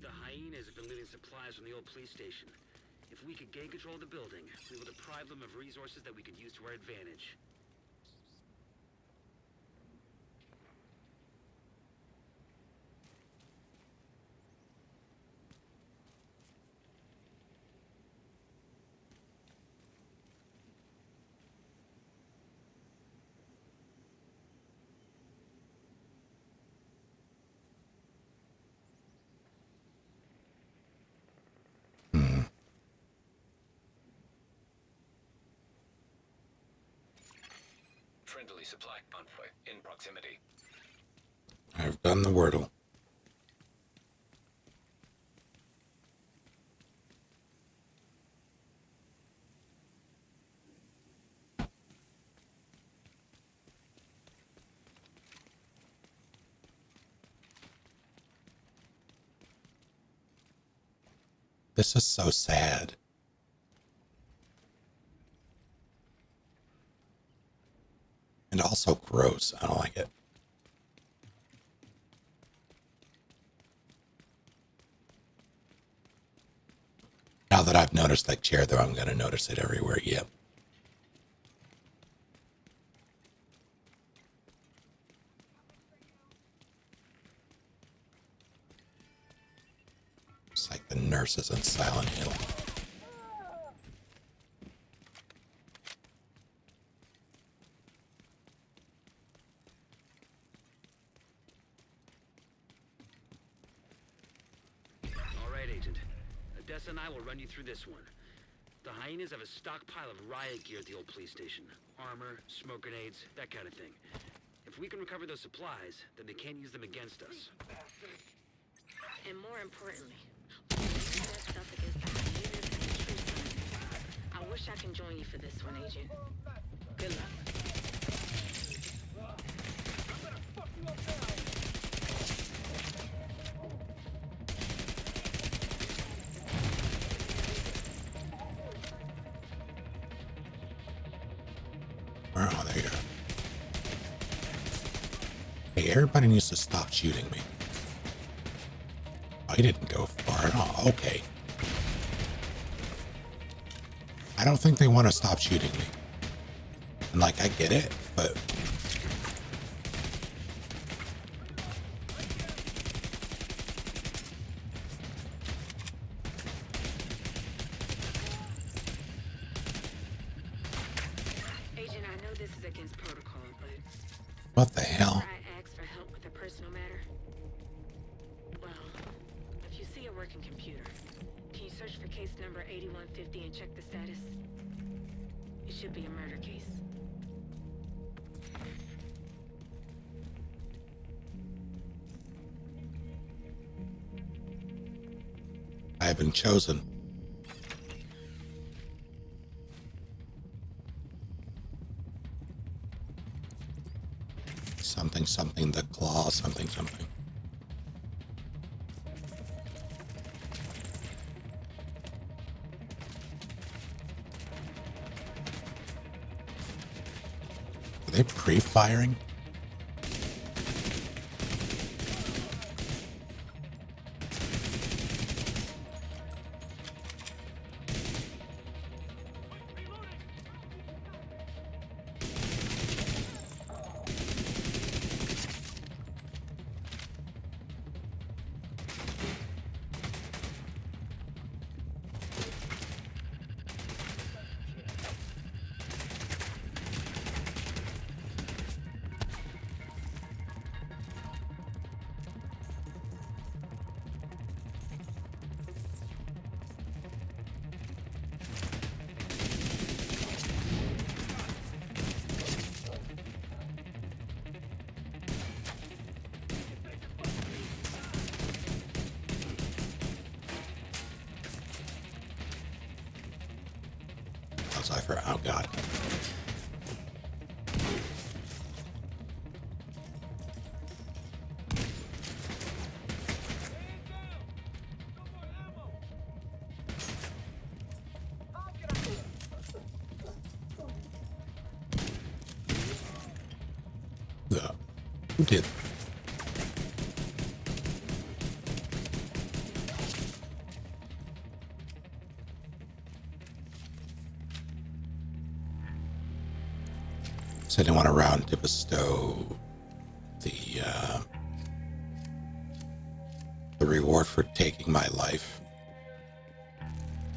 The hyenas have been looting supplies from the old police station. If we could gain control of the building, we will deprive them of resources that we could use to our advantage. Friendly supply convoy in proximity. I've done the Wordle. This is so sad. And also gross. I don't like it. Now that I've noticed that chair, though, I'm going to notice it everywhere. Yep. It's like the nurses in Silent Hill. All right, Agent. Odessa and I will run you through this one. The hyenas have a stockpile of riot gear at the old police station. Armor, smoke grenades, that kind of thing. If we can recover those supplies, then they can't use them against us. And more importantly, that stuff against the hyenas and the true sons. I wish I can join you for this one, Agent. Good luck. Where are they? Hey, everybody needs to stop shooting me. Oh, he didn't go far at all. Okay. I don't think they want to stop shooting me. And, like, I get it, but... Agent, I know this is against protocol, but... What the hell? I asked for help with a personal matter. Well, if you see a working computer, can you search for case number 8150 and check the status? It should be a murder case. I have been chosen. Something, something, the claw, something, something. Are they pre-firing? Cypher. Oh god. Who did? So anyone around to bestow the reward for taking my life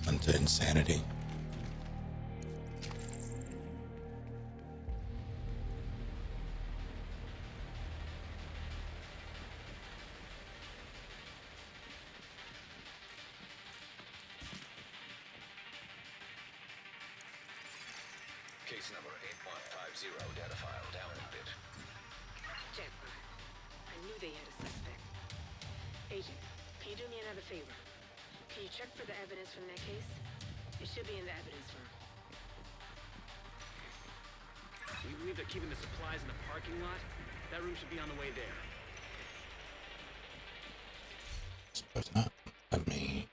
unto insanity. Case number 8150, data file downloaded. Jasper, I knew they had a suspect. Agent, can you do me another favor? Can you check for the evidence from that case? It should be in the evidence firm. We believe they're keeping the supplies in the parking lot. That room should be on the way there. Suppose not. Let me.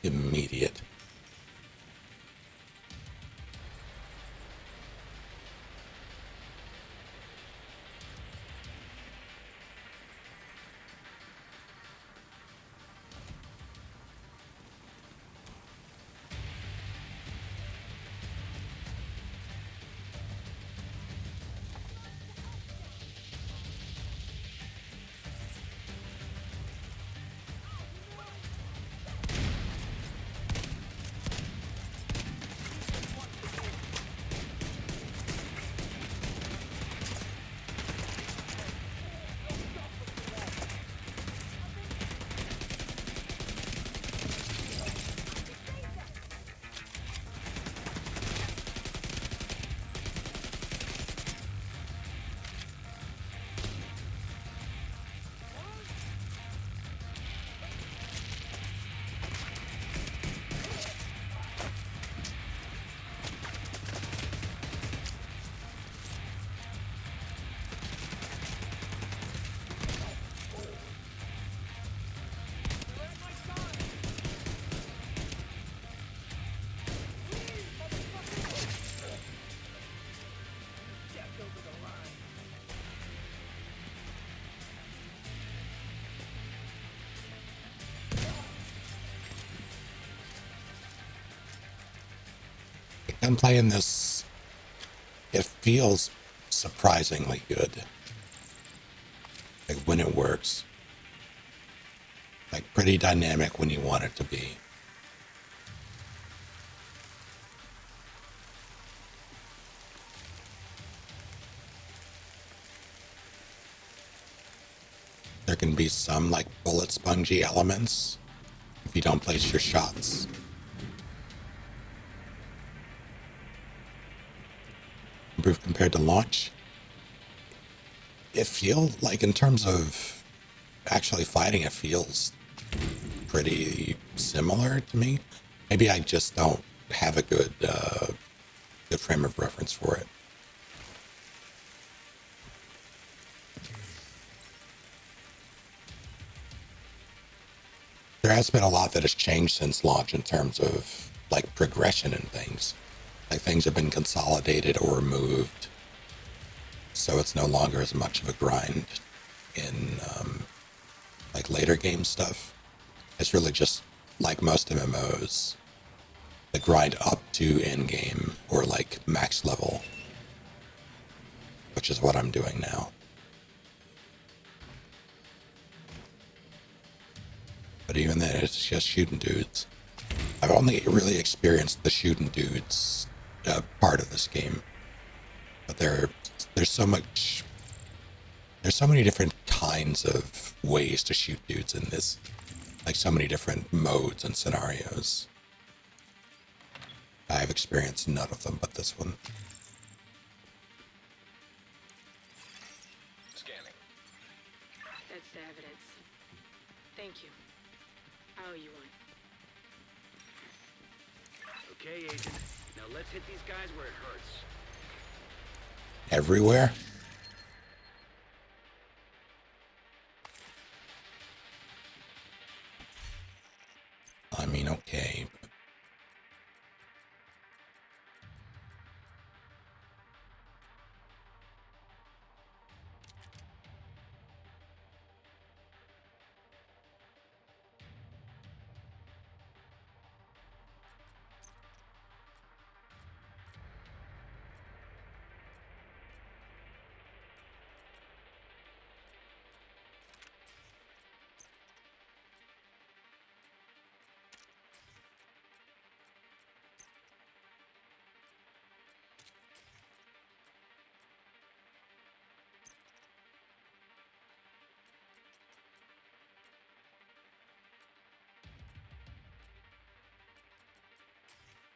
Immediate. I'm playing this. It feels surprisingly good. Like when it works. Like pretty dynamic when you want it to be. There can be some like bullet spongy elements if you don't place your shots. Improved compared to launch. It feels like in terms of actually fighting, it feels pretty similar to me. Maybe I just don't have a good frame of reference for it. There has been a lot that has changed since launch in terms of like progression and things. Like things have been consolidated or removed, so it's no longer as much of a grind in like later game stuff. It's really just like most MMOs, the grind up to end game or like max level, which is what I'm doing now. But even then, it's just shooting dudes. I've only really experienced the shooting dudes part of this game, but there's so much. There's so many different kinds of ways to shoot dudes in this. like so many different modes and scenarios. I've experienced none of them but this one. Scanning. That's the evidence. Thank you. I owe you one. Okay, Agent. Now let's hit these guys where it hurts. Everywhere? I mean, okay.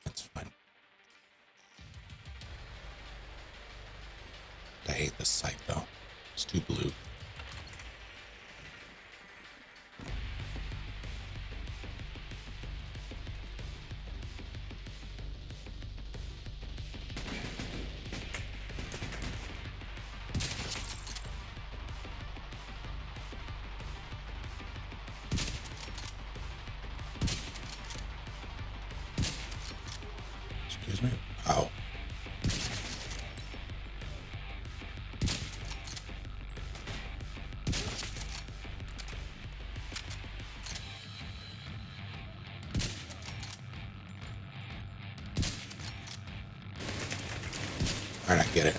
That's fine. I hate this site though. It's too blue. Excuse me? Oh. Alright, I get it.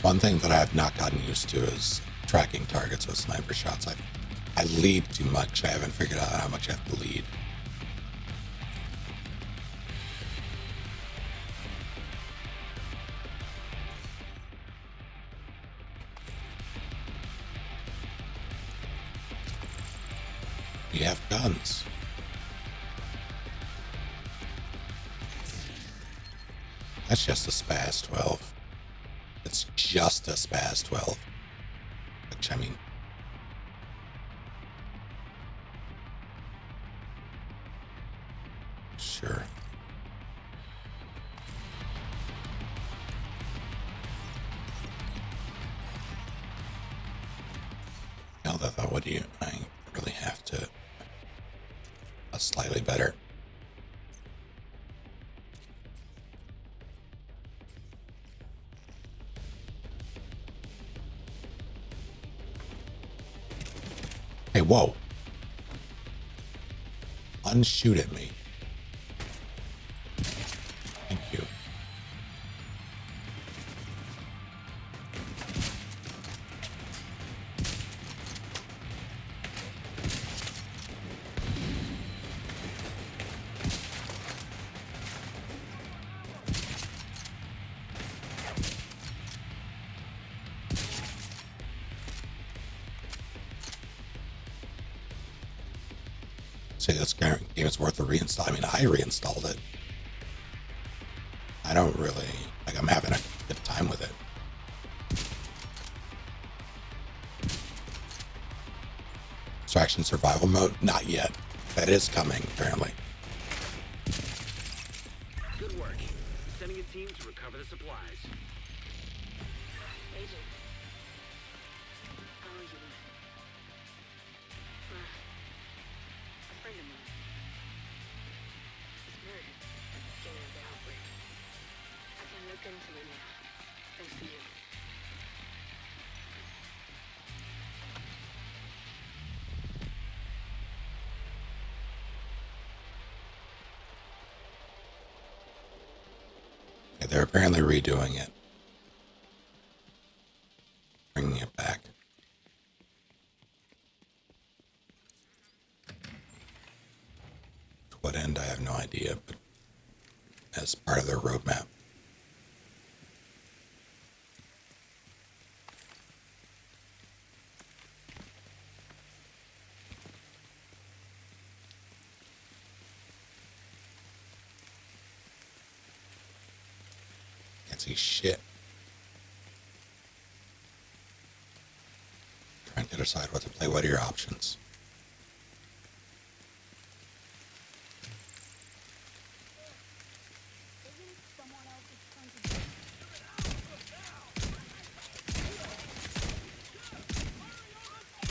One thing that I have not gotten used to is tracking targets with sniper shots. I lead too much. I haven't figured out how much I have to lead. We have guns. That's just a Spaz 12. It's just a Spaz 12. Which, I mean... Sure. Now that I thought, what do you... I really have to... Slightly better. Hey, whoa. Unshoot at me. Thank you. Say this game is worth a reinstall. I mean, I reinstalled it. I don't really, like, I'm having a good time with it. Extraction survival mode? Not yet. That is coming, apparently. Good work. Sending a team to recover the supplies. Agent. I owe you one. A friend of mine was murdered at the beginning of the outbreak. I can look into it now, thanks to you. Yeah, they're apparently redoing it. Bringing it back. To what end, I have no idea, but as part of their roadmap. Can't see shit. Trying to decide what to play. What are your options?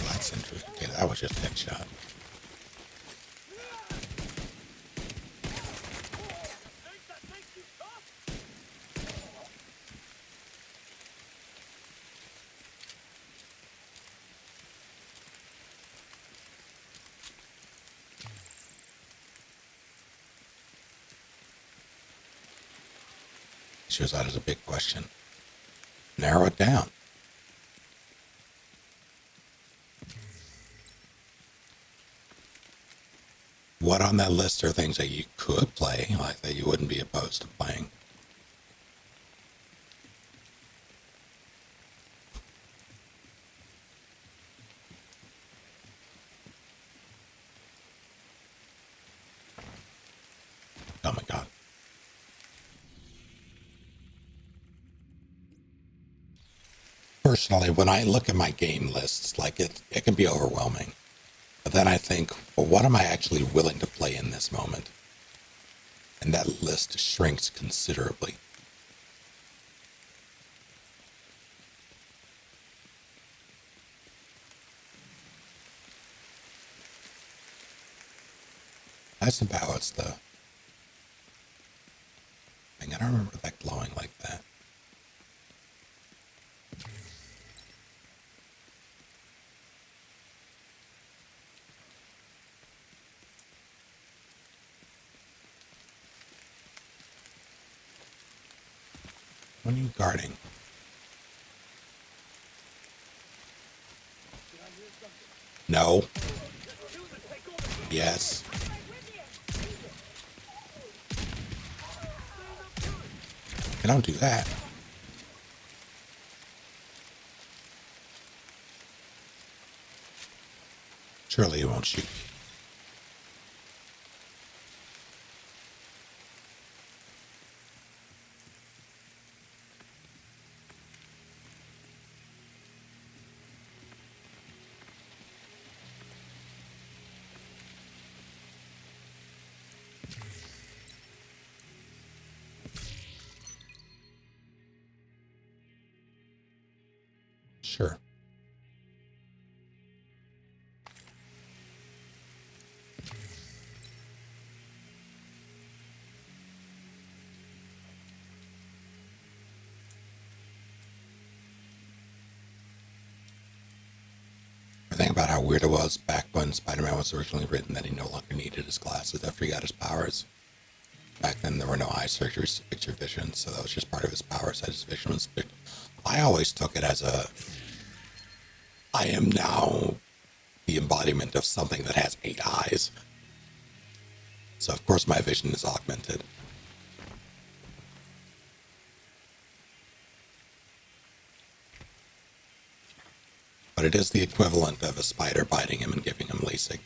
That's interesting. Okay, that was just a headshot. Shows that as a big question. Narrow it down. What on that list are things that you could play, like that you wouldn't be opposed to playing? Oh my god. Personally, when I look at my game lists, like it can be overwhelming. But then I think, well, what am I actually willing to play in this moment? And that list shrinks considerably. That's about it's the thing. I don't remember that glowing like that. When are you guarding? No. Yes. I don't do that. Surely you won't shoot me. Sure. I think about how weird it was back when Spider-Man was originally written that he no longer needed his glasses after he got his powers. Back then there were no eye surgeries to fix your vision, so that was just part of his powers, that his vision was fixed. I always took it as I am now the embodiment of something that has 8 eyes. So of course my vision is augmented. But it is the equivalent of a spider biting him and giving him LASIK.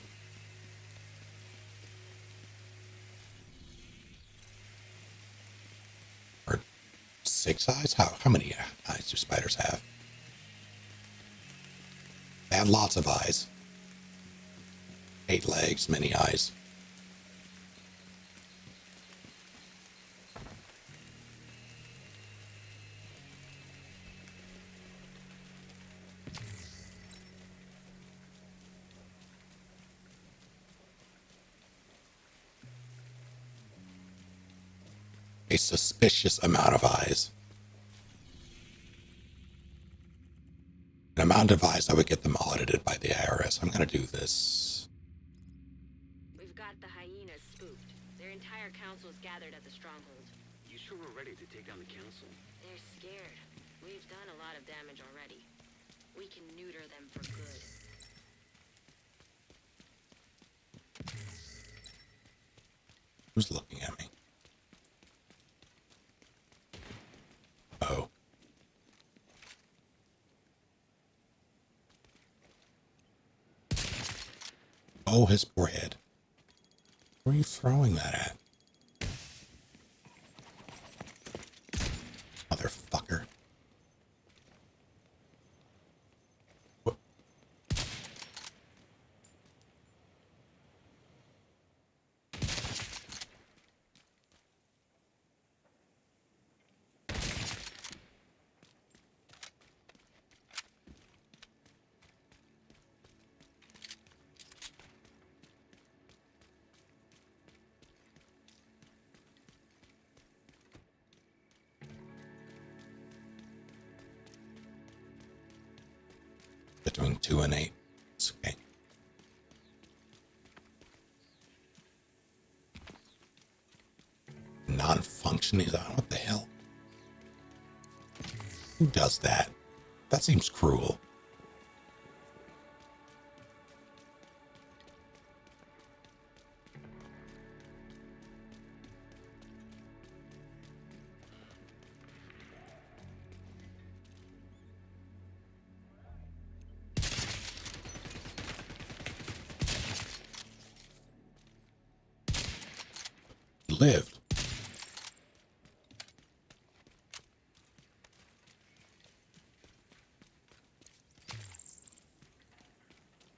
Or 6 eyes? How many eyes do spiders have? They have lots of eyes. 8 legs, many eyes. A suspicious amount of eyes. An amount of eyes that would get them audited by the IRS. I'm going to do this. We've got the hyenas spooked. Their entire council is gathered at the stronghold. You sure we're ready to take down the council? They're scared. We've done a lot of damage already. We can neuter them for good. Who's looking at me? Oh, his poor head. Where are you throwing that at? Motherfucker. What? They're doing 2 and 8. It's okay. Non-functioning. What the hell? Who does that? That seems cruel. He lived.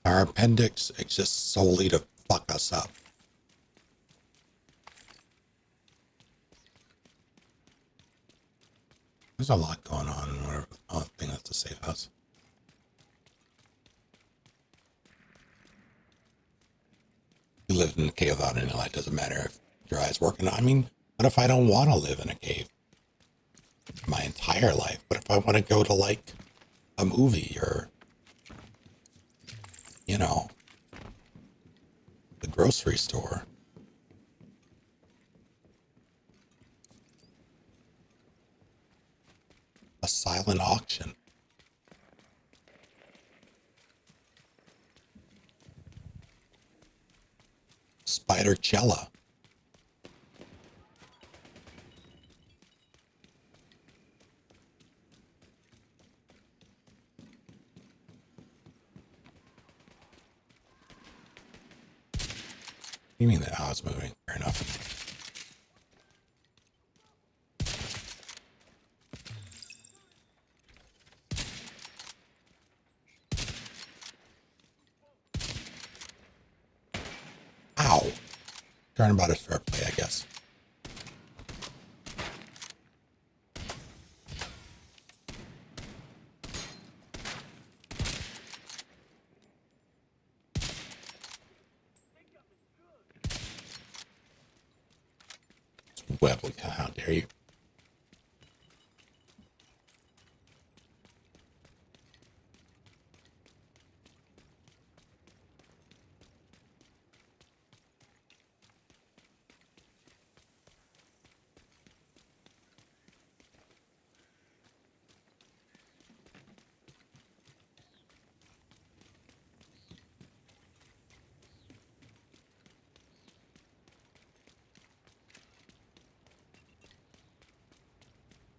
Our appendix exists solely to fuck us up. There's a lot going on in whatever. Oh, I think that's a safe house. You lived in a cave without any light. Doesn't matter if your eyes working. I mean, what if I don't want to live in a cave my entire life? What if I want to go to like a movie or, you know, the grocery store? A silent auction. Spidercella. You mean that? Oh, it's moving. Fair enough. Ow. Turnabout is fair play, I guess. Webley, how dare you?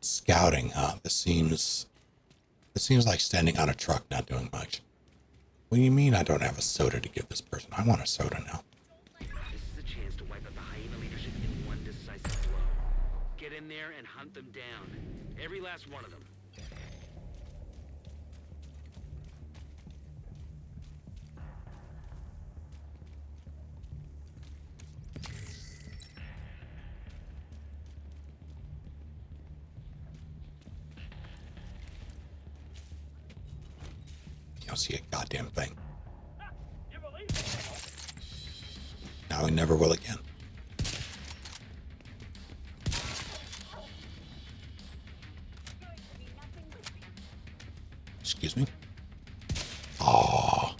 Scouting, huh? This seems like standing on a truck not doing much. What do you mean I don't have a soda to give this person? I want a soda now. This is a chance to wipe out the hyena leadership in one decisive blow. Get in there and hunt them down. Every last one of them. You don't see a goddamn thing. Now we never will again. Excuse me? Aww.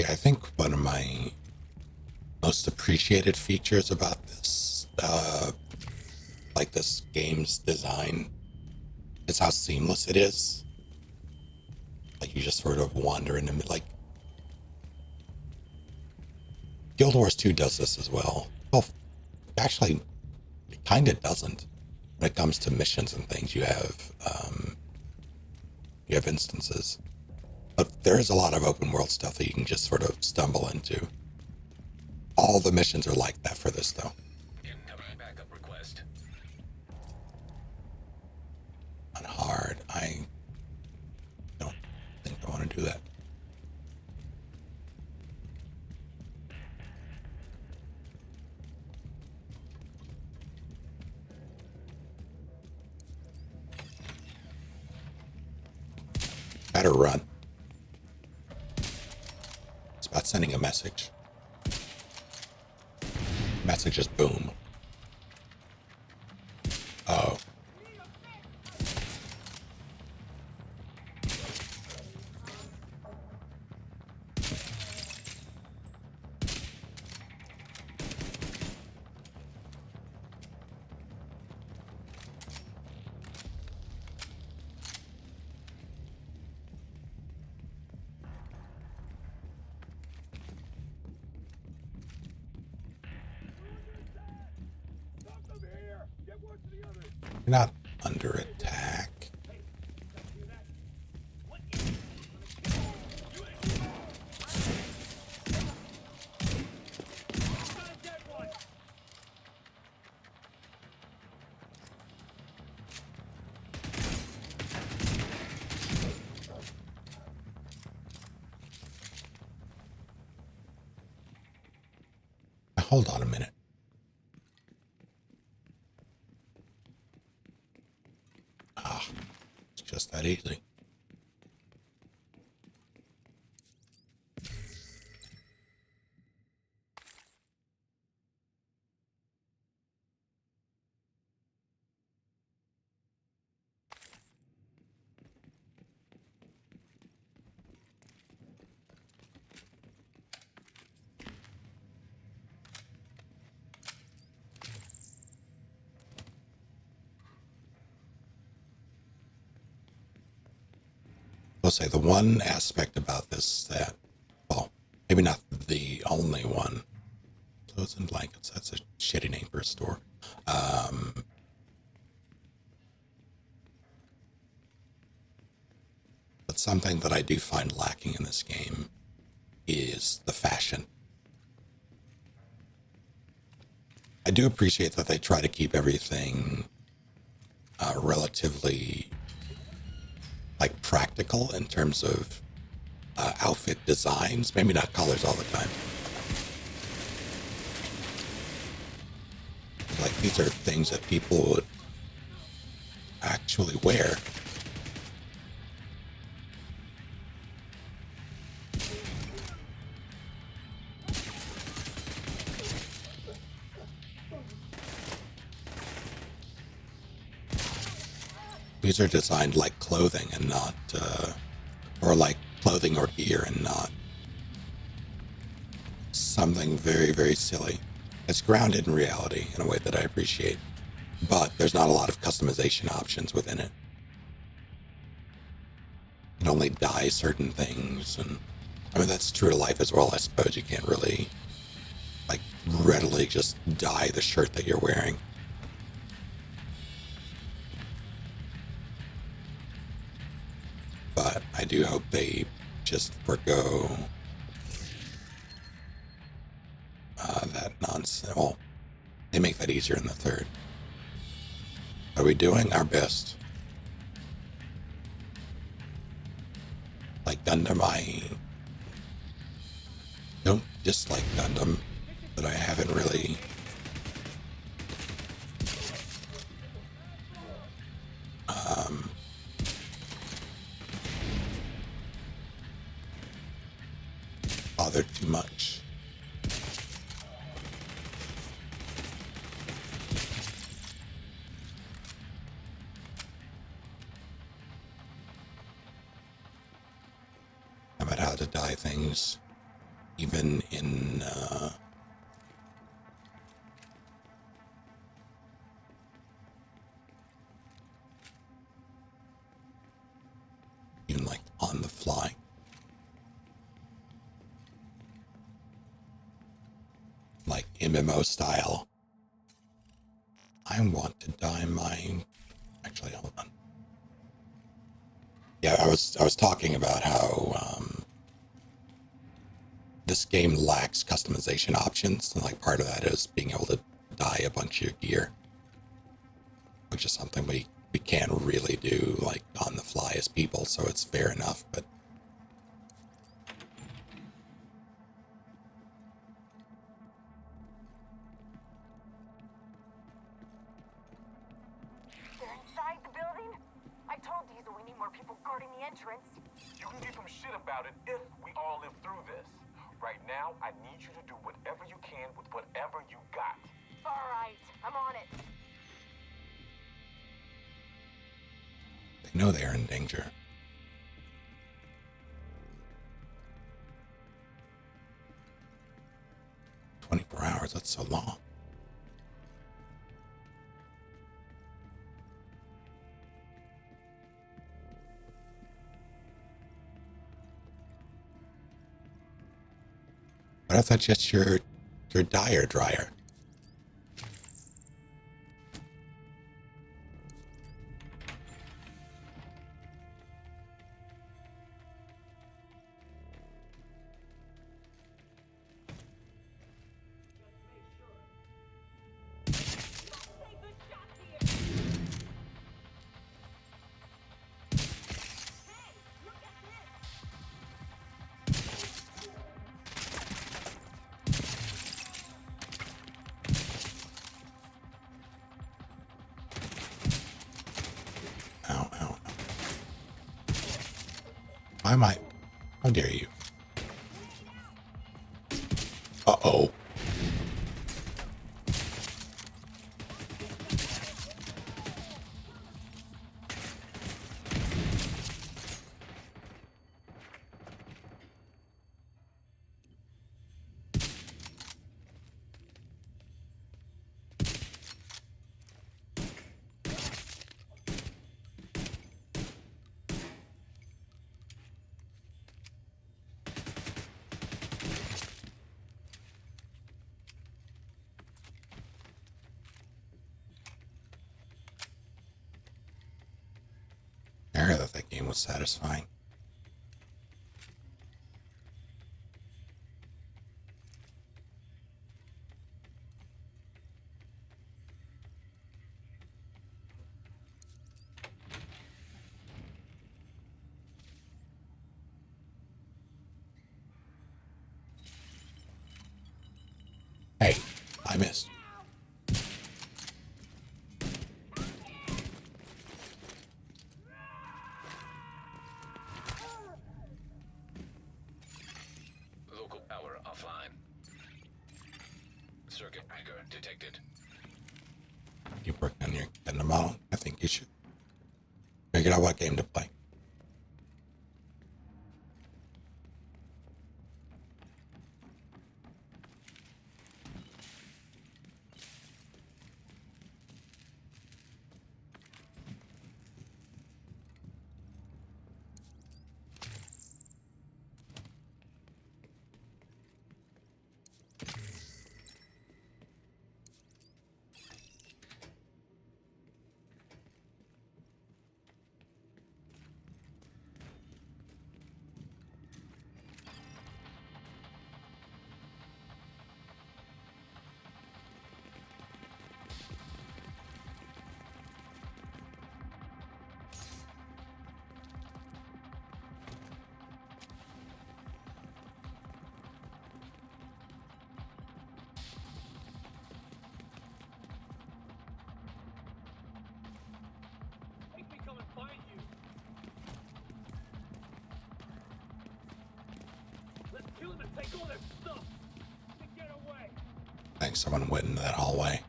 Yeah, I think one of my most appreciated features about this, like this game's design, is how seamless it is. Like you just sort of wander into like Guild Wars 2 does this as well. Well, actually, it kind of doesn't. When it comes to missions and things, you have instances, but there is a lot of open world stuff that you can just sort of stumble into. All the missions are like that for this, though. Incoming backup request. On hard, I don't think I want to do that. Better run. It's about sending a message. Message is boom. Oh. You're not under attack. Hold on a minute. Ah, it's just that easy. I'll say the one aspect about this that, well, maybe not the only one. Clothes and blankets, that's a shitty name for a store. But something that I do find lacking in this game is the fashion. I do appreciate that they try to keep everything relatively like practical in terms of outfit designs, maybe not colors all the time. Like these are things that people would actually wear. These are designed like clothing and not, or like clothing or gear and not something very, very silly. It's grounded in reality in a way that I appreciate, but there's not a lot of customization options within it. You can only dye certain things, and I mean, that's true to life as well. I suppose you can't really, like, readily just dye the shirt that you're wearing. But I do hope they just forgo that nonsense. Well, they make that easier in the third. Are we doing our best? Like Gundam, I don't dislike Gundam, but I haven't really bothered too much. About how to dye things. even in even like on the fly. Like MMO style. I want to dye my... Actually, hold on. Yeah, I was talking about how this game lacks customization options, and like part of that is being able to dye a bunch of gear, which is something we can't really do like on the fly as people, so it's fair enough, but They're inside the building? I told Diesel we need more people guarding the entrance. You can give him shit about it if we all live through this. Right now, I need you to do whatever you can with whatever you got. All right, I'm on it. they know they're in danger. $24 that's so long. But I thought just your dyer dryer. Ow, ow, ow. Why am I? How dare you? Uh-oh. I heard that game was satisfying. Hey, I missed. Local power offline. Circuit breaker detected. You working on your getting model? I think you should figure out what game to play. Make me come and find you. Let's kill him and take all their stuff. To get away. I think someone went into that hallway.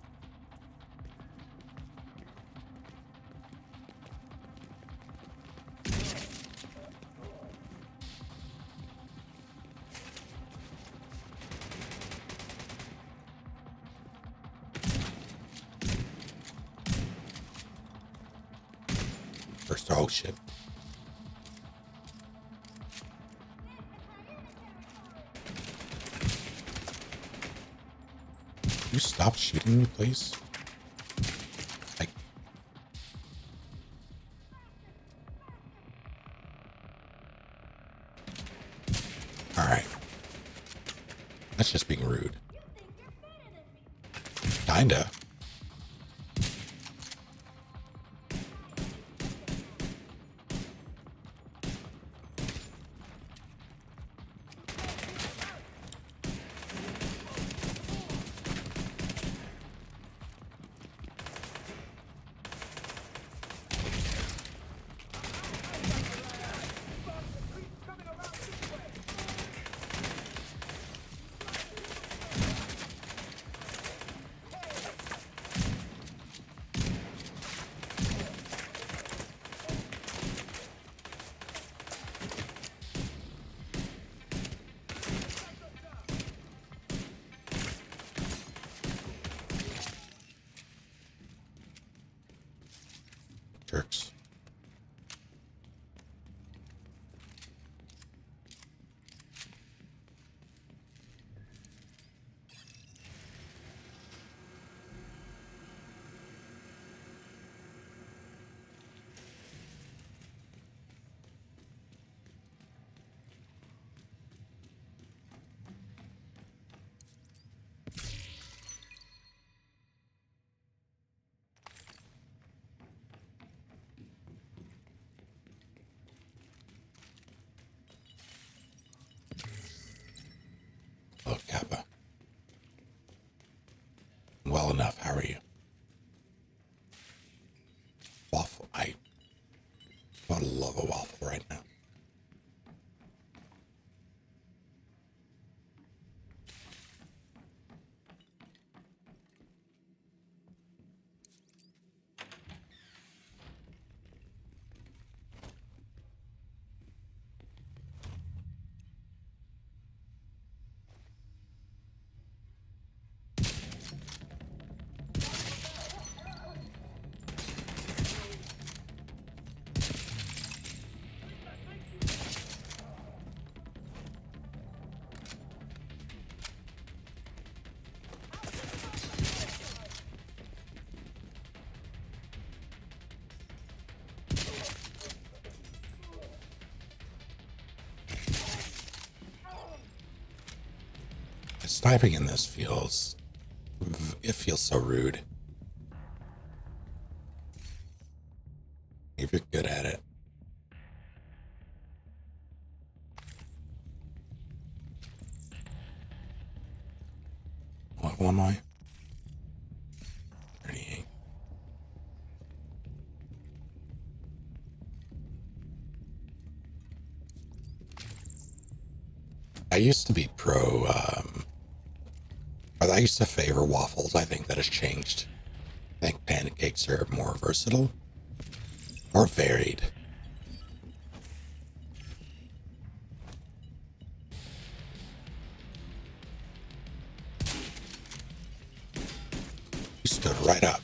Oh shit. You stop shooting me, please? Like... Alright. That's just being rude. Kinda. Jerks. Oh, Kappa. Well enough. How are you? Waffle. I would love a waffle right now. Sniping in this feels... It feels so rude. If you're good at it. What am I? 38. I used to be pro, I used to favor waffles. I think that has changed. I think pancakes are more versatile, more varied. He stood right up,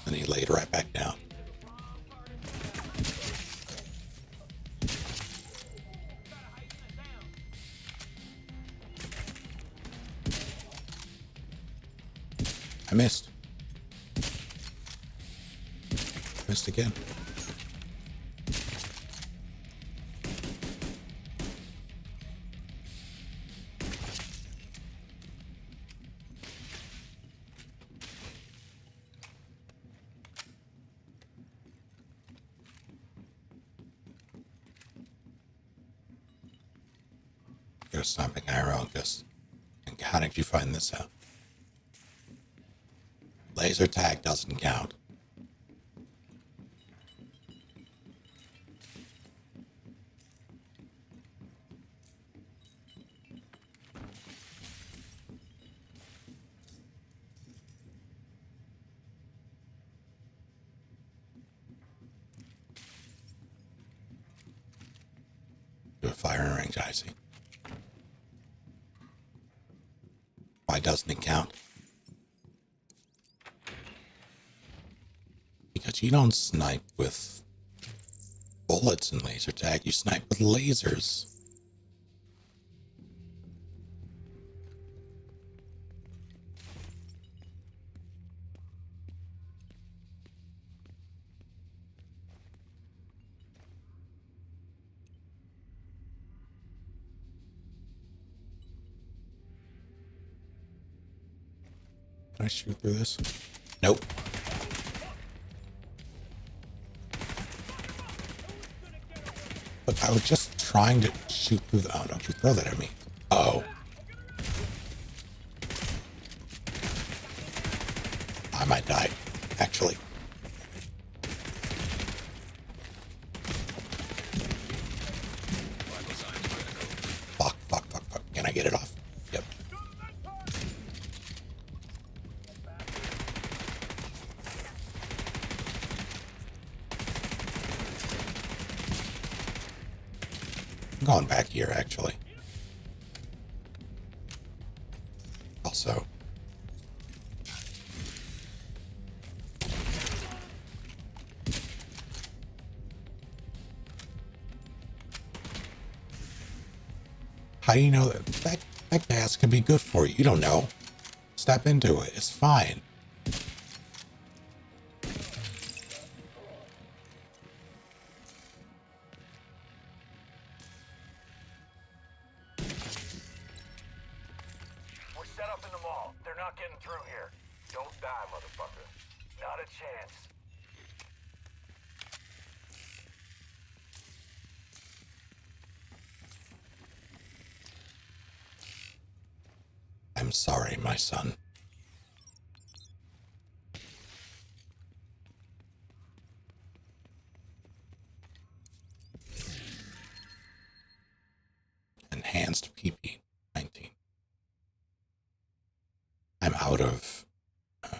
and he laid right back down. I missed. Missed again. Get a stomping arrow, because how did you find this out? Laser tag doesn't count. Do a firing range, I see. Why doesn't it count? Because you don't snipe with bullets in laser tag. You snipe with lasers. Can I shoot through this? Nope. But I was just trying to shoot through the... Oh, don't you throw that at me. Uh-oh. I might die, actually. Fuck. Can I get it off? Yep. I'm going back here, actually. Also... How do you know that gas can be good for you? You don't know. Step into it. It's fine. We're set up in the mall. They're not getting through here. Don't die, motherfucker. Not a chance. I'm sorry, my son. Enhanced PP 19. I'm out of... Can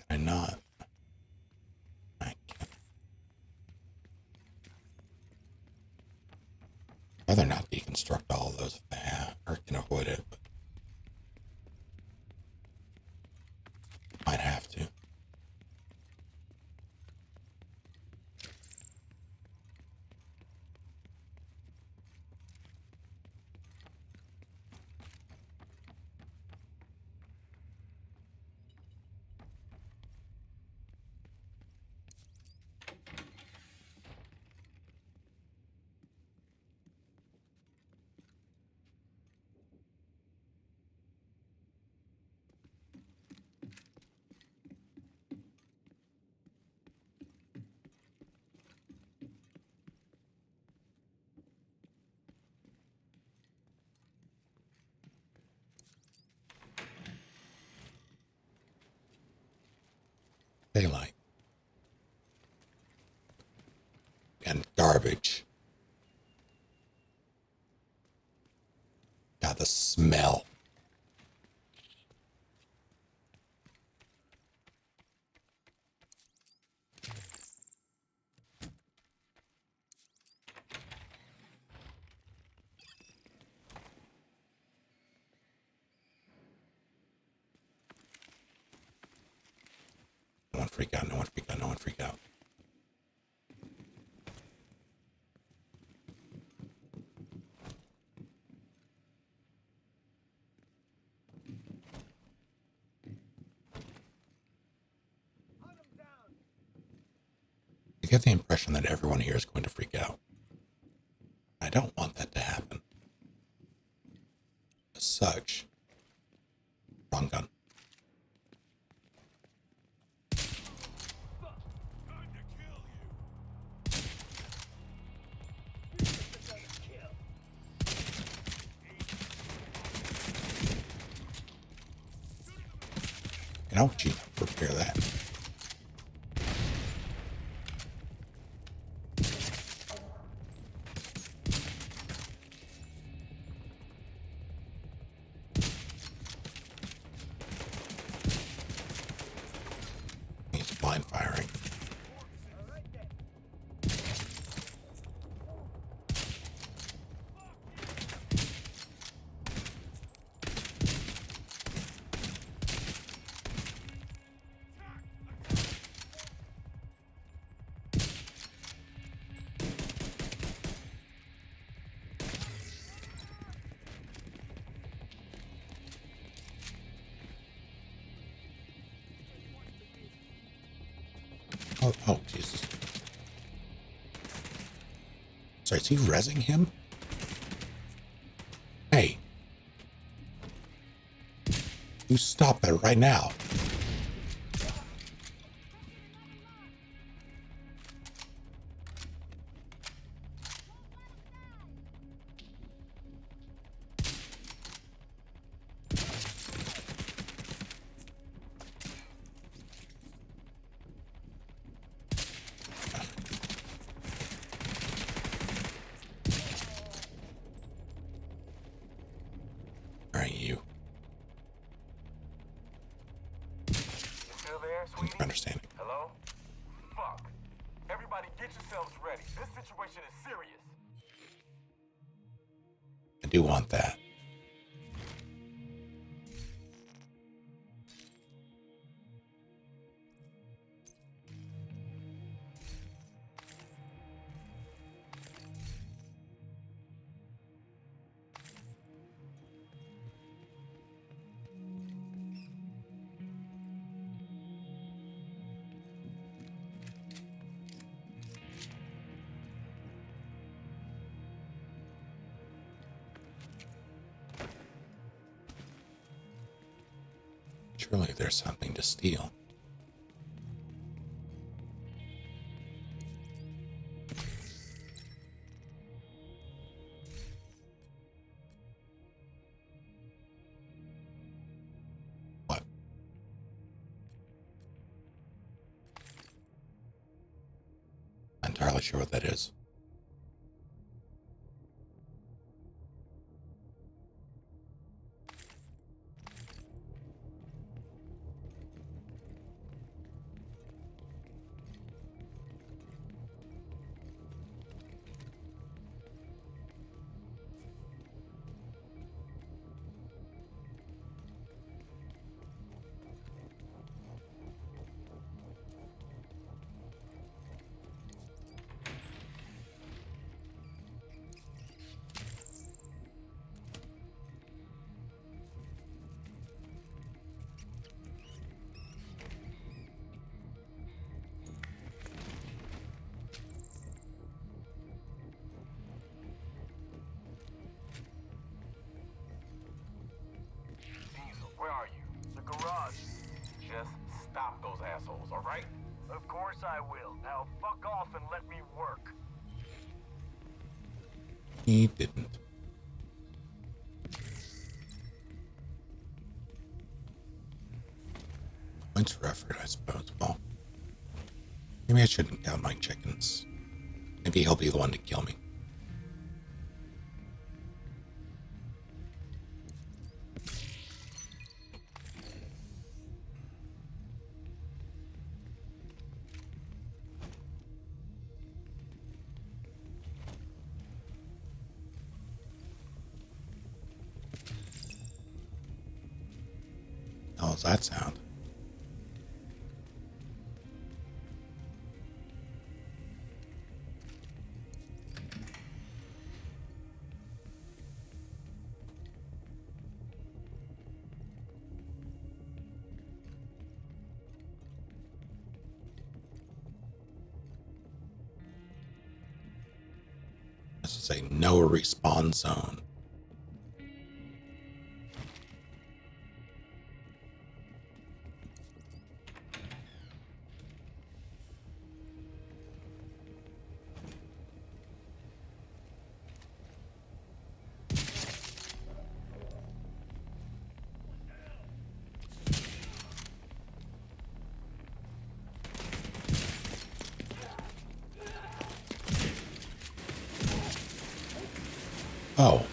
I not? I can't. I'd rather not deconstruct all of those if I have, or can avoid it, but might have to. Daylight. And garbage. God, the smell. No one freak out, no one freak out, no one freak out. I get the impression that everyone here is going to freak out. I don't want that to happen. As such, wrong gun. You know, gee, prepare that. He's blind firing. Oh, Jesus. Sorry, is he rezzing him? Hey. You stop that right now. All right, you. Still there, Thank you for understanding. Hello? Fuck. Everybody get yourselves ready. This situation is serious. I do want that. Surely there's something to steal. What? Not entirely sure what that is. Diesel, where are you? The garage. Just stop those assholes, all right? Of course I will. Now fuck off and let me work. He didn't. Points for effort, I suppose. Well, maybe I shouldn't count my chickens. Maybe he'll be the one to kill me. How does that sound? This is a no respawn zone. Oh.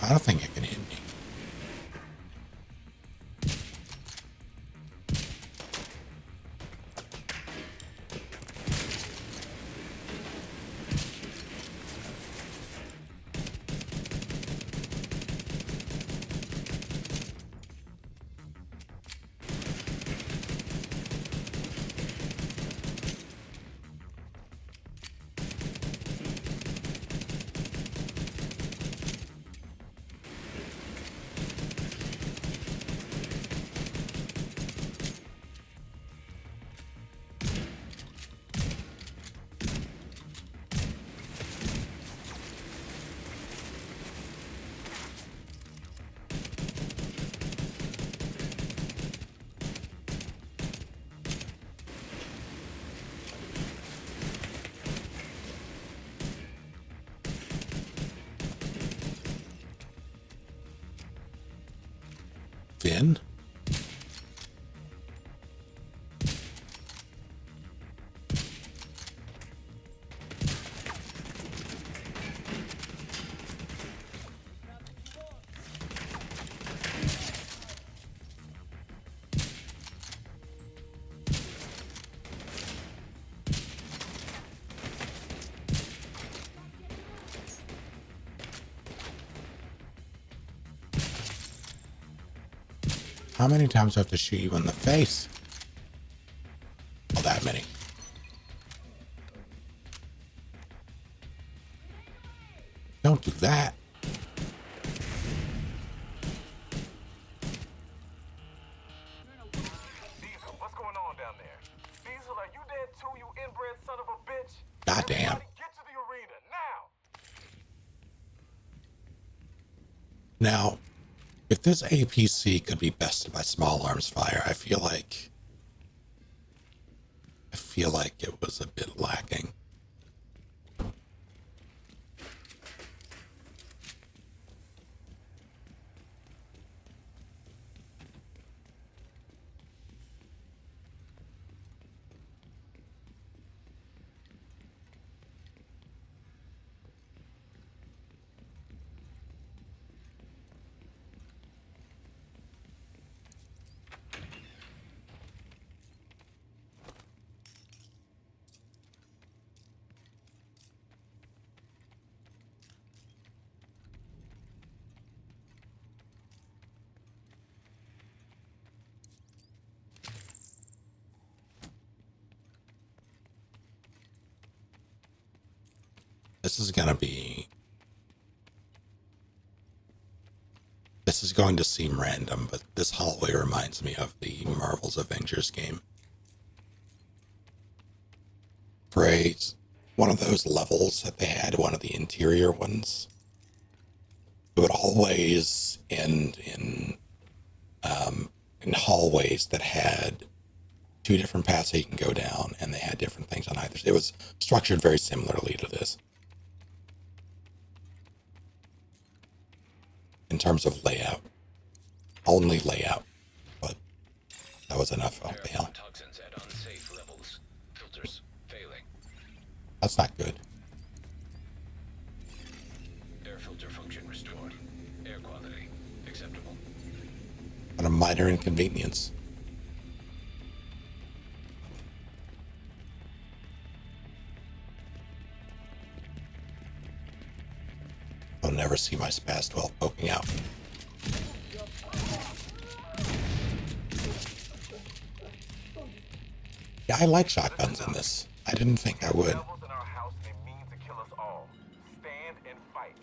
I don't think it can hit me. Finn? How many times do I have to shoot you in the face? Oh, that many. Don't do that. Diesel, what's going on down there? Diesel, are you dead too, you inbred son of a bitch? Goddamn. Everybody get to the arena, now! Now, if this APC could be bested by small arms fire, I feel like it was a bit lacking. This is going to seem random, but this hallway reminds me of the Marvel's Avengers game. For one of those levels that they had, one of the interior ones, it would always end in hallways that had two different paths that you can go down, and they had different things on either. It was structured very similarly to this in terms of layout. Only layout, but that was enough. Oh, the hell. Toxins at unsafe levels. Filters failing. That's not good. Air filter function restored. Air quality acceptable. But a minor inconvenience. I'll never see my Spaz 12 poking out. Yeah, I like shotguns in this. I didn't think I would. Devils in our house, they mean to kill us all. Stand and fight.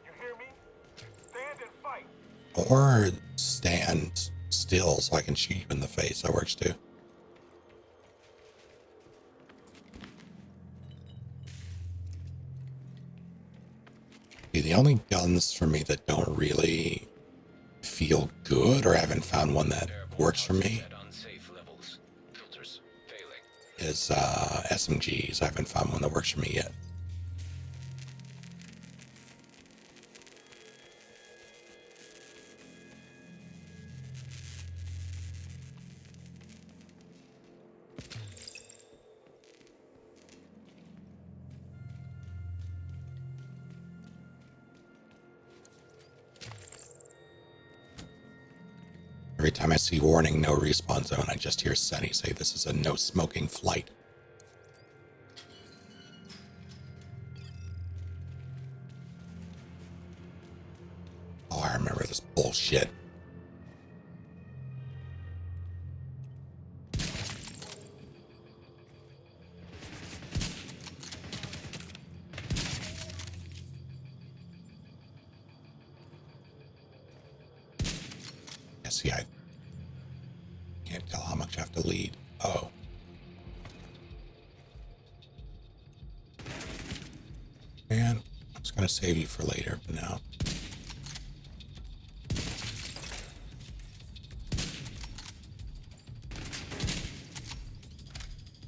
You hear me? Stand and fight. Or stand still so I can shoot you in the face. That works too. See, the only guns for me that don't really feel good, or haven't found one that works for me, is SMGs. I haven't found one that works for me yet. Every time I see warning, no respawn zone, I just hear Sunny say this is a no smoking flight. Oh, I remember this bullshit. Yeah, see, I can't tell how much I have to lead. Oh. Man, I'm just gonna save you for later, but now.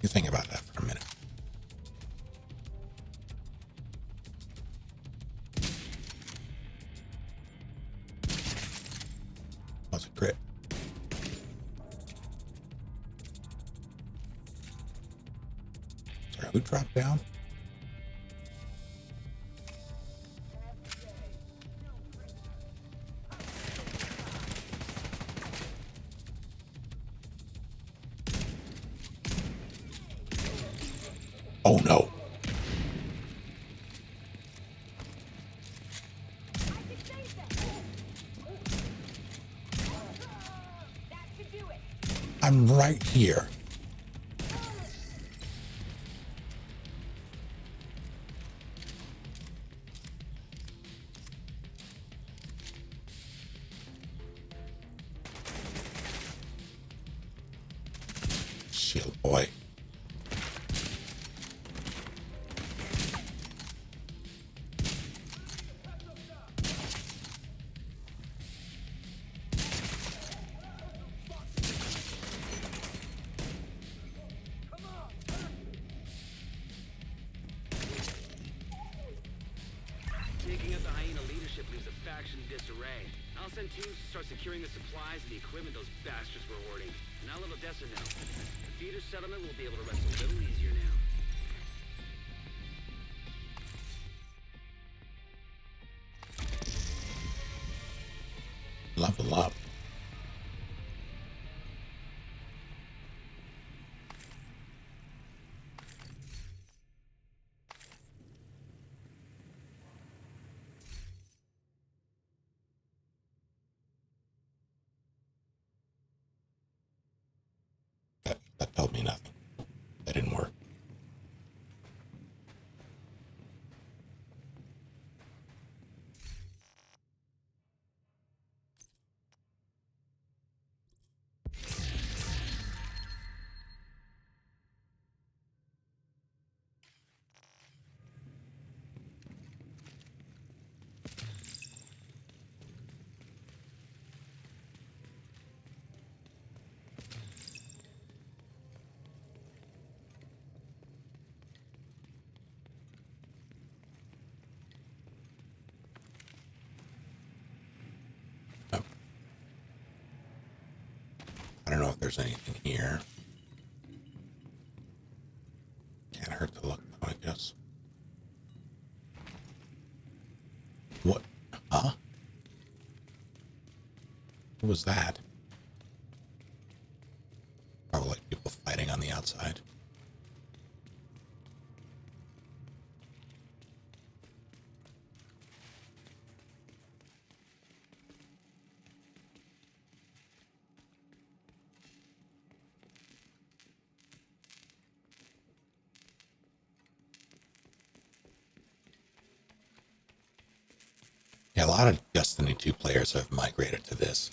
You think about that for a minute. That's a crit. Sorry, who dropped down? Oh no. I'm right here. Shield boy. Taking out the hyena leadership leaves the faction in disarray. I'll send teams to start securing the supplies and the equipment those bastards were hoarding. And I'll let Odessa know. The feeder settlement will be able to rest a little easier now. Level up. That told me nothing. That didn't work. I don't know if there's anything here. Can't hurt to look, though, I guess. What? Huh? What was that? Probably like people fighting on the outside. Yeah, a lot of Destiny 2 players have migrated to this.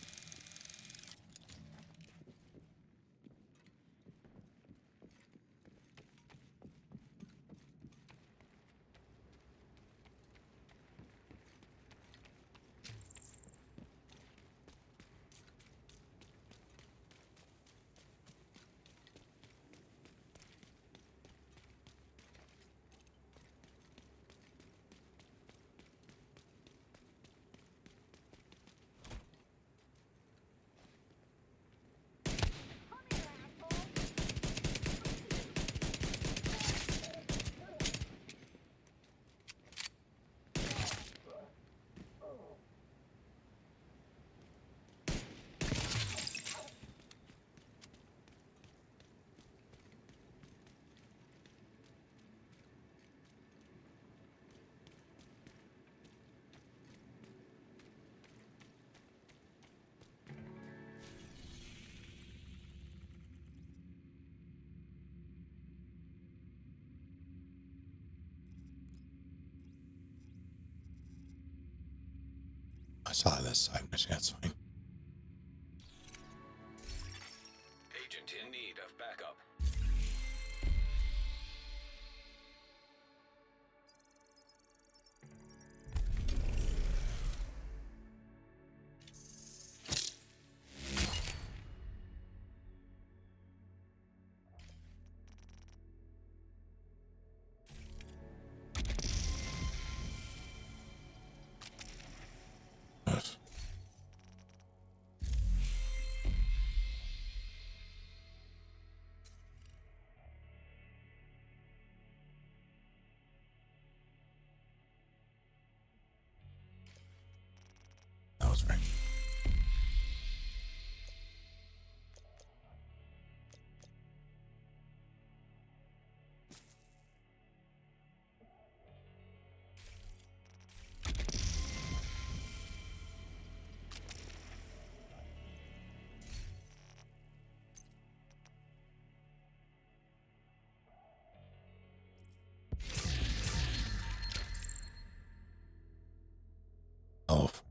I saw this side mission, that's fine. Agent in need of backup. Yes.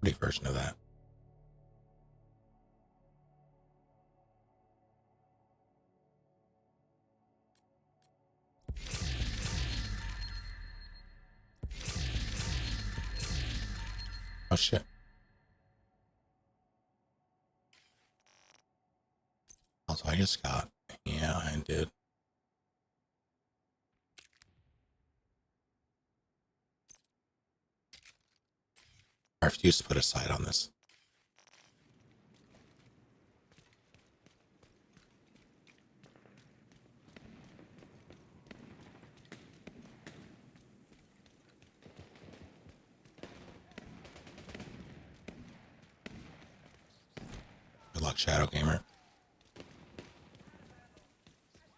pretty version of that. Oh shit. Also, I just got, yeah, I did. I refuse to put a sight on this. Good luck, Shadow Gamer.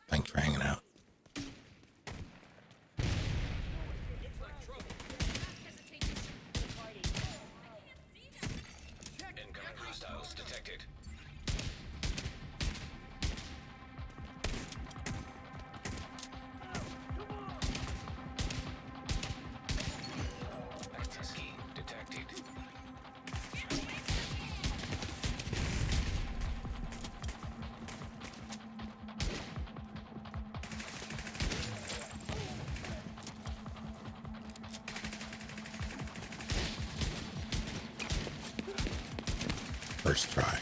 Thanks for hanging out. Incoming hostiles detected. Access key detected. First try.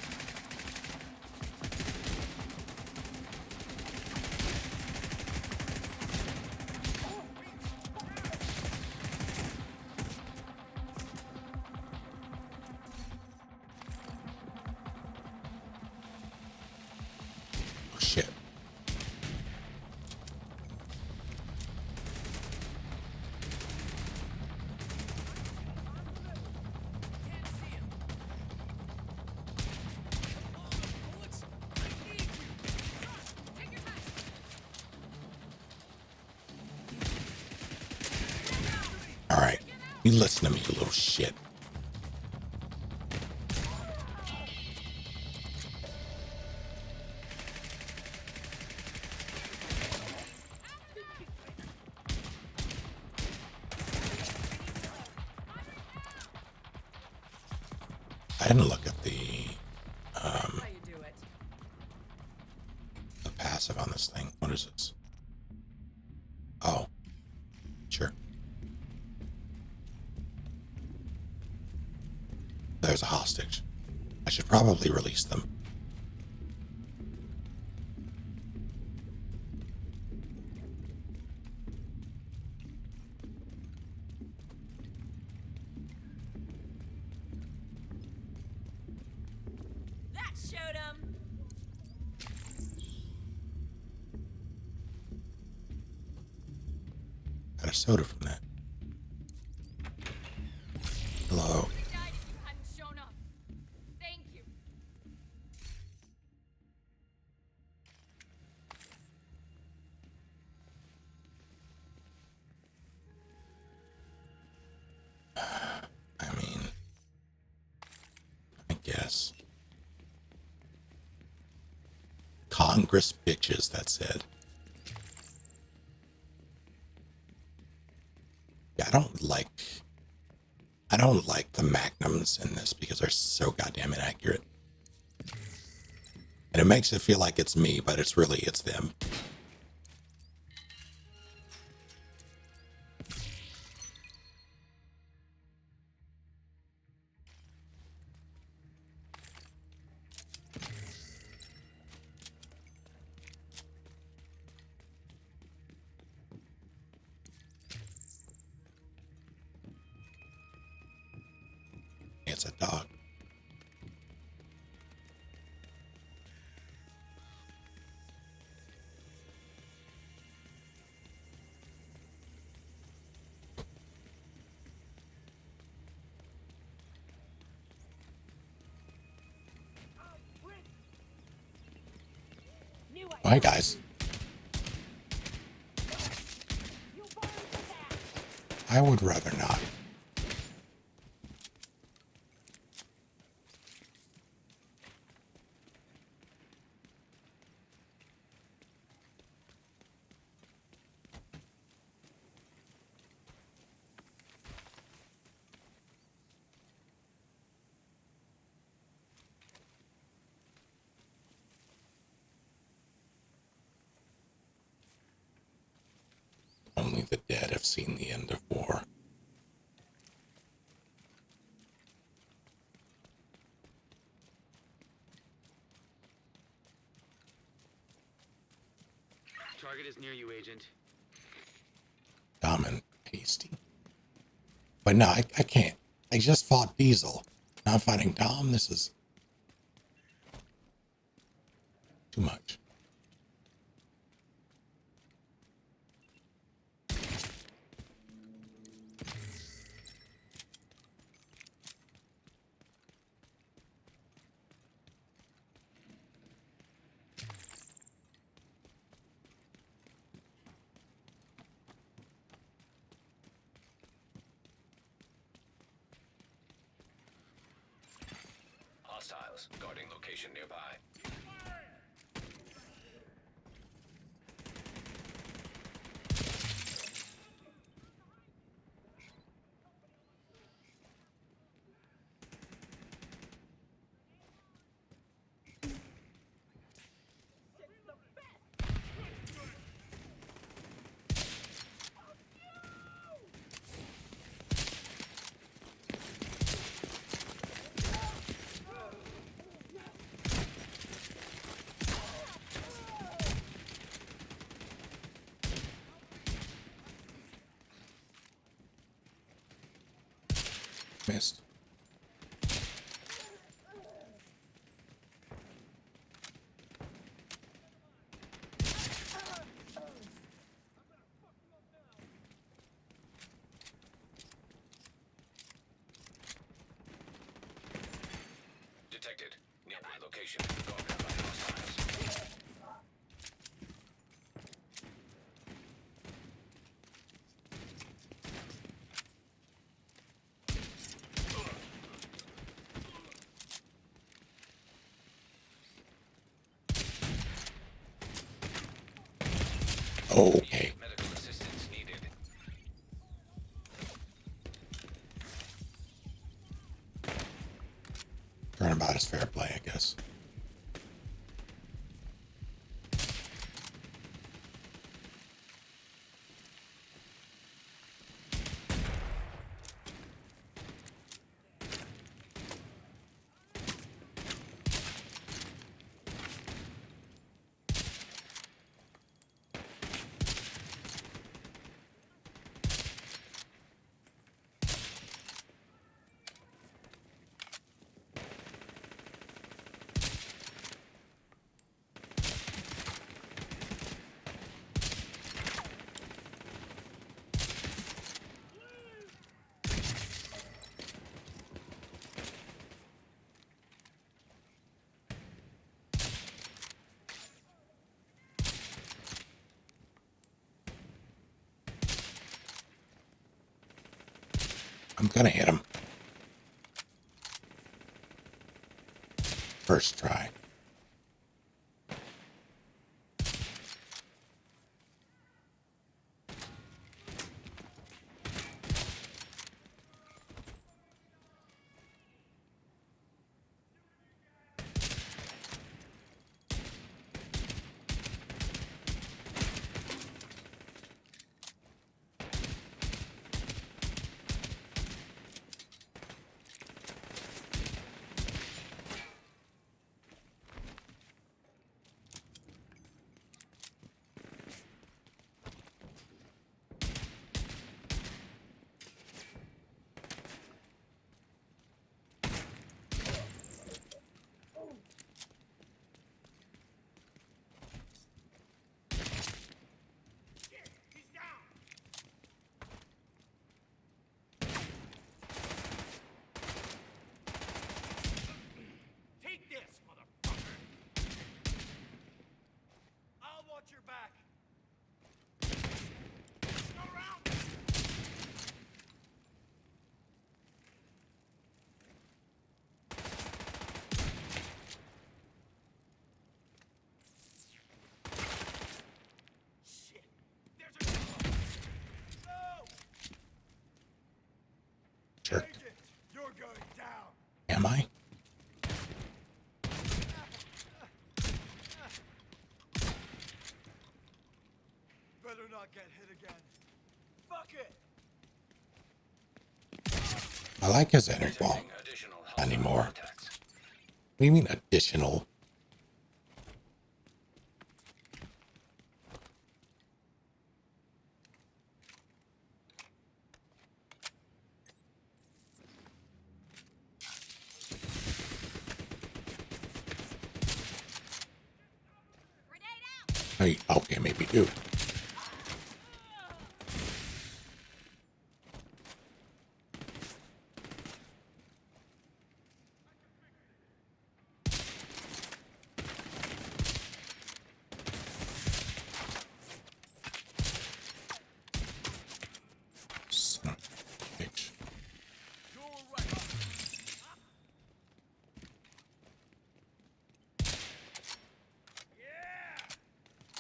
Oh shit. Alright. You listen to me, you little shit. I didn't look at the passive on this thing. What is this? Oh. Sure. There's a hostage. I should probably release them. That showed him. Got a soda from that. Hello. I mean, I guess. Congress bitches, that said. Yeah, I don't like the magnums in this because they're so goddamn inaccurate. And it makes it feel like it's me, but it's them. It's a dog. Hi, guys. I would rather not. have seen the end of war. Target is near you, Agent. Dumb and hasty. But no, I can't. I just fought Diesel. Now I'm fighting Dom. This is too much. Hostiles guarding location nearby. Missed. Detected. Nearby location. Guarded by hostiles. Okay. Medical assistance needed. Turnabout is fair play, I guess. I'm gonna hit him. First try. Take this, motherfucker! I'll watch your back. Go around! Shit! There's a... No! Jerk. Agent, you're going down. Am I? Better not get hit again. I like his energy. Well, not anymore. What do you mean additional? Hey, okay, maybe do. Son of a bitch.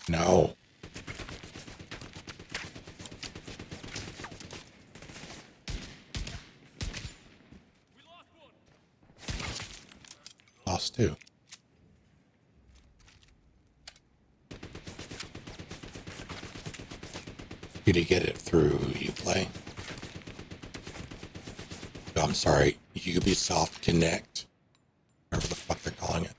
No. Lost two. Did he get it through Uplay? Oh, I'm sorry, Ubisoft Connect. Whatever the fuck they're calling it.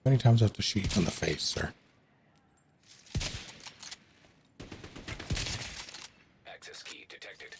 How many times do I have to shoot you in the face, sir? Access key detected.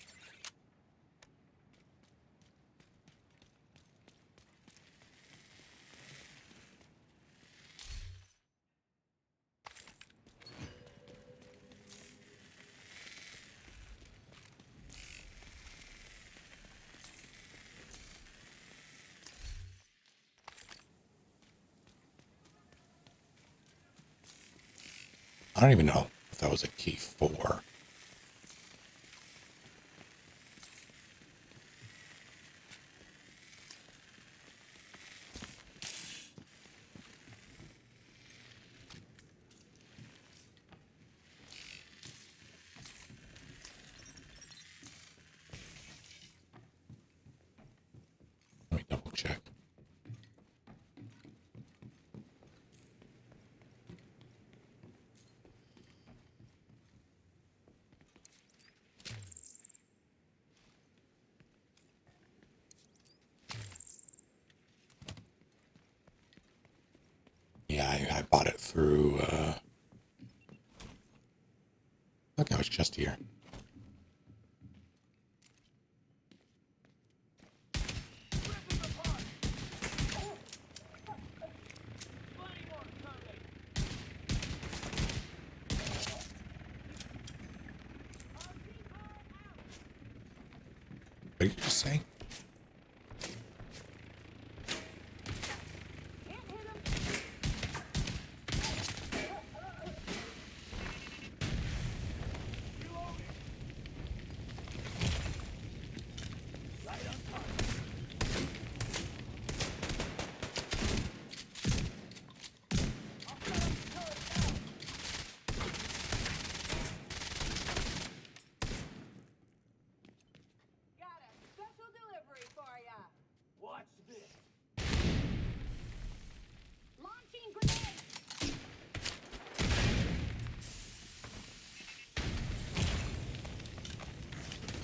I don't even know if that was a key 4. Let me double check. Yeah, I bought it through, look, I was just here. What did you just say?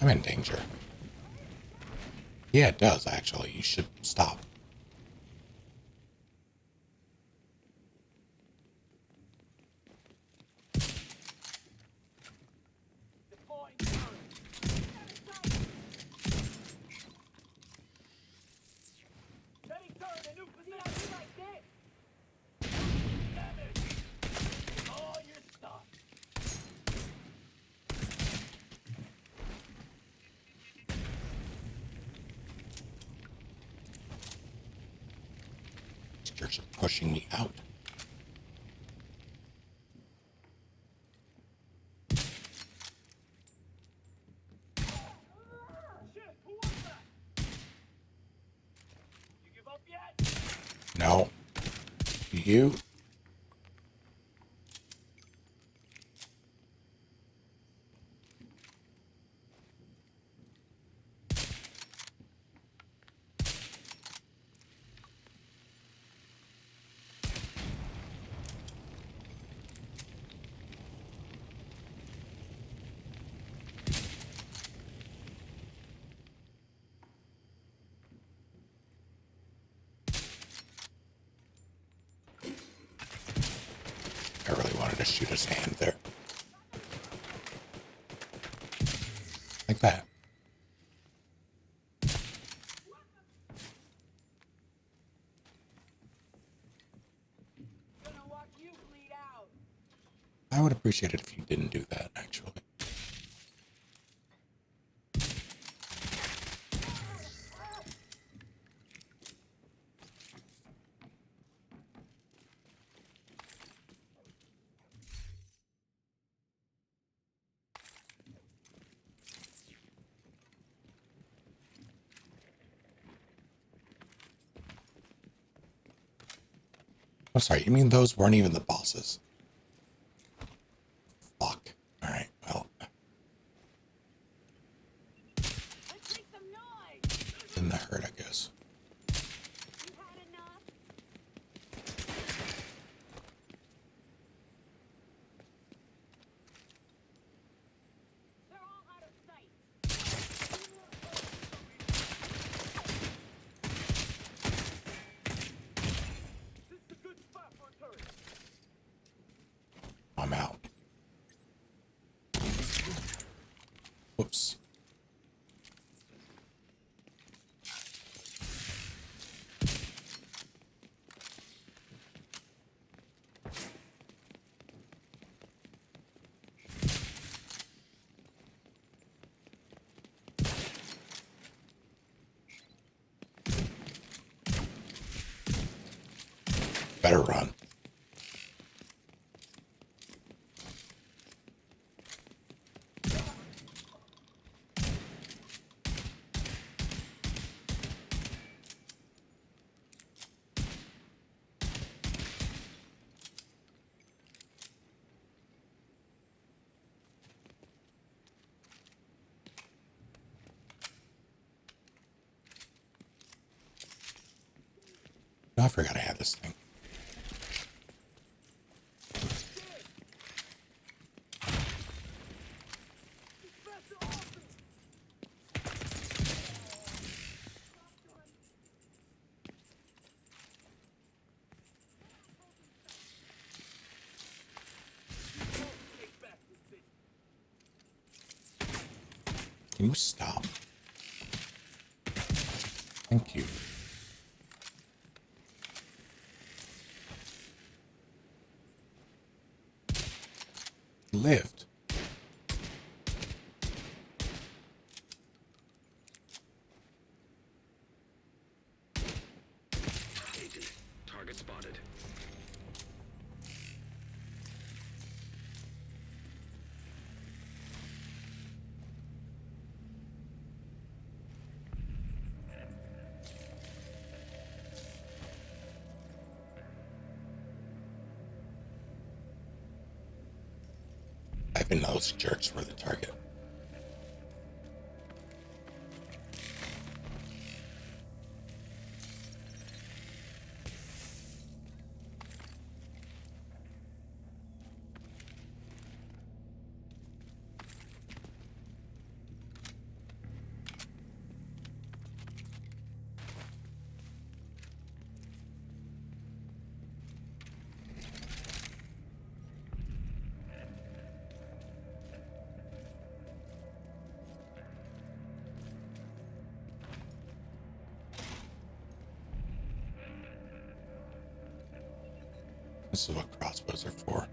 I'm in danger. Yeah, it does, actually. You should stop. These jerks are pushing me out. No. You? shoot his hand there. Like that. I would appreciate it if you didn't do that, actually. I'm sorry, you mean those weren't even the bosses? Fuck. Alright, well. Didn't hurt, I guess. I'm out. Whoops. Better run. No, I forgot I had this thing. Can you stop? Thank you. He lived. Agent, target spotted. I even know those jerks were the target. This is what crossbows are for.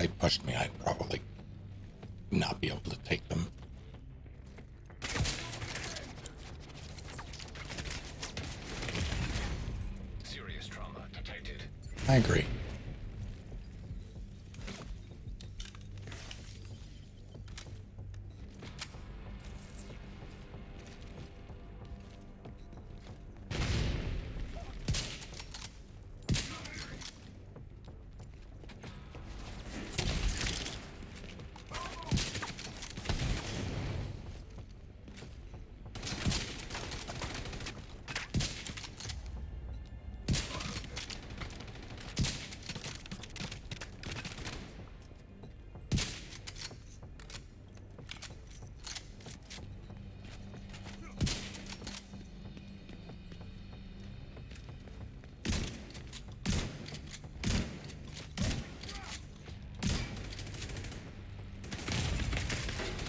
they pushed me, I'd probably not be able to take them. Serious trauma detected. I agree.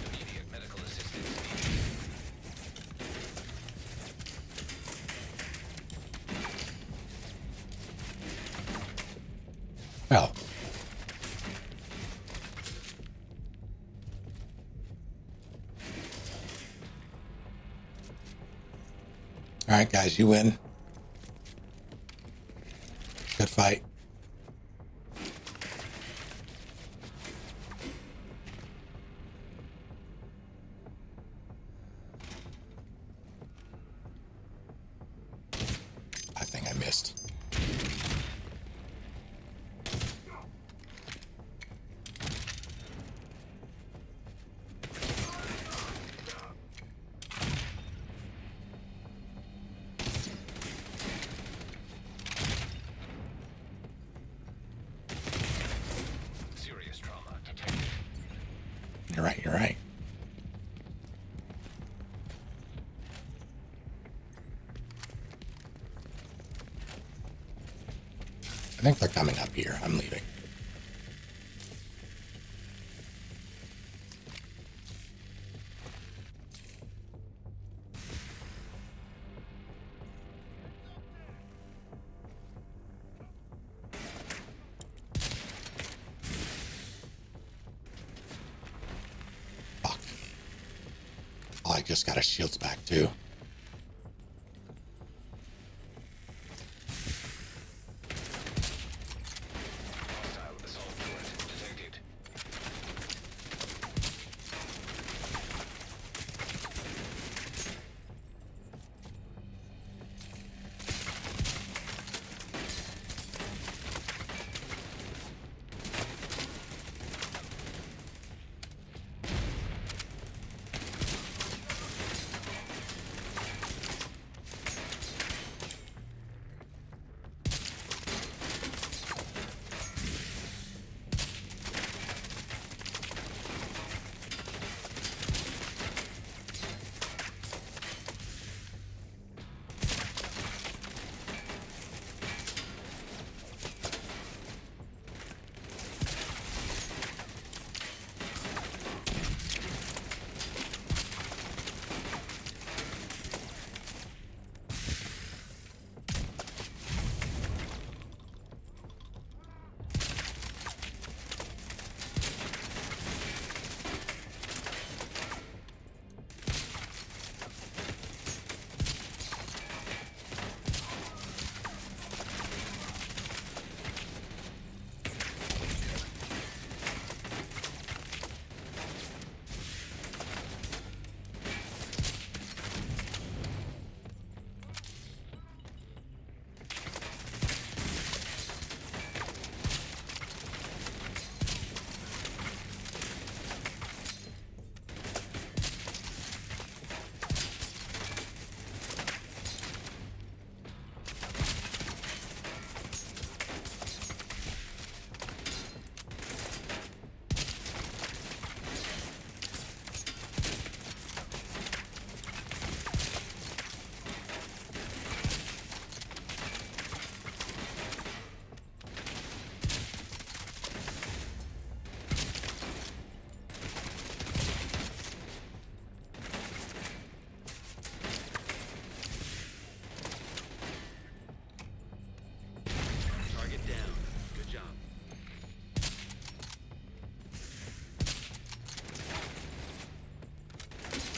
Immediate medical assistance needed. Well. Alright, guys, you win. Good fight. I think I missed. Serious trauma detected. You're right, you're right. I think they're coming up here. I'm leaving. Fuck. Oh, I just got his shields back too. Hostile assault turret detected.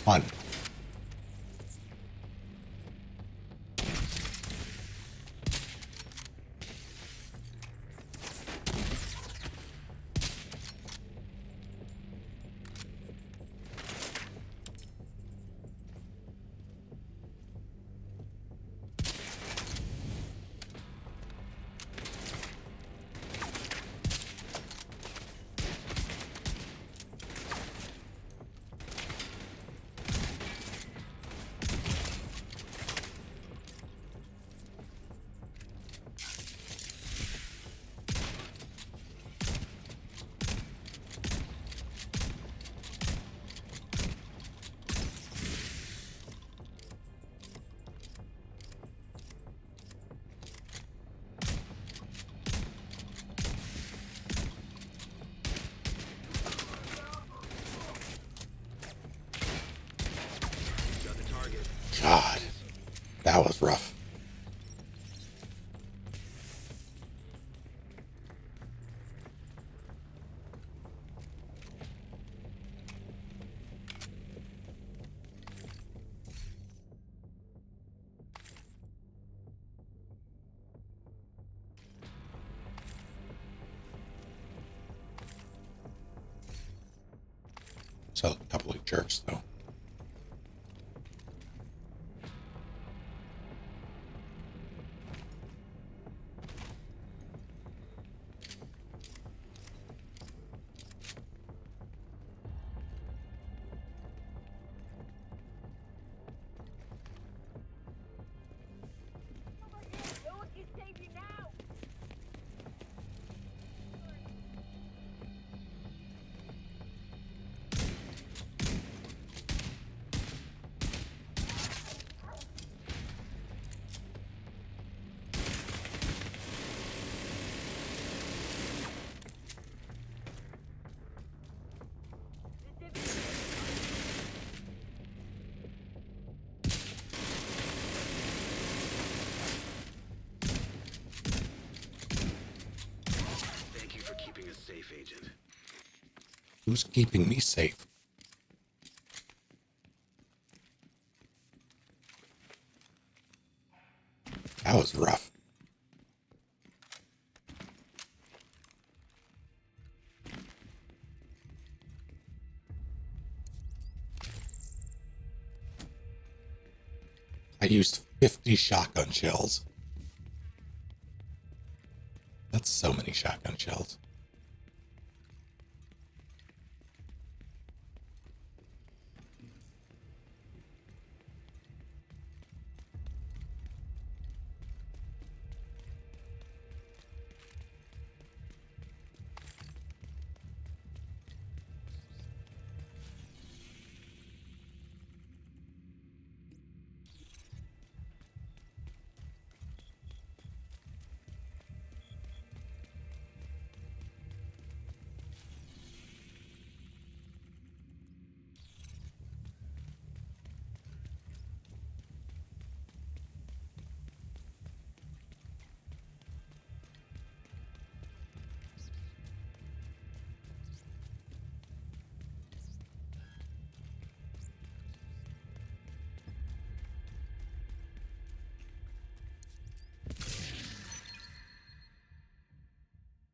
Fun. God, that was rough. So a couple of jerks, though. Thank you for keeping us safe, Agent. Who's keeping me safe? That was rough. I used 50 shotgun shells. That's so many shotgun shells.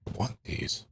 I want these.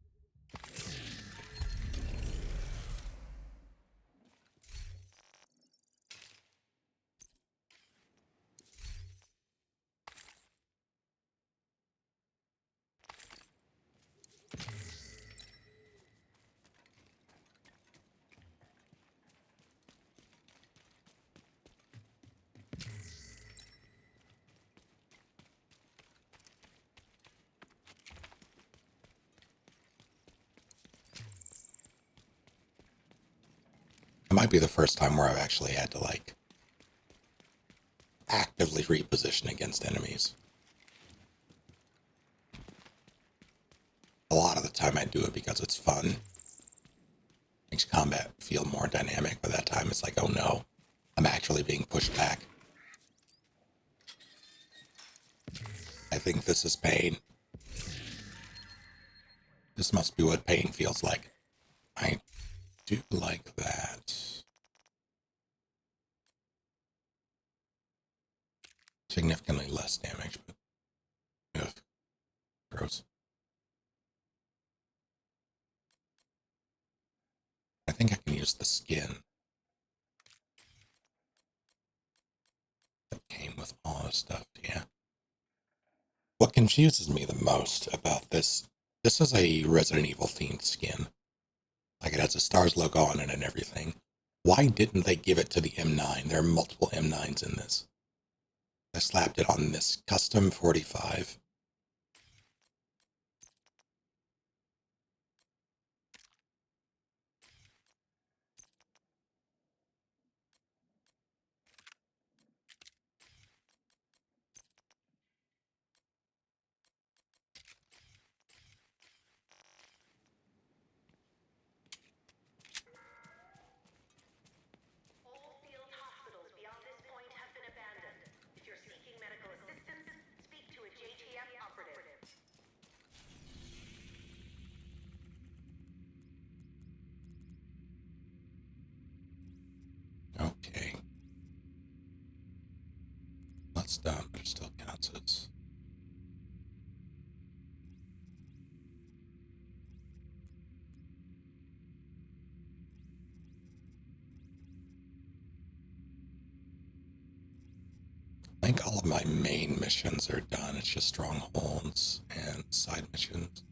It might be the first time where I've actually had to, like, actively reposition against enemies. A lot of the time I do it because it's fun. Makes combat feel more dynamic, but that time it's like, oh no, I'm actually being pushed back. I think this is pain. This must be what pain feels like. I do like that. significantly less damage, but ugh, gross. I think I can use the skin that came with all this stuff, yeah. What confuses me the most about this is a Resident Evil themed skin. Like it has a STARS logo on it and everything. Why didn't they give it to the M9? There are multiple M9s in this. I slapped it on this custom 45. All field hospitals beyond this point have been abandoned. If you're seeking medical assistance, speak to a JTF operative. Okay. That's done, but it still counts as. I think all of my main missions are done. It's just strongholds and side missions.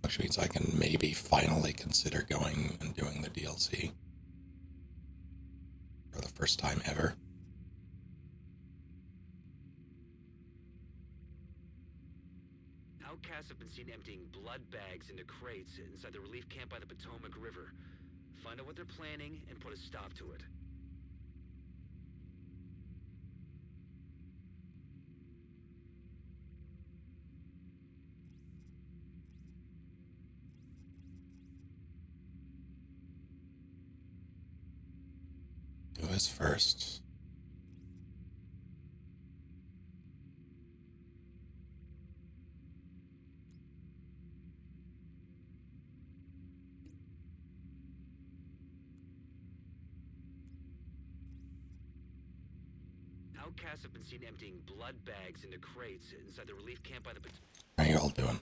Which means I can maybe finally consider going and doing the DLC. For the first time ever. Outcasts have been seen emptying blood bags into crates inside the relief camp by the Potomac River. Find out what they're planning and put a stop to it. Who is first? Outcasts have been seen emptying blood bags into crates inside the relief camp by the Potomac. How you all doing?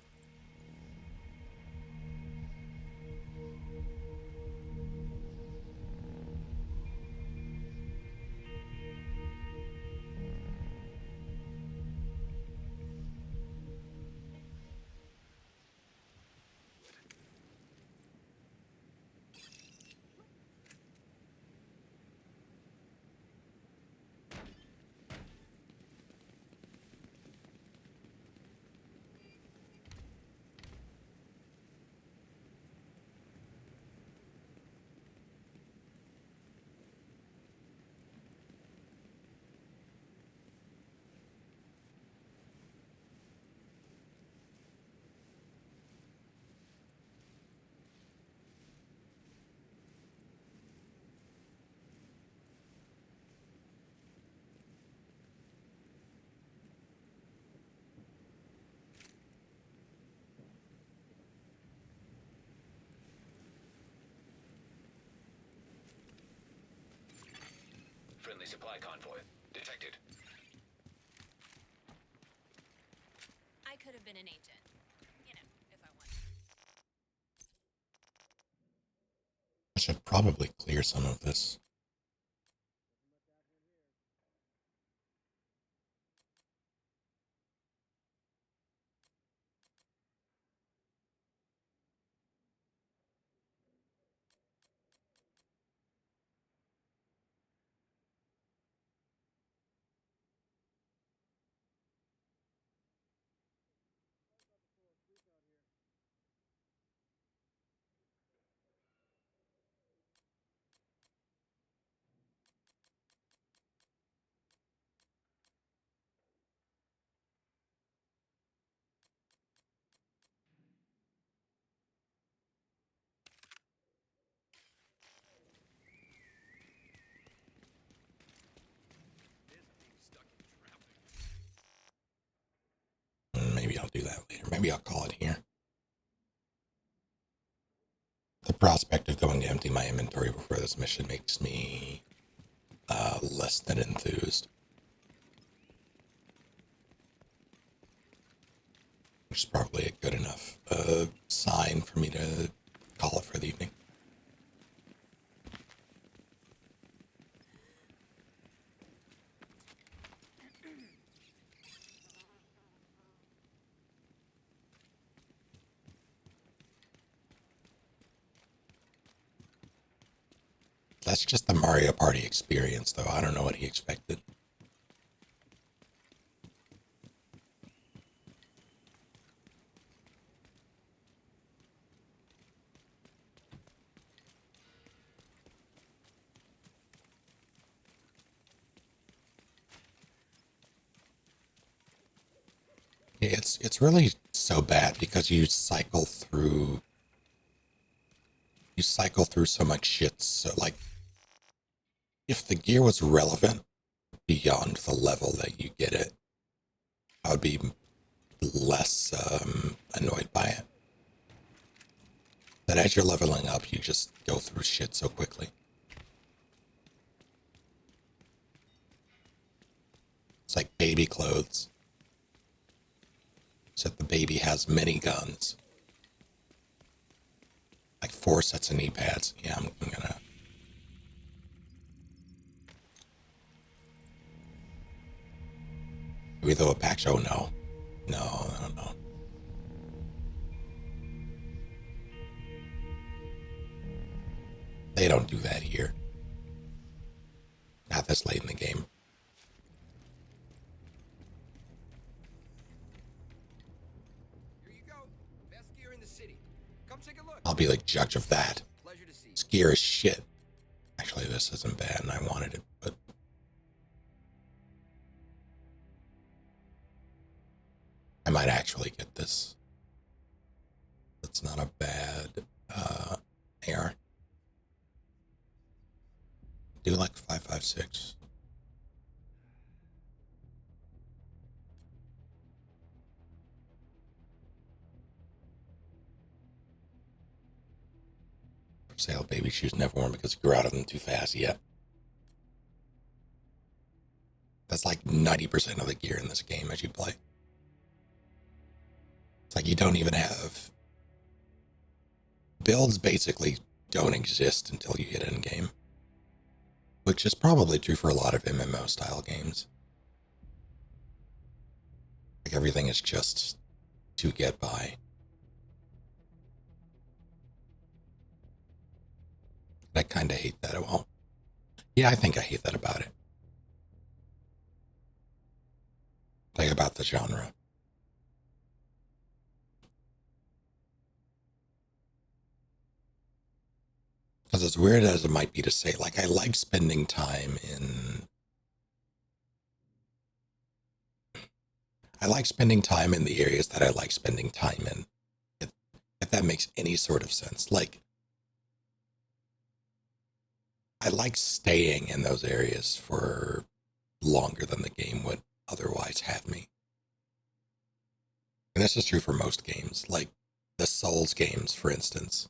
Friendly supply convoy detected. I could have been an agent. You know, if I wanted. I should probably clear some of this. Maybe I'll do that later. Maybe I'll call it here. The prospect of going to empty my inventory before this mission makes me less than enthused. Which is probably a good enough sign for me to call it for the evening. That's just the Mario Party experience, though. I don't know what he expected. It's really so bad because you cycle through so much shit. So like, if the gear was relevant beyond the level that you get it, I would be less annoyed by it. But as you're leveling up, you just go through shit so quickly. It's like baby clothes. Except the baby has many guns. Like 4 sets of knee pads. Yeah, I'm gonna... Do we throw a patch? Oh, no. No. They don't do that here. Not this late in the game. Here you go. Best gear in the city. Come take a look. I'll be like judge of that. Pleasure to see you. This gear is shit. Actually, this isn't bad and I wanted it, but... I might actually get this. That's not a bad AR. Do like 5.56. For sale, baby shoes never worn because you grew out of them too fast yet. That's like 90% of the gear in this game as you play. It's like you don't even have... Builds basically don't exist until you get in game. Which is probably true for a lot of MMO style games. Like everything is just to get by. I kind of hate that. Well, yeah, I think I hate that about it. Like about the genre. Because as weird as it might be to say, like, I like spending time in... I like spending time in the areas that I like spending time in. If that makes any sort of sense. Like, I like staying in those areas for longer than the game would otherwise have me. And this is true for most games. Like, the Souls games, for instance.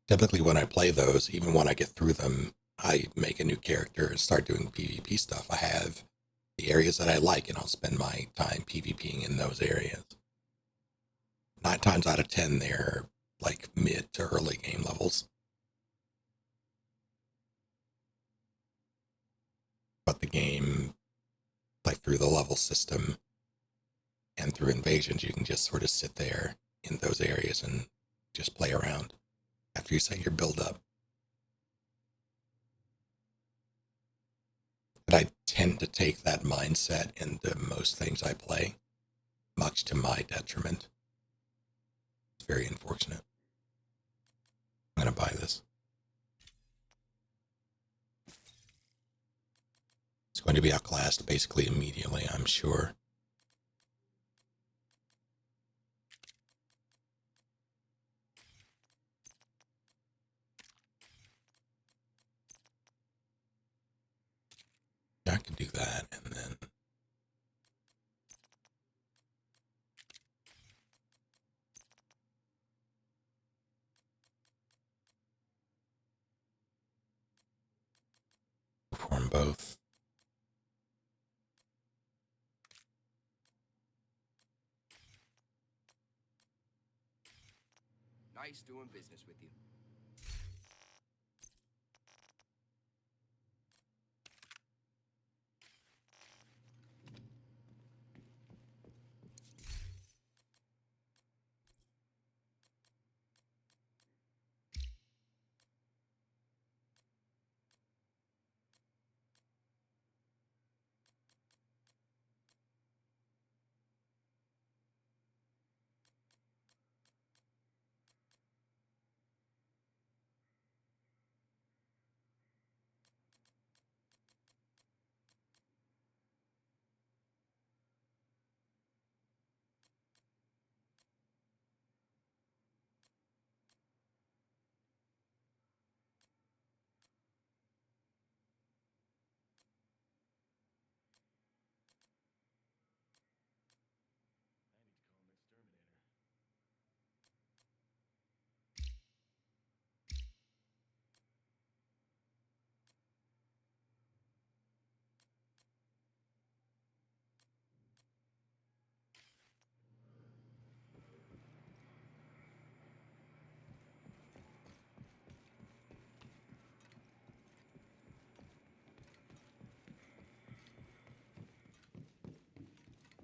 Typically when I play those, even when I get through them, I make a new character and start doing PvP stuff. I have the areas that I like, and I'll spend my time PvPing in those areas. 9 times out of 10, they're like mid to early game levels. But the game, like through the level system and through invasions, you can just sort of sit there in those areas and just play around after you set your build up. But I tend to take that mindset into most things I play, much to my detriment. It's very unfortunate. I'm going to buy this. It's going to be outclassed basically immediately, I'm sure. I can do that, and then... both. Nice doing business with you.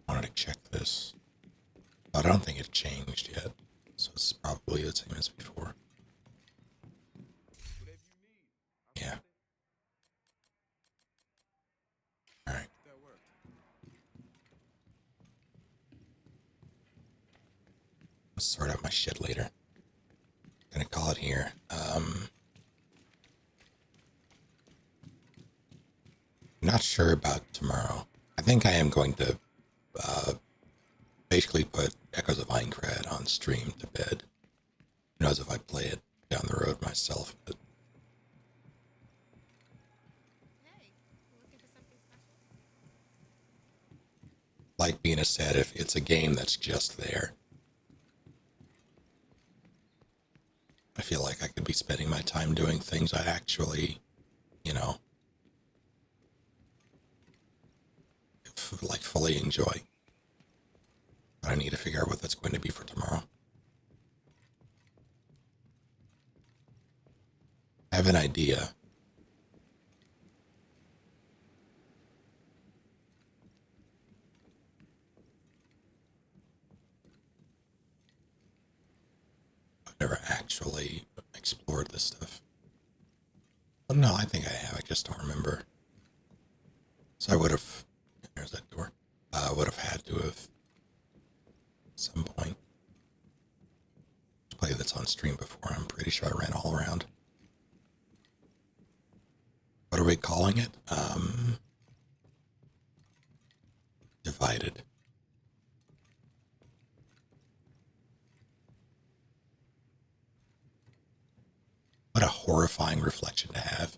I wanted to check this. But I don't think it changed yet. So it's probably the same as before. Yeah. Alright. I'll sort out my shit later. Gonna call it here. Not sure about tomorrow. I think I am going to basically put Echoes of Aincrad on stream to bed. Who knows if I play it down the road myself, but like Bina said, if it's a game that's just there, I feel like I could be spending my time doing things I actually, you know, like fully enjoy. But I need to figure out what that's going to be for tomorrow. I have an idea. I've never actually explored this stuff. But no, I think I have. I just don't remember. So I would have. There's that door. I would have had to have at some point. Play that's on stream before. I'm pretty sure I ran all around. What are we calling it? Divided. What a horrifying reflection to have.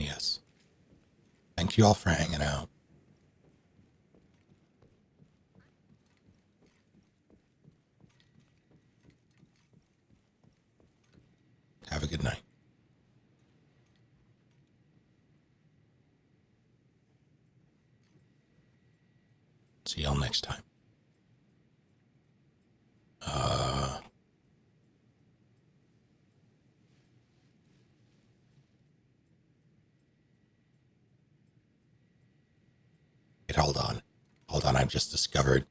And yes. Thank you all for hanging out. Have a good night. See y'all next time. Wait, hold on. Hold on, I've just discovered.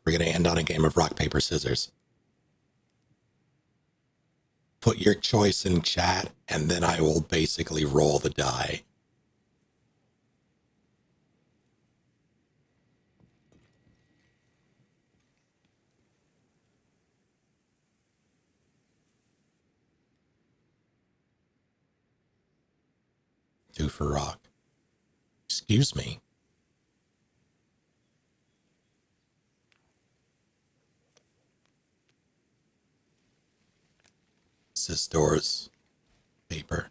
We're going to end on a game of rock, paper, scissors. Put your choice in chat, and then I will basically roll the die. Two for rock. Excuse me. Says Doors. Paper.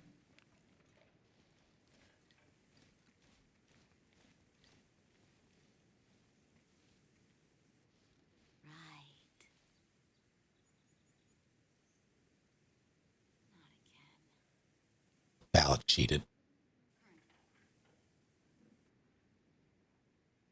Ballot cheated.